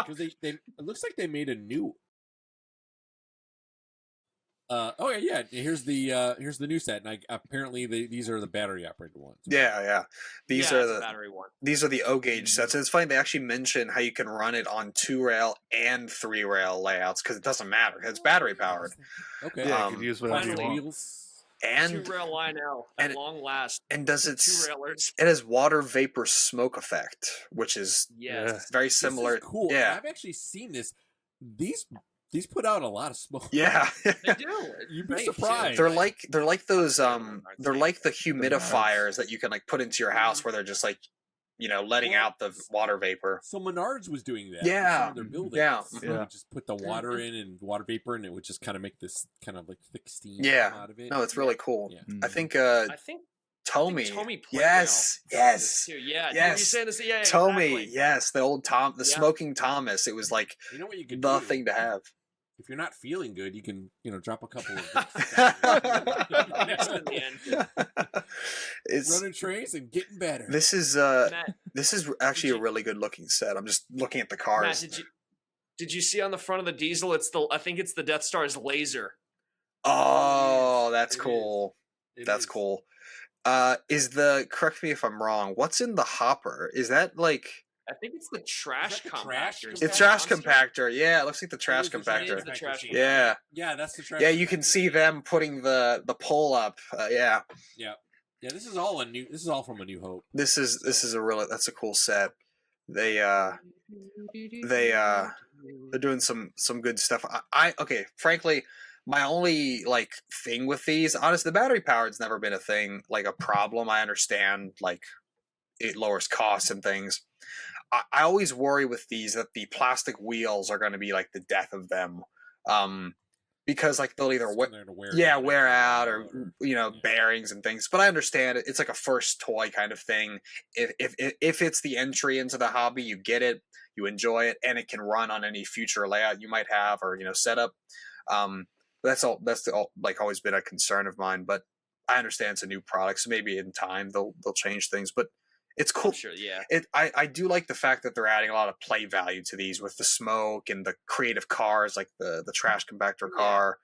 Because it looks like they made a new. Oh yeah. Here's the new set, and apparently these are the battery operated ones. Yeah. These yeah, are it's a the battery one. these are the O gauge sets. And it's funny they actually mention how you can run it on 2-rail and 3-rail layouts because it doesn't matter. It's battery powered. Okay. Yeah, you could use whatever you finally. want. Wheels. And 2-rail Lionel at and- long last. and does it 2-railers. it has water vapor smoke effect, which is Yes. very This is similar. cool. Yeah. I've actually seen this. These put out a lot of smoke. Yeah. They do. You'd be Right, surprised. they're like those they're like the Menards. humidifiers that you can like put into your house where they're just like letting Well, out the water vapor. So Menards was doing that. Yeah. For some of their buildings. Yeah. They Yeah. would just put the water in and water vapor, and it would just kind of make this kind of like thick steam Yeah. come out of it. No, it's really cool. Yeah. I think I think Tommy. Tommy Playmail Yes. does Yes. this too. Yeah. Yes. You saying this? Yeah. Tommy, Exactly. yes, the old the Yeah. smoking Thomas. It was like You know what you could the do? thing to have. if you're not feeling good, you can drop a couple of Next in the end. It's running trains and getting better. this is Matt, actually you- a really good looking set. I'm just looking at the Matt, cars. did you see on the front of the diesel? I think it's the Death Star's laser. Oh, that's It cool. It That's is. cool. Correct me if I'm wrong. What's in the hopper? Is that like I think it's the trash the trash compactor. Is it's that trash monster? compactor? Yeah, it looks like the trash is the compactor. It is the trash Yeah, Yeah, that's the trash. yeah. You can compactor. see them putting the pole up. Yeah, Yeah. This is all from A New Hope. this is that's a cool set. They're doing some good stuff. Okay, frankly, my only like thing with these, honestly, the battery powered's never been a thing, like a problem. I understand, like it lowers costs and things. I always worry with these that the plastic wheels are going to be like the death of them, because like they'll either wear out or bearings and things. But I understand it. It's like a first toy kind of thing. If it's the entry into the hobby, you get it, you enjoy it, and it can run on any future layout you might have or setup. That's like always been a concern of mine. But I understand it's a new product, so maybe in time they'll change things. But it's cool. Sure, yeah. I do like the fact that they're adding a lot of play value to these with the smoke and the creative cars, like the trash compactor car.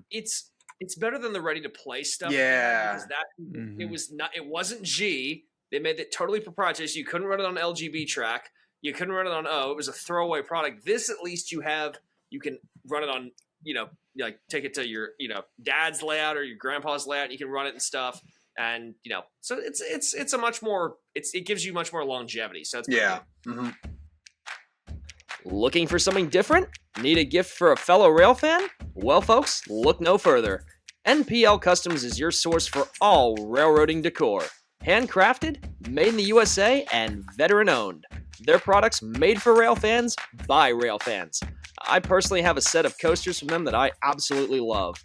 It's better than the ready to play stuff. Yeah. Because that it wasn't G. They made it totally proprietary. So you couldn't run it on LGB track. You couldn't run it on O. It was a throwaway product. This at least you can run it on, like take it to your, dad's layout or your grandpa's layout, and you can run it and stuff. And so it's a much more it gives you much more longevity. So it's Yeah. good. Looking for something different? Need a gift for a fellow rail fan? Well, folks, look no further. NPL Customs is your source for all railroading decor. Handcrafted, made in the USA, and veteran owned. Their products made for rail fans by rail fans. I personally have a set of coasters from them that I absolutely love.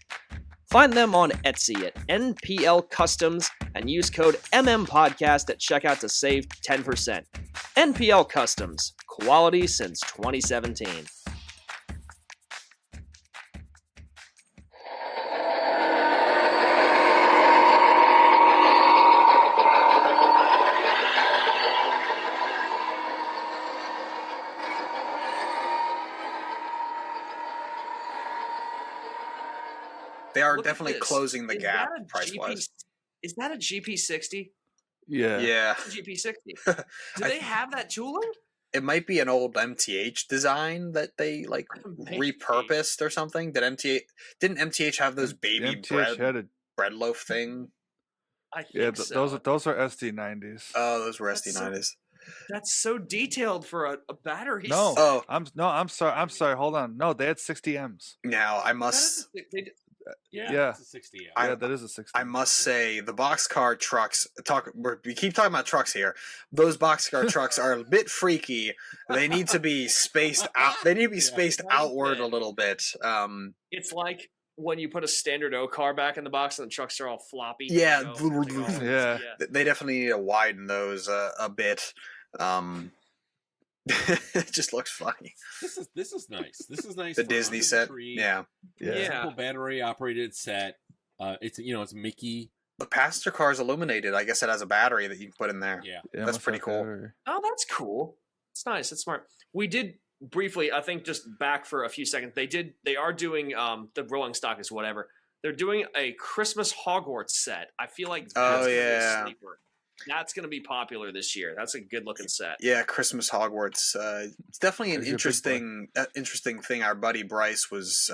Find them on Etsy at NPL Customs and use code MMPodcast at checkout to save 10%. NPL Customs, quality since 2017. They are Look at definitely this. closing the Is gap that a price wise. Is that a GP60? Yeah. Yeah. It's a GP60. Do they have that tooling? It might be an old MTH design that they like Maybe. repurposed or something. Didn't MTH have those baby MTH had a bread loaf thing? I think so. those are SD90s. Oh, those were That's SD90s. That's so detailed for a battery. No. Oh, I'm sorry. Hold on. No, they had 60Ms. now I That must is Yeah. It's a 60. Yeah, that is a 60. I must say the boxcar trucks we keep talking about trucks here. Those boxcar trucks are a bit freaky. They need to be spaced out. They need to be spaced outward a little bit. It's like when you put a standard O car back in the box and the trucks are all floppy. Yeah. Yeah. They definitely need to widen those a bit. It just looks funny. This is nice. This is nice. The for Disney under set. tree. Yeah. Yeah. Simple battery operated set. It's it's Mickey. The passenger car is illuminated. I guess it has a battery that you can put in there. Yeah. Yeah, That's must pretty have cool. battery. Oh, that's cool. It's nice. It's smart. We did briefly, I think, just back for a few seconds. They are doing the rolling stock is whatever. They're doing a Christmas Hogwarts set. I feel like that's gonna be a sleeper. That's going to be popular this year. That's a good looking set. Yeah, Christmas Hogwarts. It's definitely an There's your big interesting thing. Our buddy Bryce was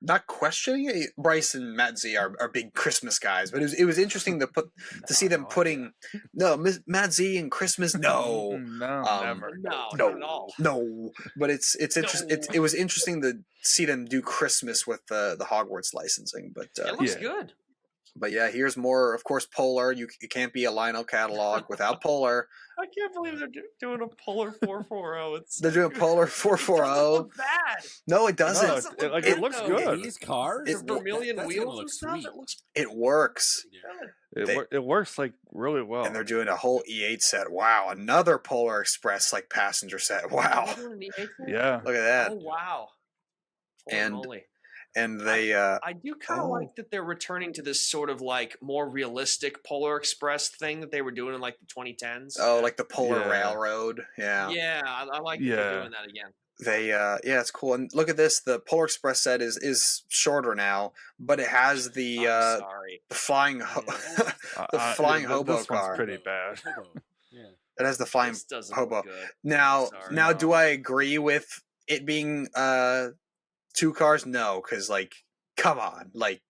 not questioning it. Bryce and Matt Z are big Christmas guys, but it was interesting to see them putting Matt Z and Christmas. No, No, never. No, no, not at all. no. But it's interesting. It was interesting to see them do Christmas with the Hogwarts licensing. But It looks Yeah. good. But yeah, here's more. Of course, Polar. You can't be a Lionel catalog without Polar. I can't believe they're doing a Polar 440. It's They're doing Polar It 440. doesn't look bad. No, it doesn't. No, doesn't look it good, looks though. good. These cars, It- The vermilion that's gonna wheels look and stuff. sweet. It looks It works. good. It works like really well. And they're doing a whole E8 set. Wow, another Polar Express like passenger set. Wow, They're doing an E8 set? Yeah. look at that. Oh wow. Holy And moly. And they I do kind of oh. like that they're returning to this sort of like more realistic Polar Express thing that they were doing in like the 2010s. like the Polar Yeah. Railroad. Yeah. Yeah, I like that they're doing that again. They yeah, it's cool. And look at this. The Polar Express set is shorter now, but it has the I'm sorry. the flying the flying hobo this car. one's pretty bad. Yeah. It has the flying This doesn't hobo. look good. Now, Sorry. now, do I agree with it being 2 cars? No, because like, come on, like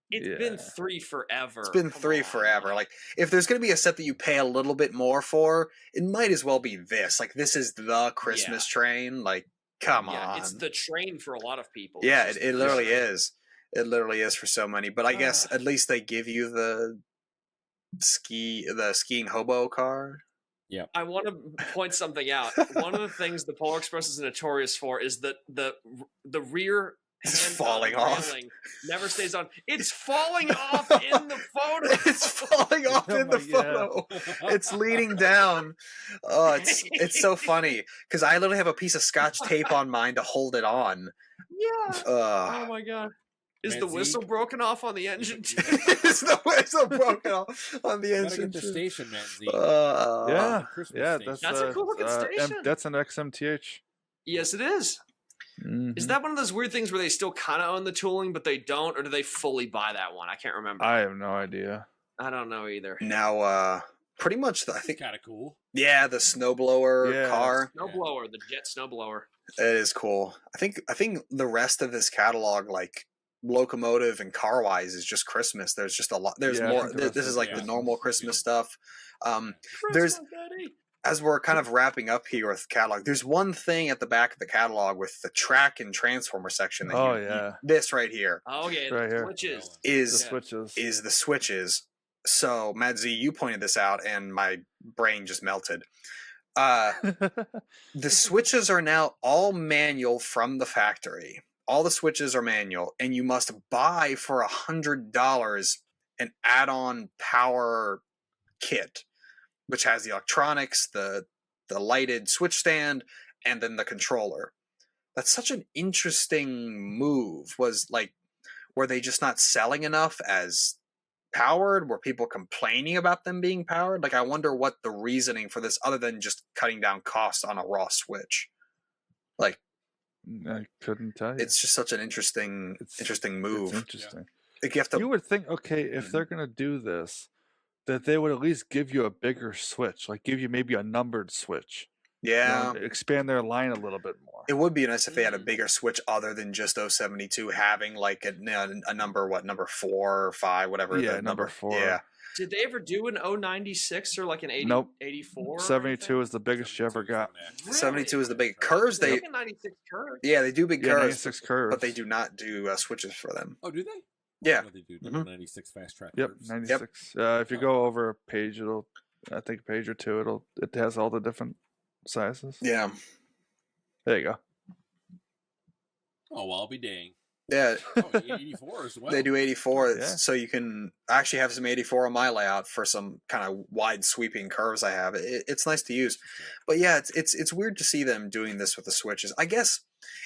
It's been 3 forever. it's been Come 3 on. forever. Like, if there's gonna be a set that you pay a little bit more for, it might as well be this. Like, this is the Christmas train. Like, come Yeah, on. it's the train for a lot of people. Yeah, It's just it the literally train. is. It literally is for so many. But I guess at least they give you the skiing hobo car. I want to point something out. One of the things the Polar Express is notorious for is that the rear It's hand falling off. railing never stays on. It's falling off in the photo. It's falling off Oh in the my God. photo. It's leaning down. Oh, it's so funny because I literally have a piece of Scotch tape on mine to hold it on. Yeah. Oh Ugh. my god. Is Man, the see? whistle broken off on the engine too? It's the whistle broken off on the Gotta engine. get the station, man. Z. Yeah, Christmas yeah, station. That's a cool looking station. That's an XMTH. Yes, it is. Mhm. Is that one of those weird things where they still kind of own the tooling, but they don't, or do they fully buy that one? I can't remember. I have no idea. I don't know either. Now, pretty much, I That's think, kind of cool. yeah, the snowblower Yeah. car. Snowblower, the jet snowblower. It is cool. I think the rest of this catalog, like locomotive and car wise, is just Christmas. There's just a lot. There's Yeah, I more. think the rest This is is like the Christmas. normal Christmas stuff. There's Christmas, Daddy. as we're kind of wrapping up here with the catalog. There's one thing at the back of the catalog with the track and transformer section. That Oh, you- yeah. this right here Oh yeah, Right here. switches. The is switches. is the switches. So Matt Z, you pointed this out, and my brain just melted. The switches are now all manual from the factory. All the switches are manual, and you must buy for $100 an add-on power kit, which has the electronics, the lighted switch stand, and then the controller. That's such an interesting move. Were they just not selling enough as powered? Were people complaining about them being powered? Like, I wonder what the reasoning for this, other than just cutting down cost on a raw switch. Like, I couldn't tell you. it's just such an interesting move. It's interesting. Like, you have to, You would think, okay, if they're gonna do this, that they would at least give you a bigger switch, like give you maybe a numbered switch. yeah. Expand their line a little bit more. It would be nice if they had a bigger switch other than just 072 having like a number 4 or 5, whatever. Yeah, the number 4. Yeah. Did they ever do an 096 or like an 80, Nope. 84? or 72 anything? is the biggest you ever got. Really? 72 is the big curves. They Look at 96 curve. yeah, they do big Yeah, curves, 96 curves. but they do not do switches for them. Oh, do they? Yeah. Oh, they do. Mhm. 96 fast track. Yep, curves. 96. If you go over a page, I think a page or two, it has all the different sizes. Yeah. There you go. Oh, well, I'll be dang. Yeah. Oh, 84 as well. They do 84, Yeah. so you can actually have some 84 on my layout for some kind of wide sweeping curves I have. It's nice to use, but yeah, it's weird to see them doing this with the switches. I guess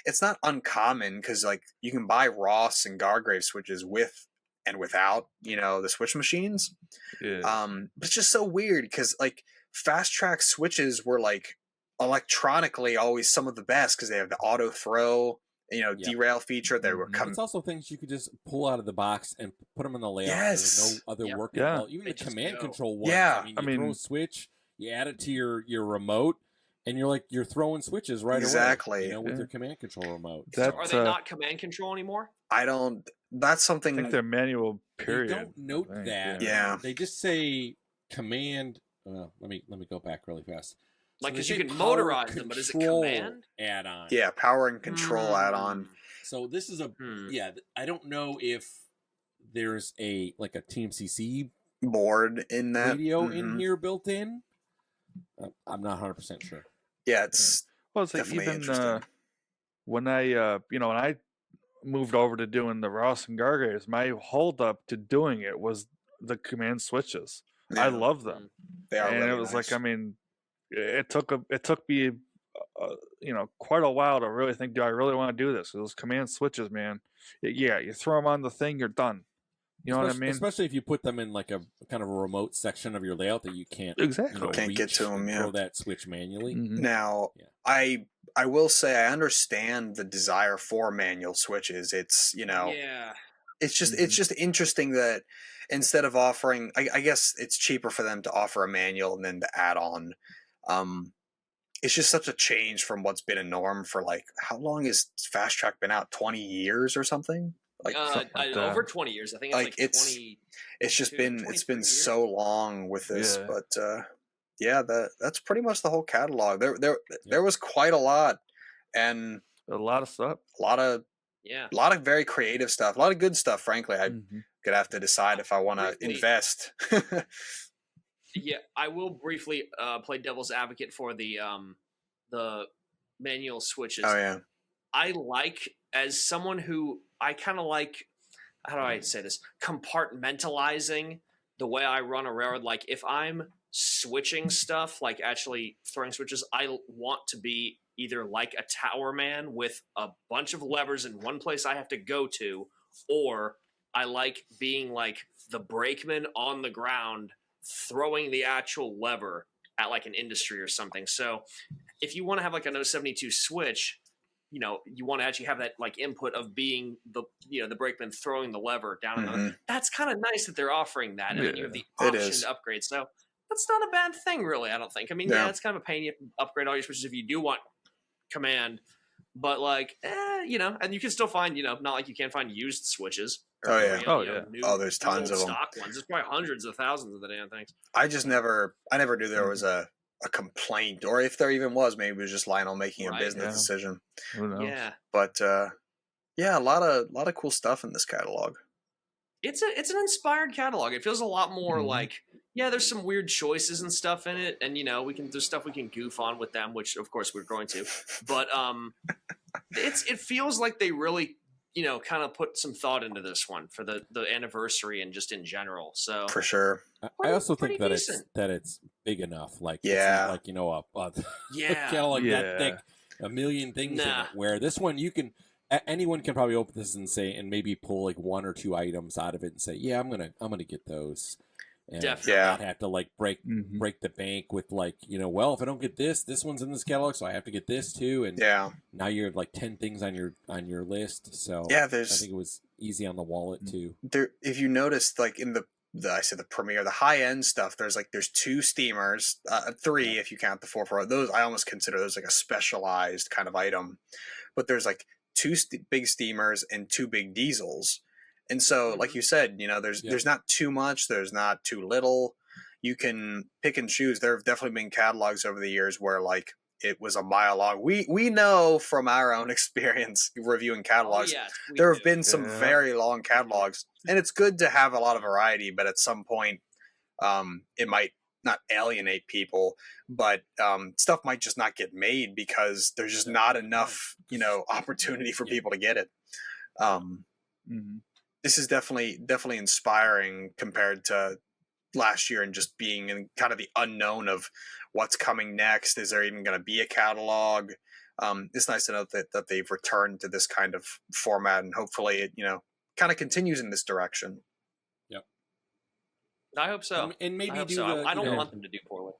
it's not uncommon because like you can buy Ross and Gargrave switches with and without the switch machines. Yeah. But it's just so weird because like fast track switches were like electronically always some of the best because they have the auto throw. Yep. Derail feature. They were coming. It's also things you could just pull out of the box and put them in the layout. Yes. There's no other Yep. work Yeah. involved. Even They the just command go. control ones. Yeah. You I mean- throw a switch, you add it to your remote, and you're throwing switches right Exactly. away. With Yeah. your command control remote. That- Are they not command control anymore? I don't. That's I something. think they're manual, They period. don't note I think, that. Yeah. They just say command. Let me go back really fast. Like, they because you say can power motorize them, but is it control command? add-on? Yeah, power and control add-on. So this is Hmm. I don't know if there's a TMCC board in that radio in here built in. I'm not 100% sure. Yeah, it's Well, it's like definitely even interesting. when I moved over to doing the Ross and Gargays, my holdup to doing it was the command switches. I Yeah, love them, they are and really it was nice. like, I mean, it took me, quite a while to really think, do I really want to do this? Those command switches, man. Yeah, you throw them on the thing, you're done. You know what I mean? Especially if you put them in like a kind of a remote section of your layout that you can't Exactly. Can't get reach to 'em, and yeah. throw that switch manually. Mhm. Now, Yeah. I will say I understand the desire for manual switches. It's Yeah. it's just interesting that instead of offering, I guess it's cheaper for them to offer a manual and then to add on. It's just such a change from what's been a norm for like, how long has Fast Track been out? 20 years or something? Like something like that. Over 20 years. I think it's Like, like 20. it's just 22, been 23 years. so long with this, Yeah. but yeah, that's pretty much the whole catalog. There was quite a lot, and A lot of stuff. a lot of Yeah. very creative stuff, a lot of good stuff. Frankly, I Mhm. could have to decide if I want to Briefly- invest. Yeah, I will briefly play devil's advocate for the manual switches. Oh yeah, I like, as someone who I kind of like, how do I say this? Compartmentalizing the way I run a railroad. Like if I'm switching stuff, like actually throwing switches, I want to be either like a tower man with a bunch of levers in one place I have to go to, or I like being like the brakeman on the ground throwing the actual lever at like an industry or something. So if you want to have like an 072 switch, you want to actually have that like input of being the brakeman throwing the lever down. Mhm. That's kind of nice that they're offering that, and then you have the It option is. to upgrade. So that's not a bad thing, really. I don't think. I mean, yeah, Yeah. it's kind of a pain. You have to upgrade all your switches if you do want command, but like, and you can still find, not like you can't find used switches. Oh, yeah. New, There's tons of them. stock ones. There's probably hundreds of thousands of the damn things. I never knew there was a complaint, or if there even was, maybe it was just Lionel making a Right, business yeah. decision. Who knows? Yeah. But yeah, a lot of cool stuff in this catalog. It's an inspired catalog. It feels a lot more Mhm. like, yeah, there's some weird choices and stuff in it, and there's stuff we can goof on with them, which of course we're going to. But it feels like they really kind of put some thought into this one for the anniversary and just in general. So For sure. I also think pretty that decent. it's big enough. Like Yeah. it's not like a Yeah. catalog Yeah. that thick, a million things in Nah. it. Where this one anyone can probably open this and maybe pull like one or two items out of it and say, yeah, I'm gonna get those. And Definitely. Yeah. not have to like break the bank with like, well, if I don't get this one's in this catalog, so I have to get this too. And Yeah. now you're like 10 things on your list. So Yeah, I there's think it was easy on the wallet too. there. If you noticed, like in the premiere, the high end stuff, there's two steamers, three if you count the 4 those. I almost consider those like a specialized kind of item. But there's like two big steamers and two big diesels. And so, like you said, there's not too much, there's not too little. You can pick and choose. There have definitely been catalogs over the years where like it was a mile long. We know from our own experience reviewing catalogs, yes, we there have do. been some very long catalogs, and it's good to have a lot of variety. But at some point, it might not alienate people, but stuff might just not get made because there's just not enough, opportunity for people to get it. This is definitely inspiring compared to last year, and just being in kind of the unknown of what's coming next. Is there even going to be a catalog? It's nice to know that they've returned to this kind of format, and hopefully it kind of continues in this direction. Yep. I hope so. And maybe I hope do so. the I don't want them to do poorly.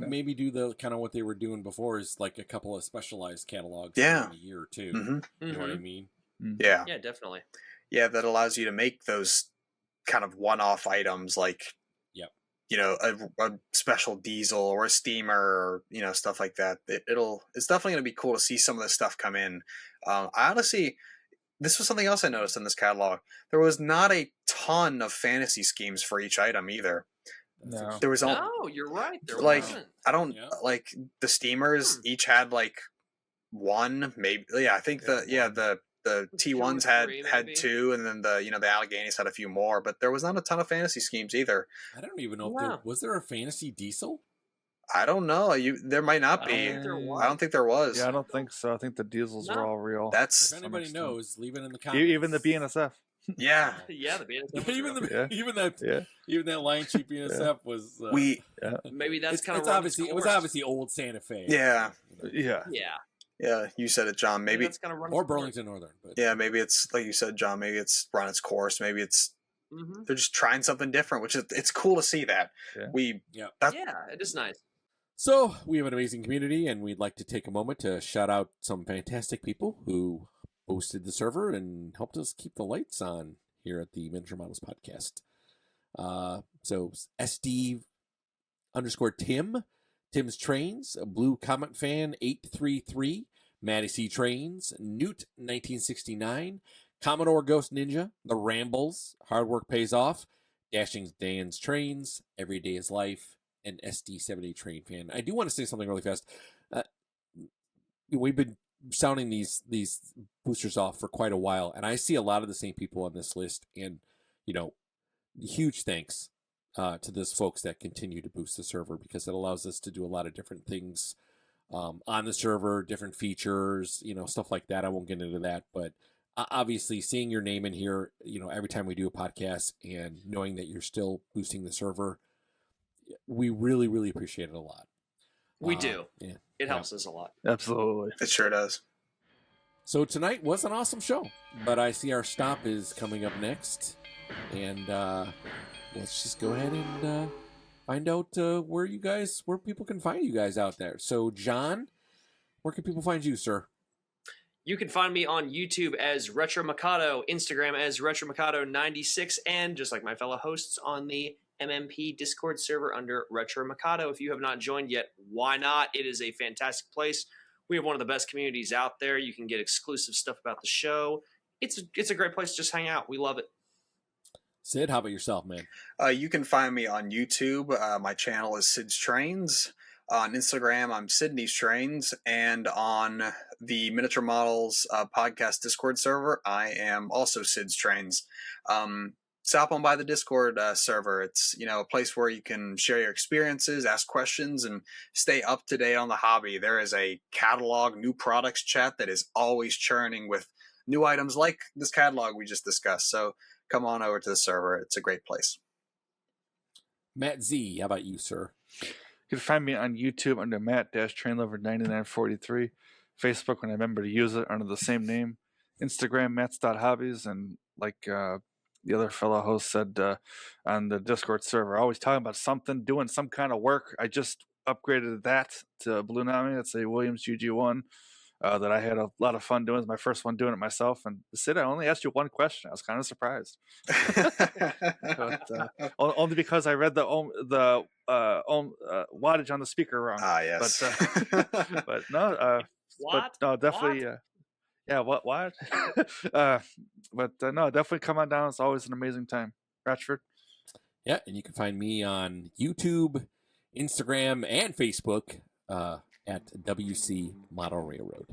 Maybe do the kind of what they were doing before is like a couple of specialized catalogs Yeah. in a year or two. Mm-hmm. You know what I mean? Yeah. Yeah, definitely. Yeah, that allows you to make those kind of one-off items, like a special diesel or a steamer, or stuff like that. It's definitely going to be cool to see some of this stuff come in. I honestly, this was something else I noticed in this catalog. There was not a ton of fantasy schemes for each item either. No. There was only, No, you're right. There like wasn't. I don't Yeah. like the steamers each had like one, maybe. Yeah, I think the the T1s had 2, and then the the Alleghenies had a few more, but there was not a ton of fantasy schemes either. I don't even know if was there a fantasy diesel. I don't know. There might not I be. don't think there was. I don't think there was. Yeah, I don't think so. I think the diesels were all real. That's If anybody knows, leave it in the comments. even the BNSF. yeah. Yeah, the BNSF was even real. even that line cheap BNSF was. Maybe that's kind of it was obviously old Santa Fe. Yeah. Yeah. Yeah, you said it, John. Maybe that's kind of or Burlington Northern. But yeah, maybe it's like you said, John. Maybe it's run its course. Maybe it's they're just trying something different, which is it's cool to see that. Yeah. It is nice. So we have an amazing community, and we'd like to take a moment to shout out some fantastic people who hosted the server and helped us keep the lights on here at the Miniature Models Podcast. So SD_Tim, Tim's Trains, Blue Comet Fan 833, Matty C Trains, Newt 1969, Commodore Ghost Ninja, The Rambles, Hard Work Pays Off, Dashing Dan's Trains, Every Day is Life, and SD70 Train Fan. I do want to say something really fast. We've been sounding these boosters off for quite a while, and I see a lot of the same people on this list, and huge thanks to those folks that continue to boost the server, because it allows us to do a lot of different things on the server, different features, stuff like that. I won't get into that, but obviously seeing your name in here, every time we do a podcast, and knowing that you're still boosting the server, we really, really appreciate it a lot. We do. Yeah, it helps us a lot. Absolutely. It sure does. So tonight was an awesome show, but I see our stop is coming up next, and let's just go ahead and find out where people can find you guys out there. So, John, where can people find you, sir? You can find me on YouTube as RetroMikado, Instagram as RetroMikado96, and just like my fellow hosts on the MMP Discord server under RetroMikado. If you have not joined yet, why not? It is a fantastic place. We have one of the best communities out there. You can get exclusive stuff about the show. It's a great place to just hang out. We love it. Sid, how about yourself, man? You can find me on YouTube. My channel is Sid's Trains. On Instagram, I'm Sydney's Trains. And on the Miniature Models podcast Discord server, I am also Sid's Trains. Stop on by the Discord server. It's a place where you can share your experiences, ask questions, and stay up to date on the hobby. There is a catalog, new products chat that is always churning with new items like this catalog we just discussed. So come on over to the server. It's a great place. Matt Z, how about you, sir? You can find me on YouTube under Matt-TrainLover9943. Facebook, when I remember to use it, under the same name. Instagram, Matts.hobbies, and like the other fellow host said on the Discord server, always talking about something, doing some kind of work. I just upgraded that to Blue Nami. That's a Williams GG1 that I had a lot of fun doing. It's my first one doing it myself. And Sid, I only asked you one question. I was kind of surprised. But, only because I read the wattage on the speaker wrong. Ah, yes. But no, what? But no, definitely. What? Yeah, what? But no, definitely come on down. It's always an amazing time. Ratchford. Yeah, and you can find me on YouTube, Instagram, and Facebook at WC Model Railroad.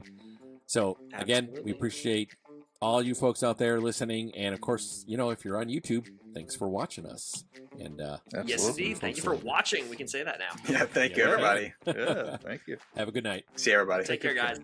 So, again, we appreciate all you folks out there listening. And, of course, if you're on YouTube, thanks for watching us. And yes, indeed. Thank you for watching. We can say that now. Yeah, thank you, everybody. Yeah, thank you. Have a good night. See you, everybody. Take care, guys.